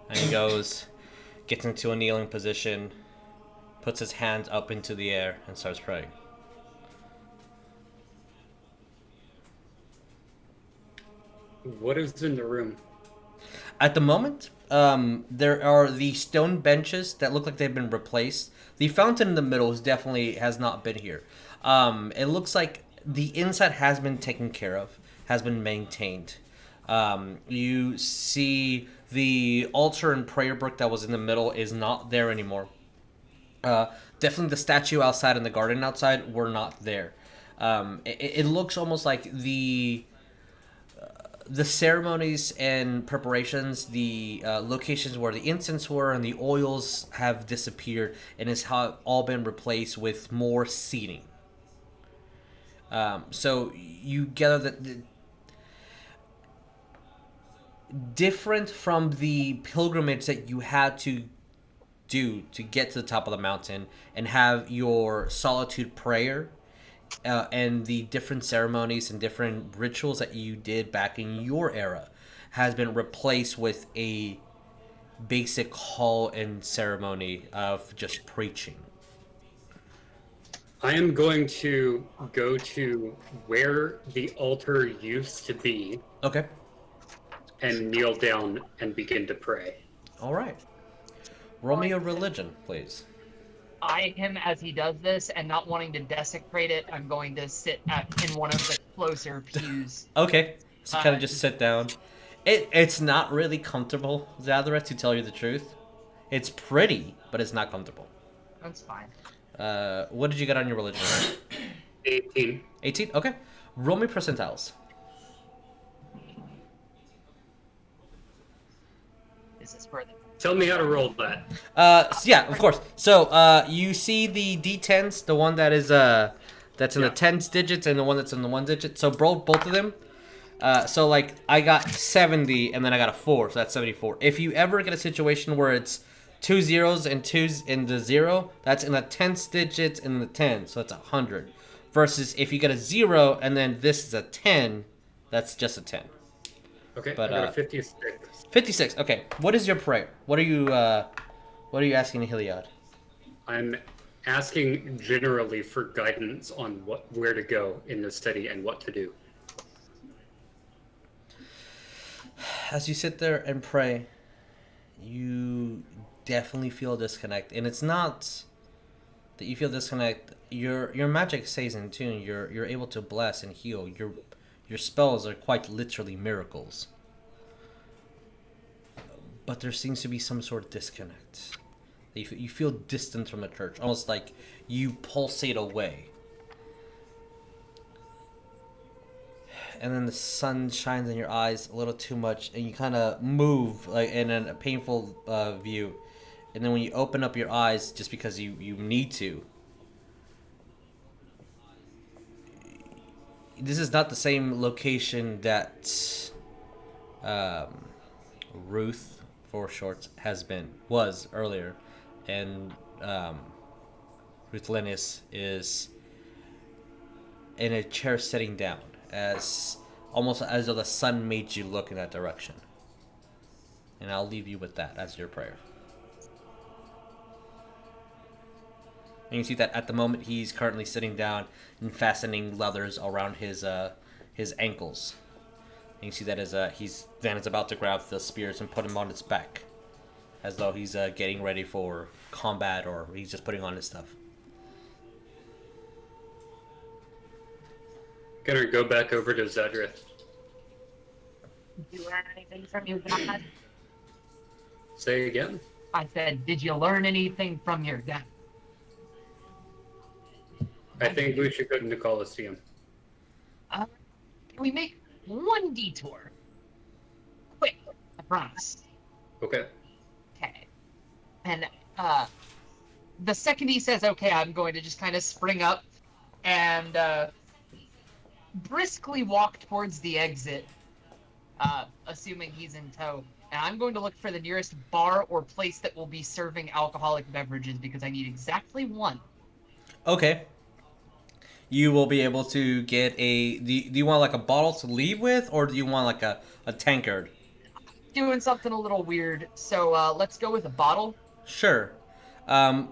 Speaker 1: And he goes, gets into a kneeling position, puts his hands up into the air, and starts praying.
Speaker 3: What is in the room?
Speaker 1: At the moment, there are the stone benches that look like they've been replaced. The fountain in the middle has not been here. It looks like the inside has been taken care of, has been maintained. You see the altar and prayer book that was in the middle is not there anymore. Definitely the statue outside and the garden outside were not there. It looks almost like the ceremonies and preparations, the locations where the incense were and the oils have disappeared and has all been replaced with more seating. So you gather that different from the pilgrimage that you had to do to get to the top of the mountain and have your solitude prayer and the different ceremonies and different rituals that you did back in your era has been replaced with a basic hall and ceremony of just preaching.
Speaker 3: I am going to go to where the altar used to be.
Speaker 1: Okay.
Speaker 3: And kneel down and begin to pray.
Speaker 1: All right. Roll me a religion, please.
Speaker 2: Eye him as he does this, and not wanting to desecrate it, I'm going to sit in one of the closer pews.
Speaker 1: Okay. So kind of just sit down. It's not really comfortable, Zadrith, to tell you the truth. It's pretty, but it's not comfortable.
Speaker 2: That's fine.
Speaker 1: What did you get on your religion?
Speaker 3: 18.
Speaker 1: 18? Okay. Roll me percentiles.
Speaker 2: Is this further?
Speaker 3: Tell me how to roll that.
Speaker 1: Yeah, of course. So, you see the D10s, the one that is that's in the tens digits and the one that's in the one digit. So roll both of them. So like I got 70 and then I got a 4, so that's 74. If you ever get a situation where it's 2 zeros and 2's in the 0, that's in the tens digits and the 10, so that's 100. Versus if you get a 0 and then this is a 10, that's just a 10.
Speaker 3: Okay,
Speaker 1: but,
Speaker 3: I got a 56.
Speaker 1: 56. Okay. What is your prayer? What are you asking Helios?
Speaker 3: I'm asking generally for guidance on where to go in the study and what to do.
Speaker 1: As you sit there and pray, you definitely feel a disconnect, and it's not that you feel disconnect. Your magic stays in tune. You're able to bless and heal. Your spells are quite literally miracles. But there seems to be some sort of disconnect. You feel distant from the church, almost like you pulsate away. And then the sun shines in your eyes a little too much, and you kind of move like in a painful view. And then when you open up your eyes, just because you need to, this is not the same location that Ruth, for short, was earlier, and Ruth Linus is in a chair sitting down, almost as though the sun made you look in that direction. And I'll leave you with that as your prayer. And you see that at the moment he's currently sitting down and fastening leathers around his ankles. And you see that as he's about to grab the spears and put him on his back, as though he's getting ready for combat, or he's just putting on his stuff.
Speaker 3: Gonna go back over to Zadrith.
Speaker 2: Did you learn anything from your dad?
Speaker 3: Say again?
Speaker 2: I said, did you learn anything from your dad?
Speaker 3: I think we should go to the Colosseum.
Speaker 2: We make one detour. Quick, I promise.
Speaker 3: Okay.
Speaker 2: Okay. And the second he says okay, I'm going to just kind of spring up and briskly walk towards the exit, assuming he's in tow. And I'm going to look for the nearest bar or place that will be serving alcoholic beverages because I need exactly one.
Speaker 1: Okay. You will be able to get a... Do you want like a bottle to leave with, or do you want like a tankard?
Speaker 2: Doing something a little weird, so let's go with a bottle.
Speaker 1: Sure.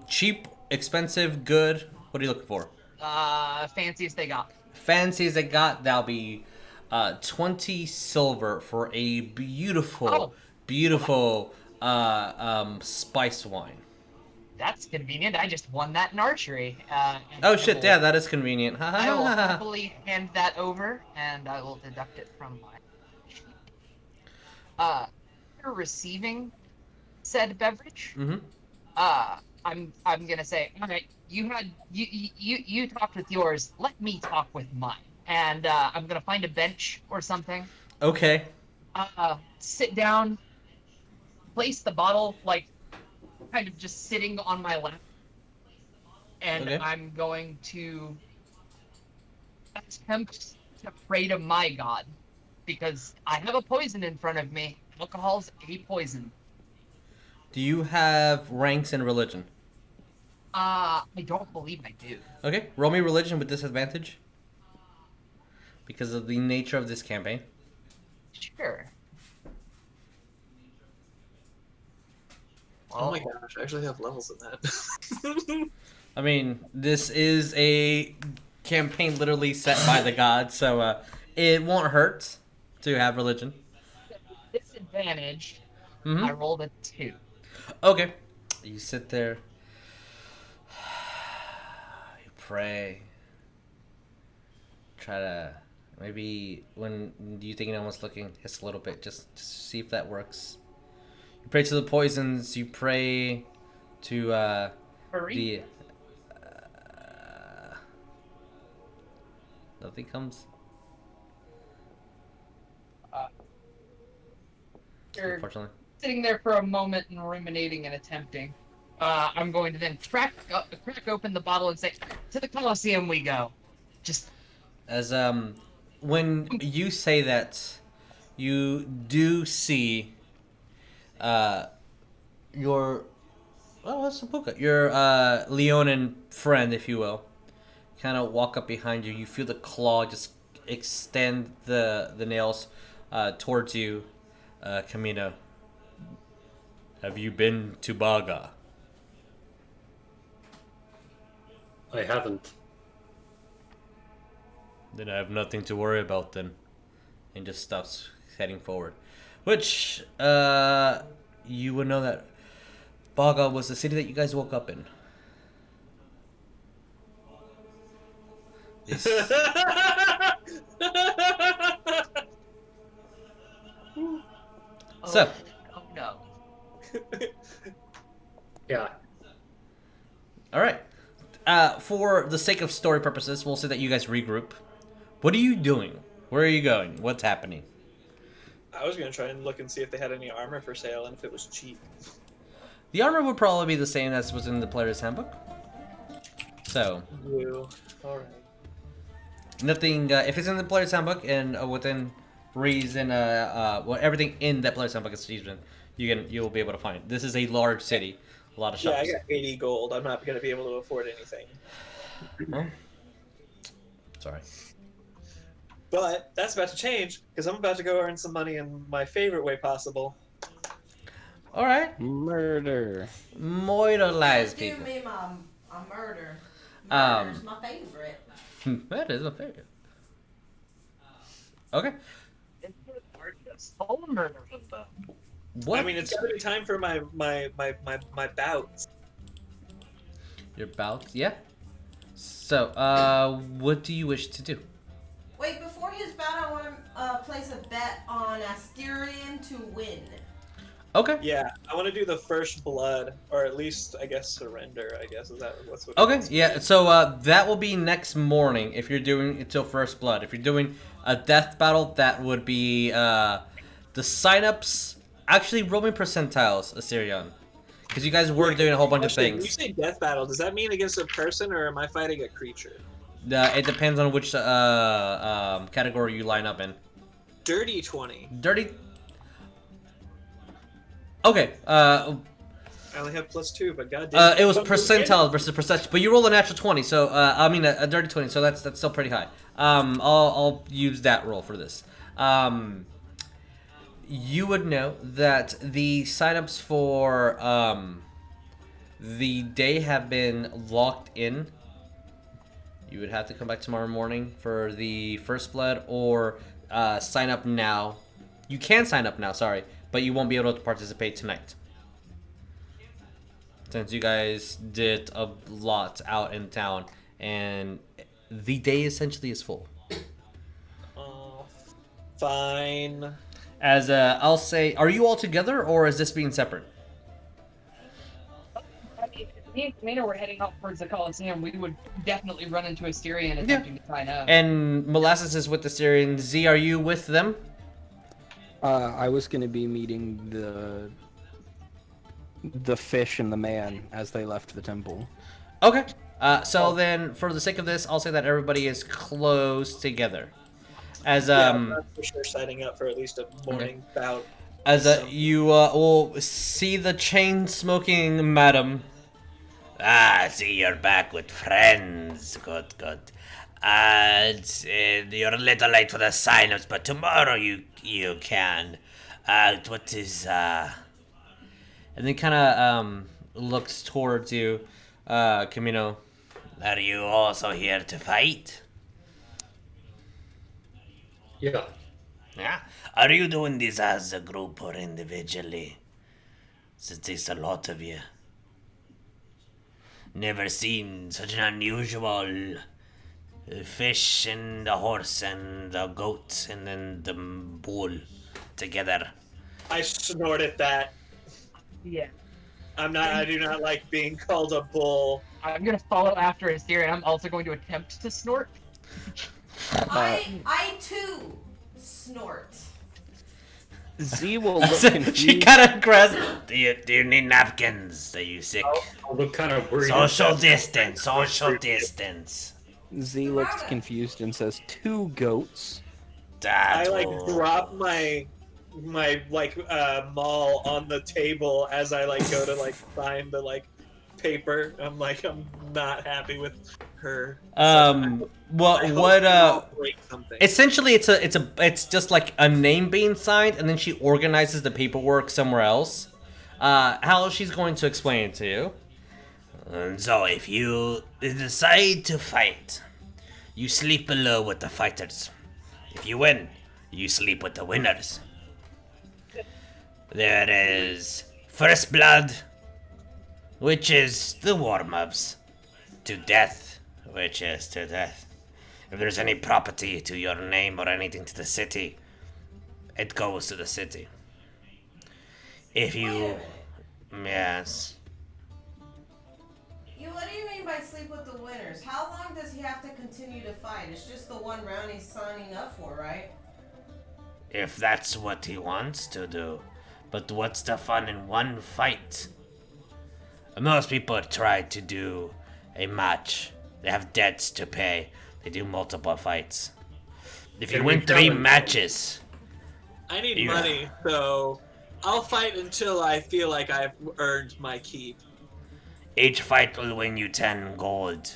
Speaker 1: Cheap, expensive, good. What are you looking for?
Speaker 2: Fanciest they got.
Speaker 1: Fancy as they got, that'll be 20 silver for a beautiful, beautiful spice wine.
Speaker 2: That's convenient. I just won that in archery.
Speaker 1: Oh shit, yeah, that is convenient.
Speaker 2: I will happily hand that over, and I will deduct it from my... You're receiving said beverage.
Speaker 1: Mm-hmm.
Speaker 2: I'm gonna say, all right, you talked with yours. Let me talk with mine, and I'm gonna find a bench or something.
Speaker 1: Okay.
Speaker 2: Sit down, place the bottle like kind of just sitting on my lap, and
Speaker 1: Okay.
Speaker 2: I'm going to attempt to pray to my god because I have a poison in front of me. Alcohol's a poison.
Speaker 1: Do you have ranks in religion?
Speaker 2: I don't believe I do.
Speaker 1: Okay, roll me religion with disadvantage. Because of the nature of this campaign.
Speaker 2: Sure.
Speaker 7: Oh my gosh, I actually have levels in that.
Speaker 1: I mean, this is a campaign literally set by the gods, so it won't hurt to have religion.
Speaker 2: Disadvantage.
Speaker 1: Mm-hmm.
Speaker 2: I rolled a 2.
Speaker 1: Okay. You sit there. You pray. Try to... Maybe when you think no one's looking, hiss a little bit. Just see if that works. You pray to the poisons. You pray to the... nothing comes.
Speaker 2: You're
Speaker 1: Unfortunately.
Speaker 2: sitting there for a moment and ruminating and attempting. I'm going to then crack open the bottle and say, to the Colosseum we go. Just...
Speaker 1: As, when you say that, you do see, your, oh, that's Sampuka, your, Leonin friend, if you will, kind of walk up behind you. You feel the claw just extend the nails, towards you, Chameno. Have you been to Baga?
Speaker 3: I haven't.
Speaker 1: Then I have nothing to worry about then. And just stops heading forward. Which, you would know that Baga was the city that you guys woke up in. This... So.
Speaker 2: Oh no.
Speaker 3: Yeah.
Speaker 1: Alright. For the sake of story purposes, we'll say that you guys regroup. What are you doing? Where are you going? What's happening?
Speaker 7: I was gonna try and look and see if they had any armor for sale and if it was cheap.
Speaker 1: The armor would probably be the same as was in the player's handbook. So.
Speaker 7: Alright.
Speaker 1: Nothing, if it's in the player's handbook and within reason, well, everything in that player's handbook is seasoned, you'll be able to find it. This is a large city, a lot of shops.
Speaker 7: Yeah, I got 80 gold. I'm not gonna be able to afford anything.
Speaker 1: Well, sorry.
Speaker 7: But that's about to change because I'm about to go earn some money in my favorite way possible.
Speaker 1: All right.
Speaker 5: Murder.
Speaker 1: Mortalize
Speaker 4: Give
Speaker 1: people.
Speaker 4: me a murder. Murder's my favorite.
Speaker 1: That is a favorite. Okay. What?
Speaker 7: I mean, it's gotta be time for my bouts.
Speaker 1: Your bouts, yeah. So, what do you wish to do?
Speaker 4: Wait, before his bout, I want to place a bet on Asterion to win.
Speaker 1: Okay.
Speaker 7: Yeah, I want to do the first blood, or at least I guess surrender. I guess is that what's what?
Speaker 1: Okay, yeah. So that will be next morning if you're doing until first blood. If you're doing a death battle, that would be the signups. Actually, roll me percentiles, Asterion, because you guys were doing a whole bunch of
Speaker 7: When you
Speaker 1: things.
Speaker 7: say death battle, does that mean against a person, or am I fighting a creature?
Speaker 1: It depends on which category you line up in.
Speaker 7: Dirty 20.
Speaker 1: Dirty. Okay.
Speaker 7: I only have +2, but goddamn.
Speaker 1: It was percentiles versus percentage, but you roll a natural 20, so I mean a dirty 20, so that's still pretty high. I'll use that roll for this. You would know that the signups for the day have been locked in. You would have to come back tomorrow morning for the first blood, or sign up now. You can sign up now, sorry, but you won't be able to participate tonight, since you guys did a lot out in town, and the day essentially is full.
Speaker 7: Fine.
Speaker 1: As I'll say, are you all together, or is this being separate?
Speaker 2: I mean, me and Chameno were heading out towards the Coliseum. We would definitely run into Asterion attempting to sign up.
Speaker 1: And Molasses is with the Syrian. Z, are you with them?
Speaker 5: I was going to be meeting the fish and the man as they left the temple.
Speaker 1: Okay. So then, for the sake of this, I'll say that everybody is close together. As
Speaker 7: I'm for sure signing up for at least a morning bout.
Speaker 1: As you will see the chain-smoking madam.
Speaker 8: Ah, see you're back with friends. Good, good. You're a little late for the sign-ups, but tomorrow you can. What is
Speaker 1: And then kind of looks towards you, Chameno.
Speaker 8: Are you also here to fight?
Speaker 3: Yeah.
Speaker 8: Yeah. Are you doing this as a group or individually? Since it's a lot of you. Never seen such an unusual fish and a horse and a goat and then the bull together.
Speaker 7: I snorted that.
Speaker 2: Yeah.
Speaker 7: I do not like being called a bull.
Speaker 2: I'm gonna follow after Asterion. I'm also going to attempt to snort.
Speaker 4: I too snort.
Speaker 5: Z will look confused.
Speaker 8: She kind of grabs. Do you need napkins? Are you sick?
Speaker 3: I'll look kind of worried.
Speaker 8: Social distance. Social distance.
Speaker 5: Z looks confused and says, 2 goats.
Speaker 7: I drop my maul on the table as I go to sign the paper. I'm not happy with her.
Speaker 1: Essentially it's just like a name being signed, and then she organizes the paperwork somewhere else. How she's going to explain it to you.
Speaker 8: So if you decide to fight, you sleep below with the fighters. If you win, you sleep with the winners. There is first blood, which is the warm-ups, to death, which is to death. If there's any property to your name or anything to the city, it goes to the city. If you... Yes.
Speaker 4: What do you mean by sleep with the winners? How long does he have to continue to fight? It's just the one round he's signing up for, right?
Speaker 8: If that's what he wants to do. But what's the fun in one fight? Most people try to do a match. They have debts to pay. They do multiple fights. If you win 3 matches...
Speaker 7: I need money, so I'll fight until I feel like I've earned my keep.
Speaker 8: Each fight will win you 10 gold.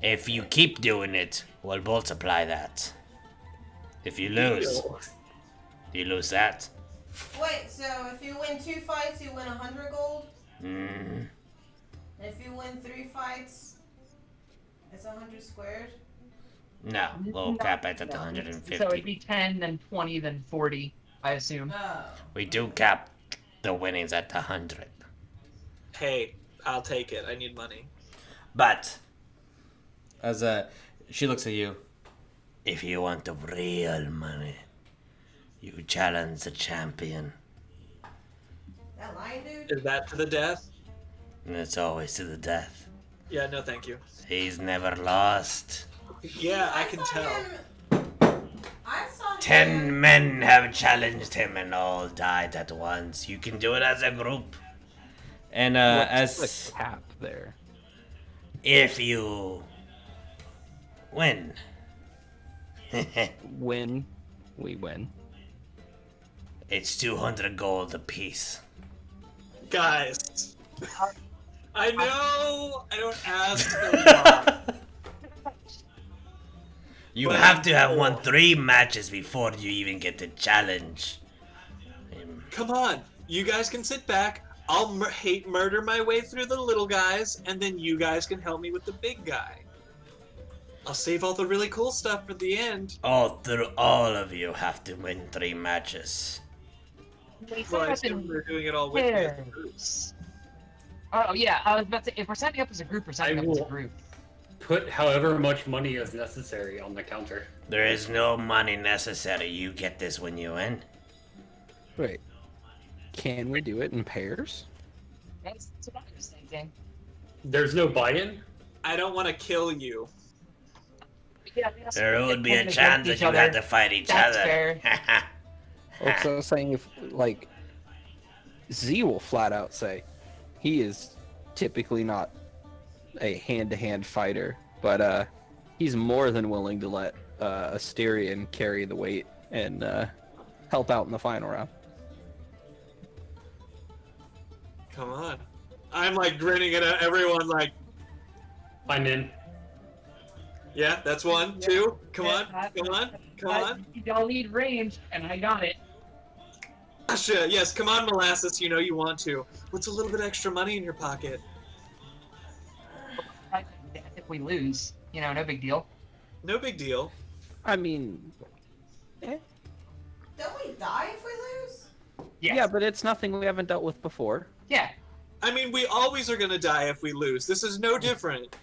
Speaker 8: If you keep doing it, we'll multiply that. If you lose, you lose that.
Speaker 4: Wait, so if you win 2 fights, you win 100 gold?
Speaker 8: Mm.
Speaker 4: And if you win 3 fights, it's 100 squared?
Speaker 8: No, we'll cap it at 150.
Speaker 2: So it'd be 10, then 20, then 40, I assume.
Speaker 8: We do cap the winnings at 100.
Speaker 7: Hey, I'll take it. I need money.
Speaker 1: But, as she looks at you.
Speaker 8: If you want the real money, you challenge the champion.
Speaker 4: That lion dude?
Speaker 7: Is that to the death?
Speaker 8: And it's always to the death.
Speaker 7: Yeah, no thank you.
Speaker 8: He's never lost.
Speaker 7: Yeah, I can tell.
Speaker 4: I saw
Speaker 8: 10 men have challenged him and all died at once. You can do it as a group.
Speaker 1: And
Speaker 5: What's
Speaker 1: as
Speaker 5: the cap there?
Speaker 8: If you win.
Speaker 5: Win, we win.
Speaker 8: It's 200 gold apiece.
Speaker 7: Guys, I know I don't ask a lot.
Speaker 8: You have to have won 3 matches before you even get the challenge.
Speaker 7: Come on, you guys can sit back. I'll hate murder my way through the little guys, and then you guys can help me with the big guy. I'll save all the really cool stuff for the end.
Speaker 8: All of you have to win 3 matches.
Speaker 7: Well, I assume we're doing it all with me.
Speaker 2: Oh yeah, I was about to say, if we're signing up as a group, we're signing up as a group.
Speaker 3: Put however much money is necessary on the counter.
Speaker 8: There is no money necessary. You get this when you win.
Speaker 5: Wait. Can we do it in pairs?
Speaker 2: That's what I was thinking.
Speaker 3: There's no buy-in?
Speaker 7: I don't want to kill you.
Speaker 2: Yeah,
Speaker 8: There would be a chance that you had to fight each
Speaker 2: That's
Speaker 8: other.
Speaker 2: fair.
Speaker 5: Also, I was saying if, like, Z will flat out say he is typically not a hand-to-hand fighter, but he's more than willing to let Asterion carry the weight and help out in the final round.
Speaker 7: Come on. I'm like grinning at everyone like,
Speaker 3: I'm in.
Speaker 7: Yeah, that's 1, 2. Come on, come on, come on.
Speaker 2: Y'all need range, and I got it.
Speaker 7: Asha, yes, come on, Molasses. You know you want to. What's a little bit extra money in your pocket?
Speaker 2: If we lose, you know, no big deal.
Speaker 7: No big deal.
Speaker 5: I mean,
Speaker 4: Don't we die if we lose?
Speaker 5: yeah, but it's nothing we haven't dealt with before.
Speaker 2: Yeah.
Speaker 7: I mean, we always are gonna die if we lose. This is no different.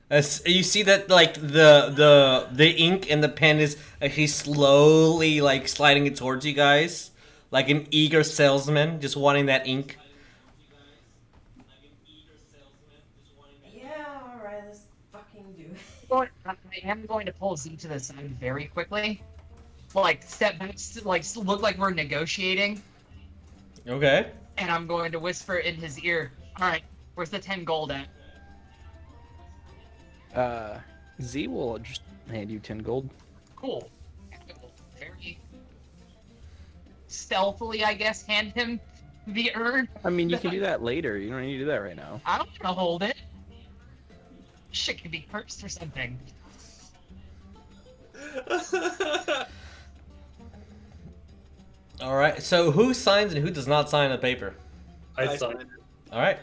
Speaker 1: As you see that, like, the ink and the pen is actually slowly, like, sliding it towards you guys. Like an eager salesman, just wanting that ink.
Speaker 4: Yeah, alright, let's fucking do it.
Speaker 2: Well, I am going to pull Z to the side very quickly. Like, step back, like, look like we're negotiating.
Speaker 1: Okay.
Speaker 2: And I'm going to whisper in his ear, alright, where's the 10 gold at?
Speaker 5: Z will just hand you 10 gold.
Speaker 2: Cool. Very stealthily, I guess, hand him the urn.
Speaker 5: I mean, you can do that later. You don't need to do that right now.
Speaker 2: I don't want to hold it. Shit could be cursed or something.
Speaker 1: Alright, so who signs and who does not sign the paper?
Speaker 3: I signed it.
Speaker 1: Alright.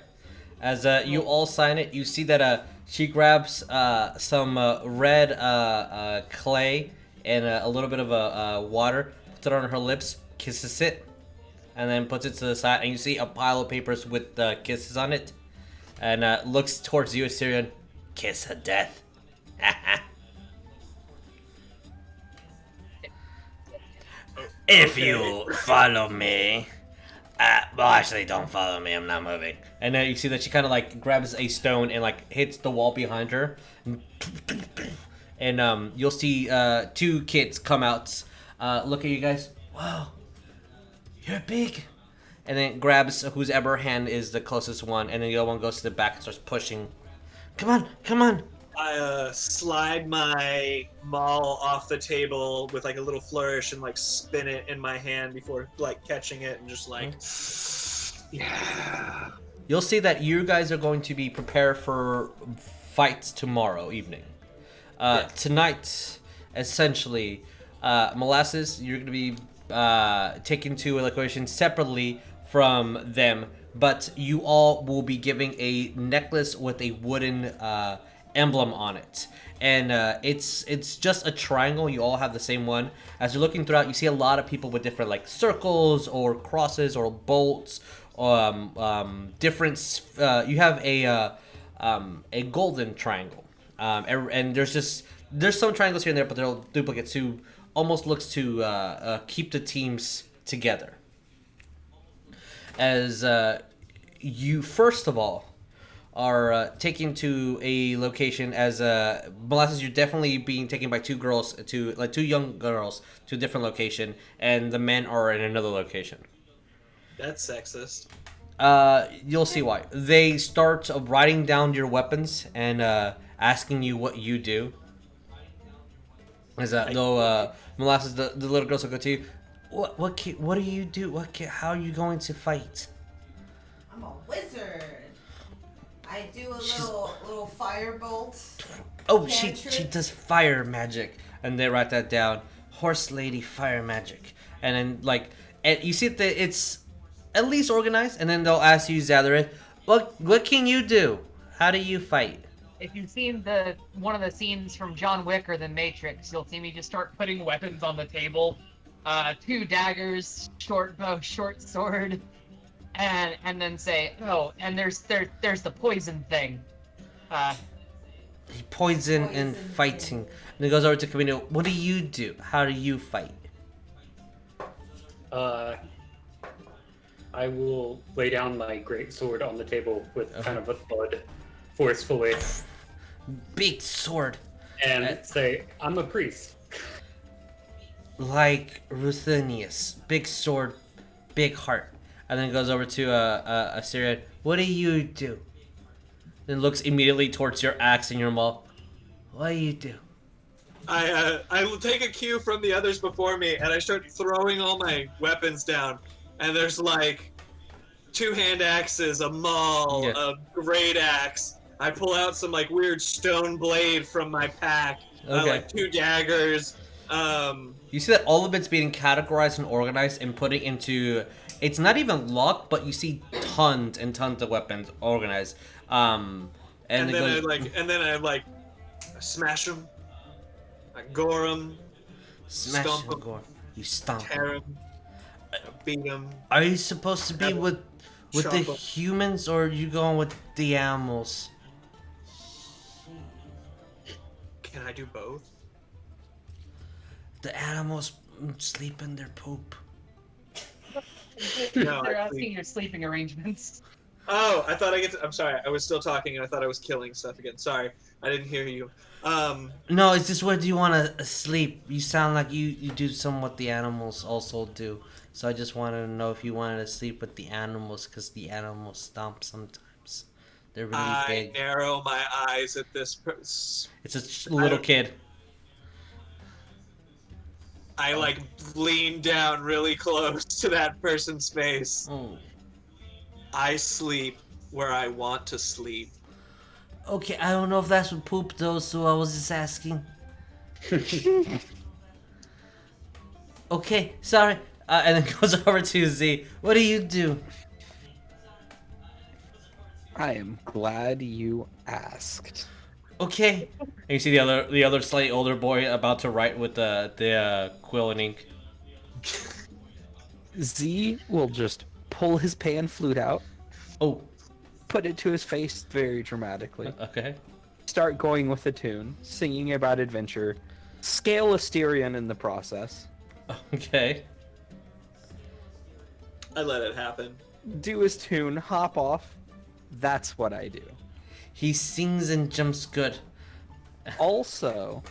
Speaker 1: As you all sign it, you see that she grabs some red clay and a little bit of water, puts it on her lips, kisses it, and then puts it to the side. And you see a pile of papers with kisses on it, and looks towards you, Asterion.
Speaker 8: Kiss of death. If you follow me. Well, actually, don't follow me. I'm not moving.
Speaker 1: And then you see that she kind of like grabs a stone and like hits the wall behind her. And you'll see 2 kids come out, look at you guys. Wow, you're big. And then grabs whose ever hand is the closest one, and then the other one goes to the back and starts pushing. Come on, come on.
Speaker 7: I slide my maul off the table with like a little flourish and like spin it in my hand before like catching it and just like, yeah.
Speaker 1: You'll see that you guys are going to be prepared for fights tomorrow evening. Tonight, essentially, Molasses, you're going to be taken to a location separately from them, but you all will be giving a necklace with a wooden emblem on it, and it's just a triangle. You all have the same one. As you're looking throughout, you see a lot of people with different like circles or crosses or bolts, different. You have a golden triangle, and there's some triangles here and there, but they're duplicates who almost looks to keep the teams together. as you first of all are taken to a location as Molasses. You're definitely being taken by two young girls to a different location, and the men are in another location.
Speaker 7: That's sexist.
Speaker 1: You'll see why. They start writing down your weapons and asking you what you do. Molasses, the little girls will go to you. What do you do? How are you going to fight?
Speaker 4: I'm a wizard. I do a little firebolt.
Speaker 1: Oh, she does fire magic, and they write that down. Horse lady fire magic, and then and you see that it's at least organized, and then they'll ask you, Zadrith, what can you do? How do you fight?
Speaker 2: If you've seen one of the scenes from John Wick or The Matrix, you'll see me just start putting weapons on the table. 2 daggers, short bow, short sword, and then say, oh, and there's the poison thing.
Speaker 1: Poison and fighting. And it goes over to Chameno. What do you do? How do you fight?
Speaker 3: I will lay down my great sword on the table with kind of a thud, forcefully.
Speaker 1: Big sword.
Speaker 3: And say, I'm a priest.
Speaker 1: Like Ruthenius. Big sword, big heart. And then goes over to Asterion. What do you do? Then looks immediately towards your axe in your maul. What do you do?
Speaker 7: I will take a cue from the others before me, and I start throwing all my weapons down. And there's 2 hand axes, a maul, a great axe. I pull out some weird stone blade from my pack.
Speaker 1: Okay.
Speaker 7: 2 daggers.
Speaker 1: You see that all of it's being categorized and organized and put it into. It's not even locked, but you see tons and tons of weapons organized. And then I smash them. I gore them. Smash
Speaker 7: stomp
Speaker 1: and gore. You stomp
Speaker 7: tear them. Beat them.
Speaker 1: Are you supposed to be with the humans, or are you going with the animals?
Speaker 7: Can I do both?
Speaker 1: The animals sleep in their poop.
Speaker 7: No,
Speaker 2: They're asking your sleeping arrangements.
Speaker 7: Oh, I thought I'm sorry. I was still talking, and I thought I was killing stuff again. Sorry, I didn't hear you.
Speaker 1: No, it's just where do you want to sleep? You sound like you do some what the animals also do. So I just wanted to know if you wanted to sleep with the animals, because the animals stomp sometimes. They're really big.
Speaker 7: I narrow my eyes at this.
Speaker 1: It's a little kid.
Speaker 7: I lean down really close to that person's face.
Speaker 1: Oh.
Speaker 7: I sleep where I want to sleep.
Speaker 1: Okay, I don't know if that's what poop though, so I was just asking. Okay, sorry. And then goes over to Z. What do you do?
Speaker 5: I am glad you asked.
Speaker 1: Okay. And you see the other slightly older boy about to write with the quill and ink.
Speaker 5: Z will just pull his pan flute out.
Speaker 1: Oh.
Speaker 5: Put it to his face very dramatically.
Speaker 1: Okay.
Speaker 5: Start going with the tune, singing about adventure. Scale Asterion in the process.
Speaker 1: Okay.
Speaker 7: I let it happen.
Speaker 5: Do his tune, hop off. That's what I do.
Speaker 1: He sings and jumps good.
Speaker 5: Also,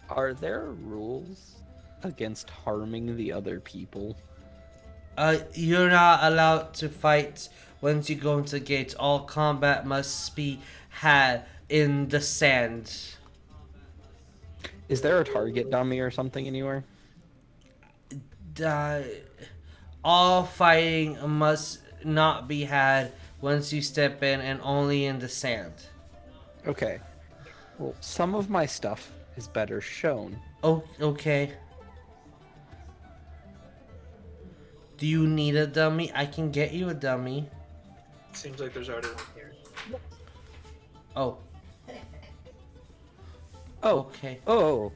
Speaker 5: are there rules against harming the other people?
Speaker 1: You're not allowed to fight once you go into the gates. All combat must be had in the sand.
Speaker 5: Is there a target dummy or something anywhere?
Speaker 1: All fighting must not be had once you step in, and only in the sand.
Speaker 5: Okay. Well, some of my stuff is better shown.
Speaker 1: Oh, okay. Do you need a dummy? I can get you a dummy.
Speaker 7: Seems like there's already one here.
Speaker 1: Oh.
Speaker 5: Oh.
Speaker 1: Okay.
Speaker 5: Oh.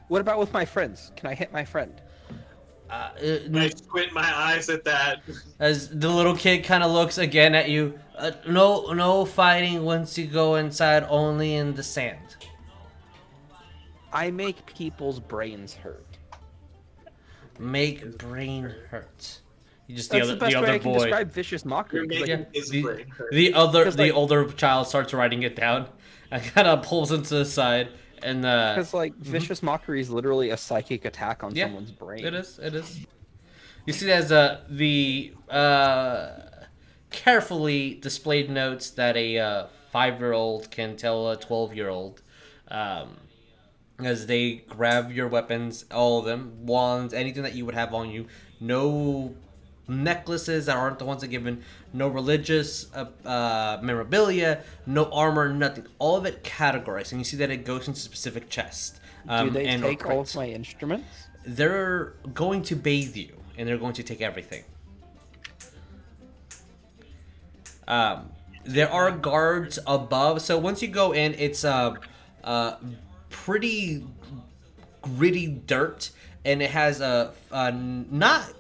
Speaker 5: What about with my friends? Can I hit my friend?
Speaker 7: I squint my eyes at that.
Speaker 1: As the little kid kind of looks again at you. No fighting once you go inside, only in the sand.
Speaker 5: I make people's brains hurt.
Speaker 1: Make brain hurt. You just
Speaker 5: That's the best way I can
Speaker 1: boy.
Speaker 5: describe vicious mockery. 'cause, like,
Speaker 1: The older child starts writing it down and kind of pulls him to the side and
Speaker 5: because vicious mockery is literally a psychic attack on someone's brain.
Speaker 1: It is. You see, as the carefully displayed notes that a 5-year-old can tell a 12-year-old, as they grab your weapons, all of them, wands, anything that you would have on you, no necklaces that aren't the ones that given, no religious memorabilia, no armor, nothing. All of it categorized, and you see that it goes into specific chests.
Speaker 5: Do they
Speaker 1: and
Speaker 5: take all of my instruments?
Speaker 1: They're going to bathe you, and they're going to take everything. There are guards above, so once you go in, it's pretty gritty dirt, and it has not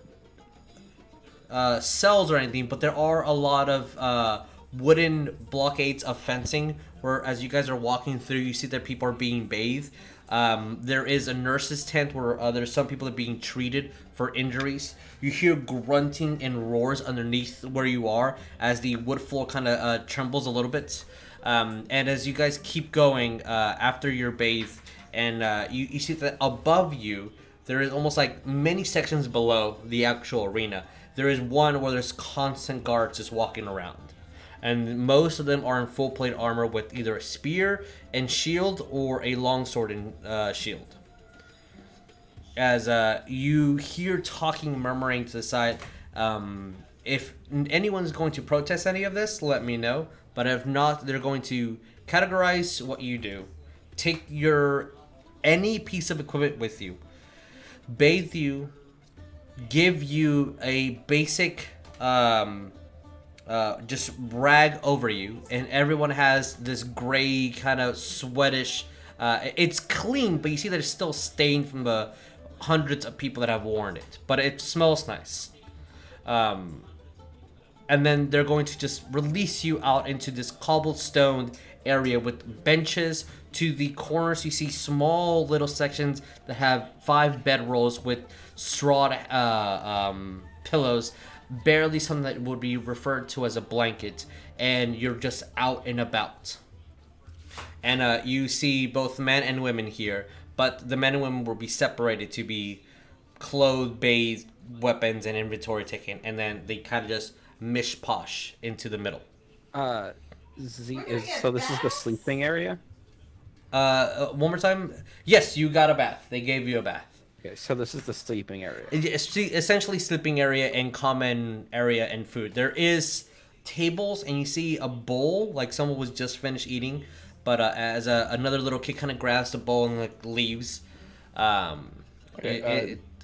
Speaker 1: cells or anything, but there are a lot of wooden blockades of fencing where, as you guys are walking through, you see that people are being bathed. There is a nurse's tent where there's some people that are being treated for injuries. You hear grunting and roars underneath where you are as the wood floor kind of trembles a little bit. And as you guys keep going after you're bathed, and you see that above you, there is almost like many sections below the actual arena. There is one where there's constant guards just walking around. And most of them are in full plate armor with either a spear and shield or a longsword and shield. As you hear talking, murmuring to the side, if anyone's going to protest any of this, let me know. But if not, they're going to categorize what you do. Take any piece of equipment with you. Bathe you. Give you a basic just rag over you, and everyone has this gray kind of sweatish. It's clean, but you see that it's still stained from the hundreds of people that have worn it. But it smells nice. And then they're going to just release you out into this cobblestone area with benches. To the corners, you see small little sections that have 5 bedrolls with straw pillows. Barely something that would be referred to as a blanket, and you're just out and about. And you see both men and women here, but the men and women will be separated to be clothed, bathed, weapons, and inventory taken, and then they kind of just mish-posh into the middle.
Speaker 5: So this is the sleeping area?
Speaker 1: One more time. Yes, you got a bath. They gave you a bath.
Speaker 5: Okay, so this is the sleeping area.
Speaker 1: It's essentially sleeping area and common area and food. There is tables, and you see a bowl, like someone was just finished eating, but as another little kid kind of grabs the bowl and like leaves.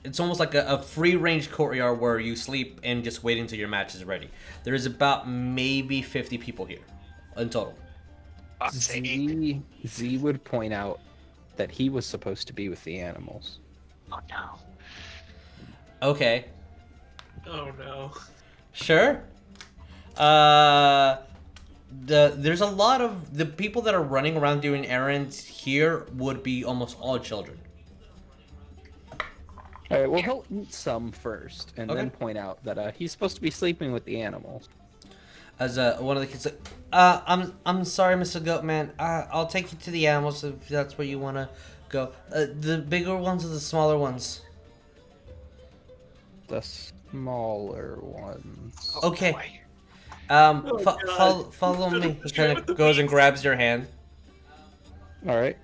Speaker 1: It's almost like a free-range courtyard where you sleep and just wait until your match is ready. There is about maybe 50 people here in total.
Speaker 5: Z would point out that he was supposed to be with the animals.
Speaker 2: Oh no.
Speaker 1: Okay.
Speaker 7: Oh no.
Speaker 1: Sure. There's a lot of the people that are running around doing errands here would be almost all children.
Speaker 5: All right. Well, he'll eat some first, and then point out that he's supposed to be sleeping with the animals.
Speaker 1: As one of the kids, I'm sorry, Mr. Goatman. I'll take you to the animals if that's where you want to go. The bigger ones or the smaller ones?
Speaker 5: The smaller ones.
Speaker 1: Okay. Follow me. He kind of goes and grabs your hand.
Speaker 5: All right.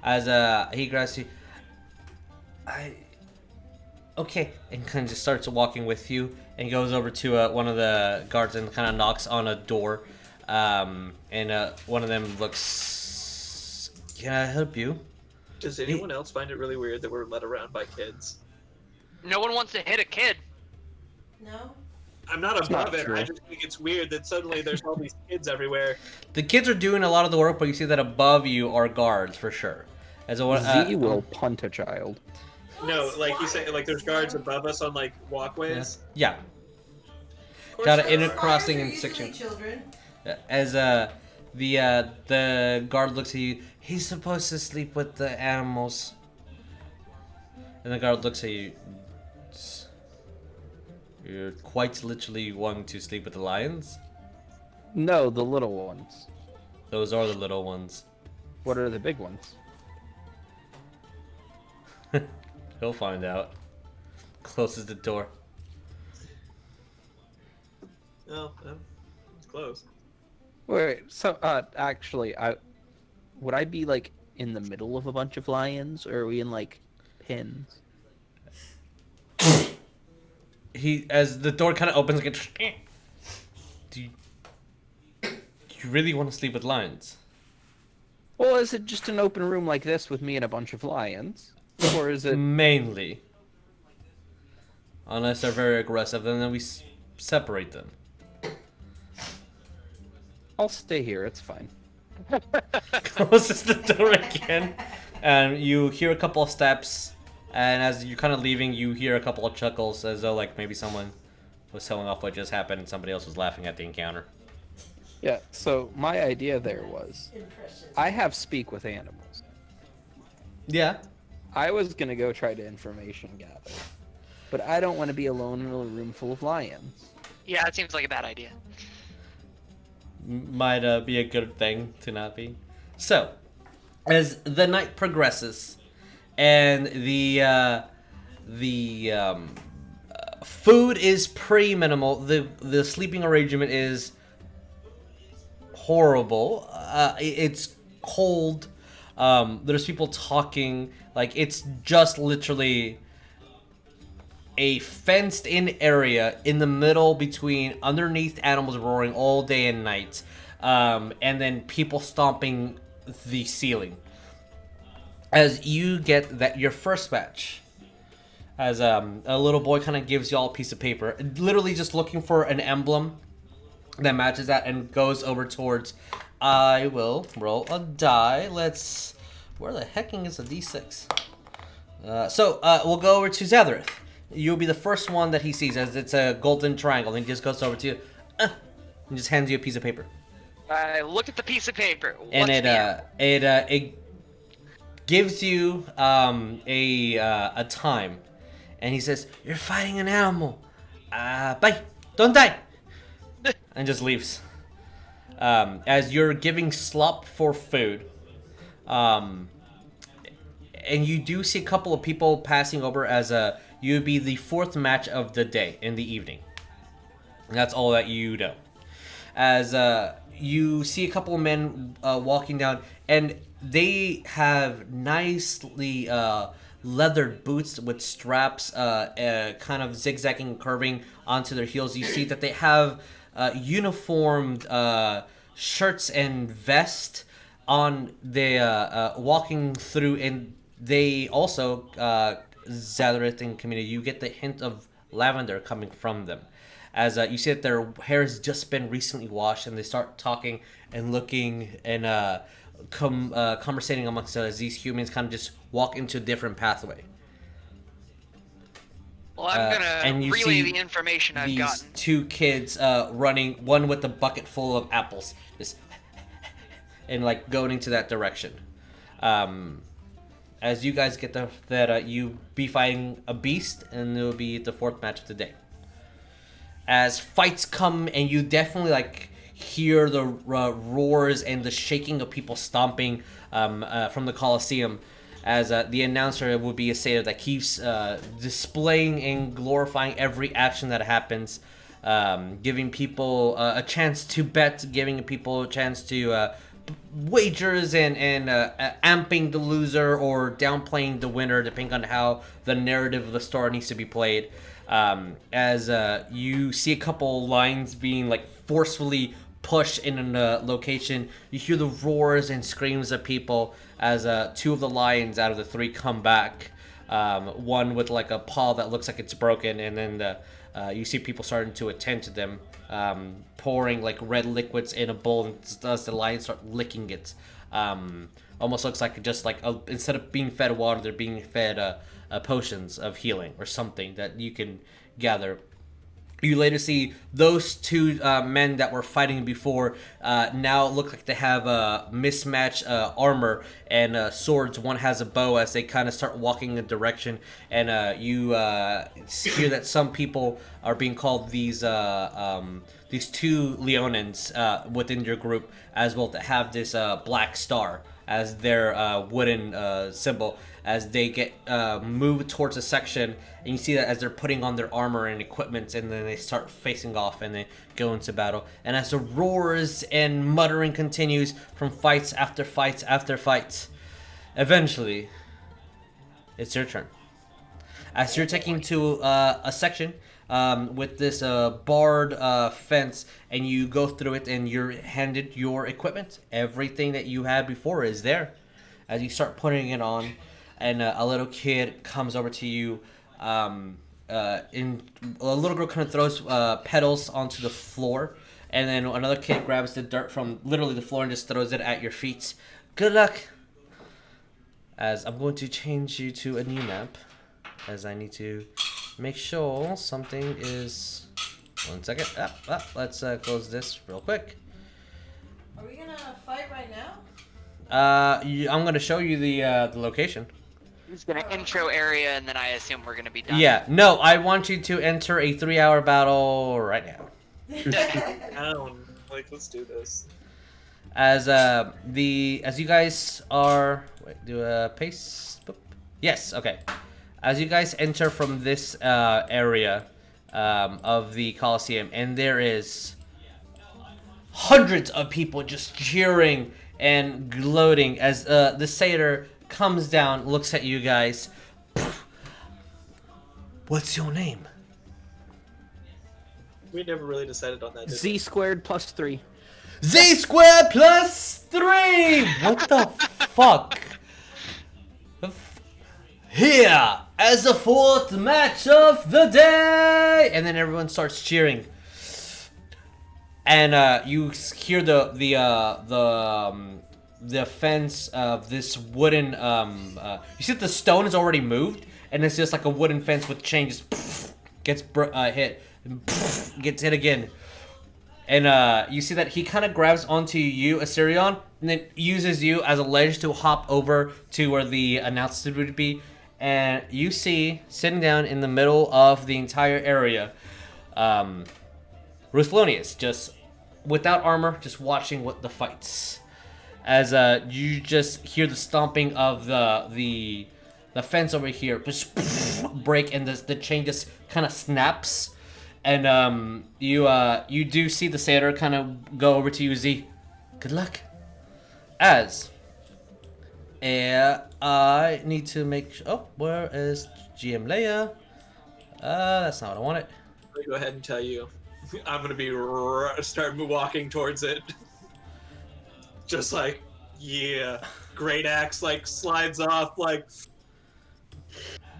Speaker 1: As he grabs you. Okay, and kind of just starts walking with you and goes over to one of the guards and kind of knocks on a door. And one of them looks, "Can I help you?"
Speaker 7: Does anyone else find it really weird that we're led around by kids?
Speaker 17: No one wants to hit a kid.
Speaker 4: No?
Speaker 7: I'm not above it. I just think it's weird that suddenly there's all these kids everywhere.
Speaker 1: The kids are doing a lot of the work, but you see that above you are guards for sure.
Speaker 5: Z will punt a child.
Speaker 7: No, like you say, like there's guards above us on like walkways.
Speaker 1: Yeah. Got an inner crossing in section. As the guard looks at you, he's supposed to sleep with the animals. And the guard looks at you. You're quite literally wanting to sleep with the lions?
Speaker 5: No, the little ones.
Speaker 1: Those are the little ones.
Speaker 5: What are the big ones?
Speaker 1: He'll find out. Closes the door.
Speaker 7: Oh, it's close.
Speaker 5: Wait, so actually, would I be like in the middle of a bunch of lions, or are we in like pins?
Speaker 1: As the door kind of opens again. Do you really want to sleep with lions?
Speaker 5: Well, is it just an open room like this with me and a bunch of lions, or is it
Speaker 1: mainly? Unless they're very aggressive, then we separate them.
Speaker 5: I'll stay here. It's fine.
Speaker 1: Closes the door again, and you hear a couple of steps. And as you're kind of leaving, you hear a couple of chuckles, as though like maybe someone was telling off what just happened, and somebody else was laughing at the encounter.
Speaker 5: Yeah. So my idea there was, I have speak with animals.
Speaker 1: Yeah.
Speaker 5: I was gonna go try to information gather, but I don't want to be alone in a room full of lions.
Speaker 17: Yeah, it seems like a bad idea.
Speaker 1: Might be a good thing to not be. So, as the night progresses, and the food is pretty minimal. The sleeping arrangement is horrible. It's cold. There's people talking. Like, it's just literally a fenced-in area in the middle between underneath animals roaring all day and night, and then people stomping the ceiling. As you get your first match, as a little boy kind of gives y'all a piece of paper, literally just looking for an emblem that matches that, and goes over towards. I will roll a die. Where the hecking is a d6? So we'll go over to Zadrith. You'll be the first one that he sees, as it's a golden triangle, and he just goes over to you, and just hands you a piece of paper.
Speaker 17: I look at the piece of paper.
Speaker 1: And it gives you a time, and he says, "You're fighting an animal. Bye. Don't die." And just leaves. As you're giving slop for food, and you do see a couple of people passing over, as you would be the fourth match of the day in the evening. And that's all that you know. As you see a couple of men walking down, and they have nicely leathered boots with straps kind of zigzagging and curving onto their heels. You see that they have uniformed shirts and vest on. They walking through, and they also Zadrith and Chameno, you get the hint of lavender coming from them, as you see that their hair has just been recently washed, and they start talking and looking and conversating amongst them as these humans kind of just walk into a different pathway.
Speaker 17: Well, I'm gonna relay the information I've gotten.
Speaker 1: These two kids running, one with a bucket full of apples, just and like going into that direction. As you guys get that you be fighting a beast, and it will be the fourth match of the day. As fights come, and you definitely like hear the roars and the shaking of people stomping from the Colosseum, as the announcer would be a Sayter that keeps displaying and glorifying every action that happens, giving people a chance to bet, giving people a chance to wagers, and amping the loser or downplaying the winner, depending on how the narrative of the story needs to be played. As you see a couple lines being like forcefully pushed in a location, you hear the roars and screams of people as two of the lions out of the three come back. One with like a paw that looks like it's broken, and then you see people starting to attend to them, pouring like red liquids in a bowl, and as the lions start licking it. Almost looks like just like instead of being fed water, they're being fed potions of healing or something that you can gather. You later see those two men that were fighting before now look like they have mismatched armor and swords. One has a bow as they kind of start walking in a direction, and you hear that some people are being called these two Leonins within your group as well, that have this black star as their wooden symbol, as they get moved towards a section, and you see that as they're putting on their armor and equipment, and then they start facing off and they go into battle. And as the roars and muttering continues from fights after fights after fights, eventually it's your turn. As you're taking to a section with this barred fence, and you go through it and you're handed your equipment. Everything that you had before is there. As you start putting it on, and a little kid comes over to you. A little girl kind of throws petals onto the floor, and then another kid grabs the dirt from literally the floor and just throws it at your feet. Good luck. As I'm going to change you to a new map, as I need to make sure something is. 1 second. Let's close this real quick.
Speaker 4: Are we gonna fight right now?
Speaker 1: I'm gonna show you the location.
Speaker 17: He's gonna intro area, and then I assume we're gonna be done.
Speaker 1: Yeah, no, I want you to enter a 3-hour battle right now.
Speaker 7: Let's do this.
Speaker 1: As you guys are, do a pace. Boop. Yes, okay. As you guys enter from this area of the Coliseum, and there is hundreds of people just cheering and gloating as the Sayter comes down, looks at you guys. What's your name?
Speaker 7: We never really decided on that.
Speaker 5: Z squared plus 3.
Speaker 1: Z squared plus 3! What the fuck? Here, as the 4th match of the day! And then everyone starts cheering. And you hear the fence of this wooden you see that the stone is already moved, and it's just like a wooden fence with chain just gets hit and gets hit again. And you see that he kind of grabs onto you, Asterion, and then uses you as a ledge to hop over to where the announcement would be. And you see, sitting down in the middle of the entire area, Ruthlonius, just without armor, just watching what the fights. As you just hear the stomping of the fence over here just break, and the chain just kind of snaps, and you do see the Sayter kind of go over to you, Z. Good luck. As I need to make oh, where is GM Leia? That's not what I wanted.
Speaker 7: Let me go ahead and tell you, I'm gonna be start walking towards it. Just like, yeah, great axe like slides off like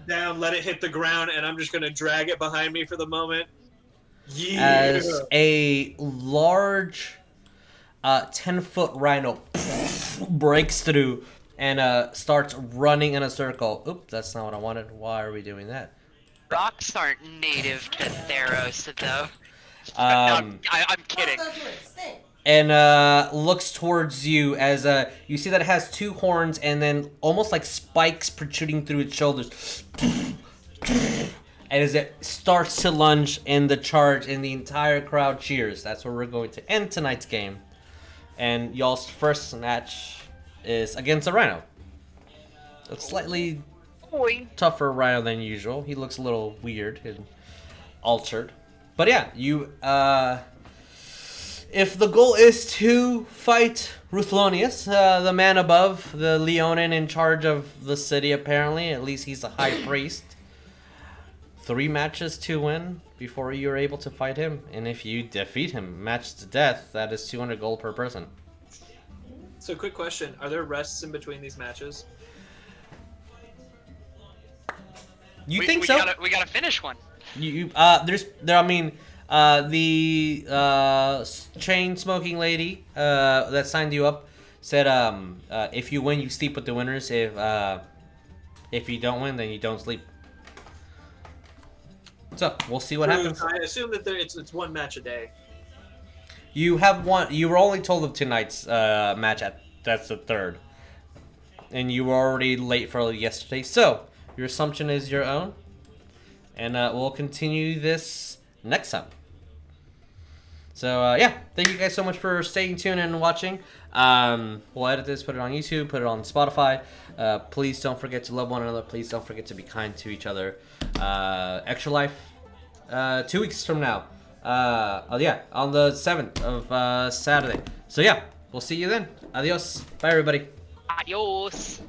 Speaker 7: down, let it hit the ground, and I'm just gonna drag it behind me for the moment. Yeah.
Speaker 1: As a large 10-foot rhino breaks through and starts running in a circle. Oop, that's not what I wanted. Why are we doing that?
Speaker 17: Rocks aren't native to Theros, though. I'm kidding.
Speaker 1: And looks towards you as you see that it has 2 horns and then almost like spikes protruding through its shoulders. And as it starts to lunge in the charge, and the entire crowd cheers. That's where we're going to end tonight's game. And y'all's first match is against a rhino. A slightly tougher rhino than usual. He looks a little weird and altered. But yeah, you if the goal is to fight Ruthlonius, the man above, the Leonin in charge of the city apparently, at least he's a high priest. 3 matches to win before you're able to fight him, and if you defeat him, match to death, that is 200 gold per person.
Speaker 7: So, quick question: are there rests in between these matches?
Speaker 1: You think so?
Speaker 17: We gotta finish one.
Speaker 1: The chain smoking lady that signed you up said if you win, you sleep with the winners. If you don't win, then you don't sleep. So we'll see what happens.
Speaker 7: I assume that it's one match a day.
Speaker 1: You have one. You were only told of tonight's match. That's the third, and you were already late for yesterday. So your assumption is your own, and we'll continue this next time. So yeah, thank you guys so much for staying tuned and watching. We'll edit this, put it on YouTube, put it on Spotify. Please don't forget to love one another. Please don't forget to be kind to each other. Extra Life, 2 weeks from now. Yeah, on the 7th of Saturday. So yeah, we'll see you then. Adios. Bye, everybody.
Speaker 17: Adios.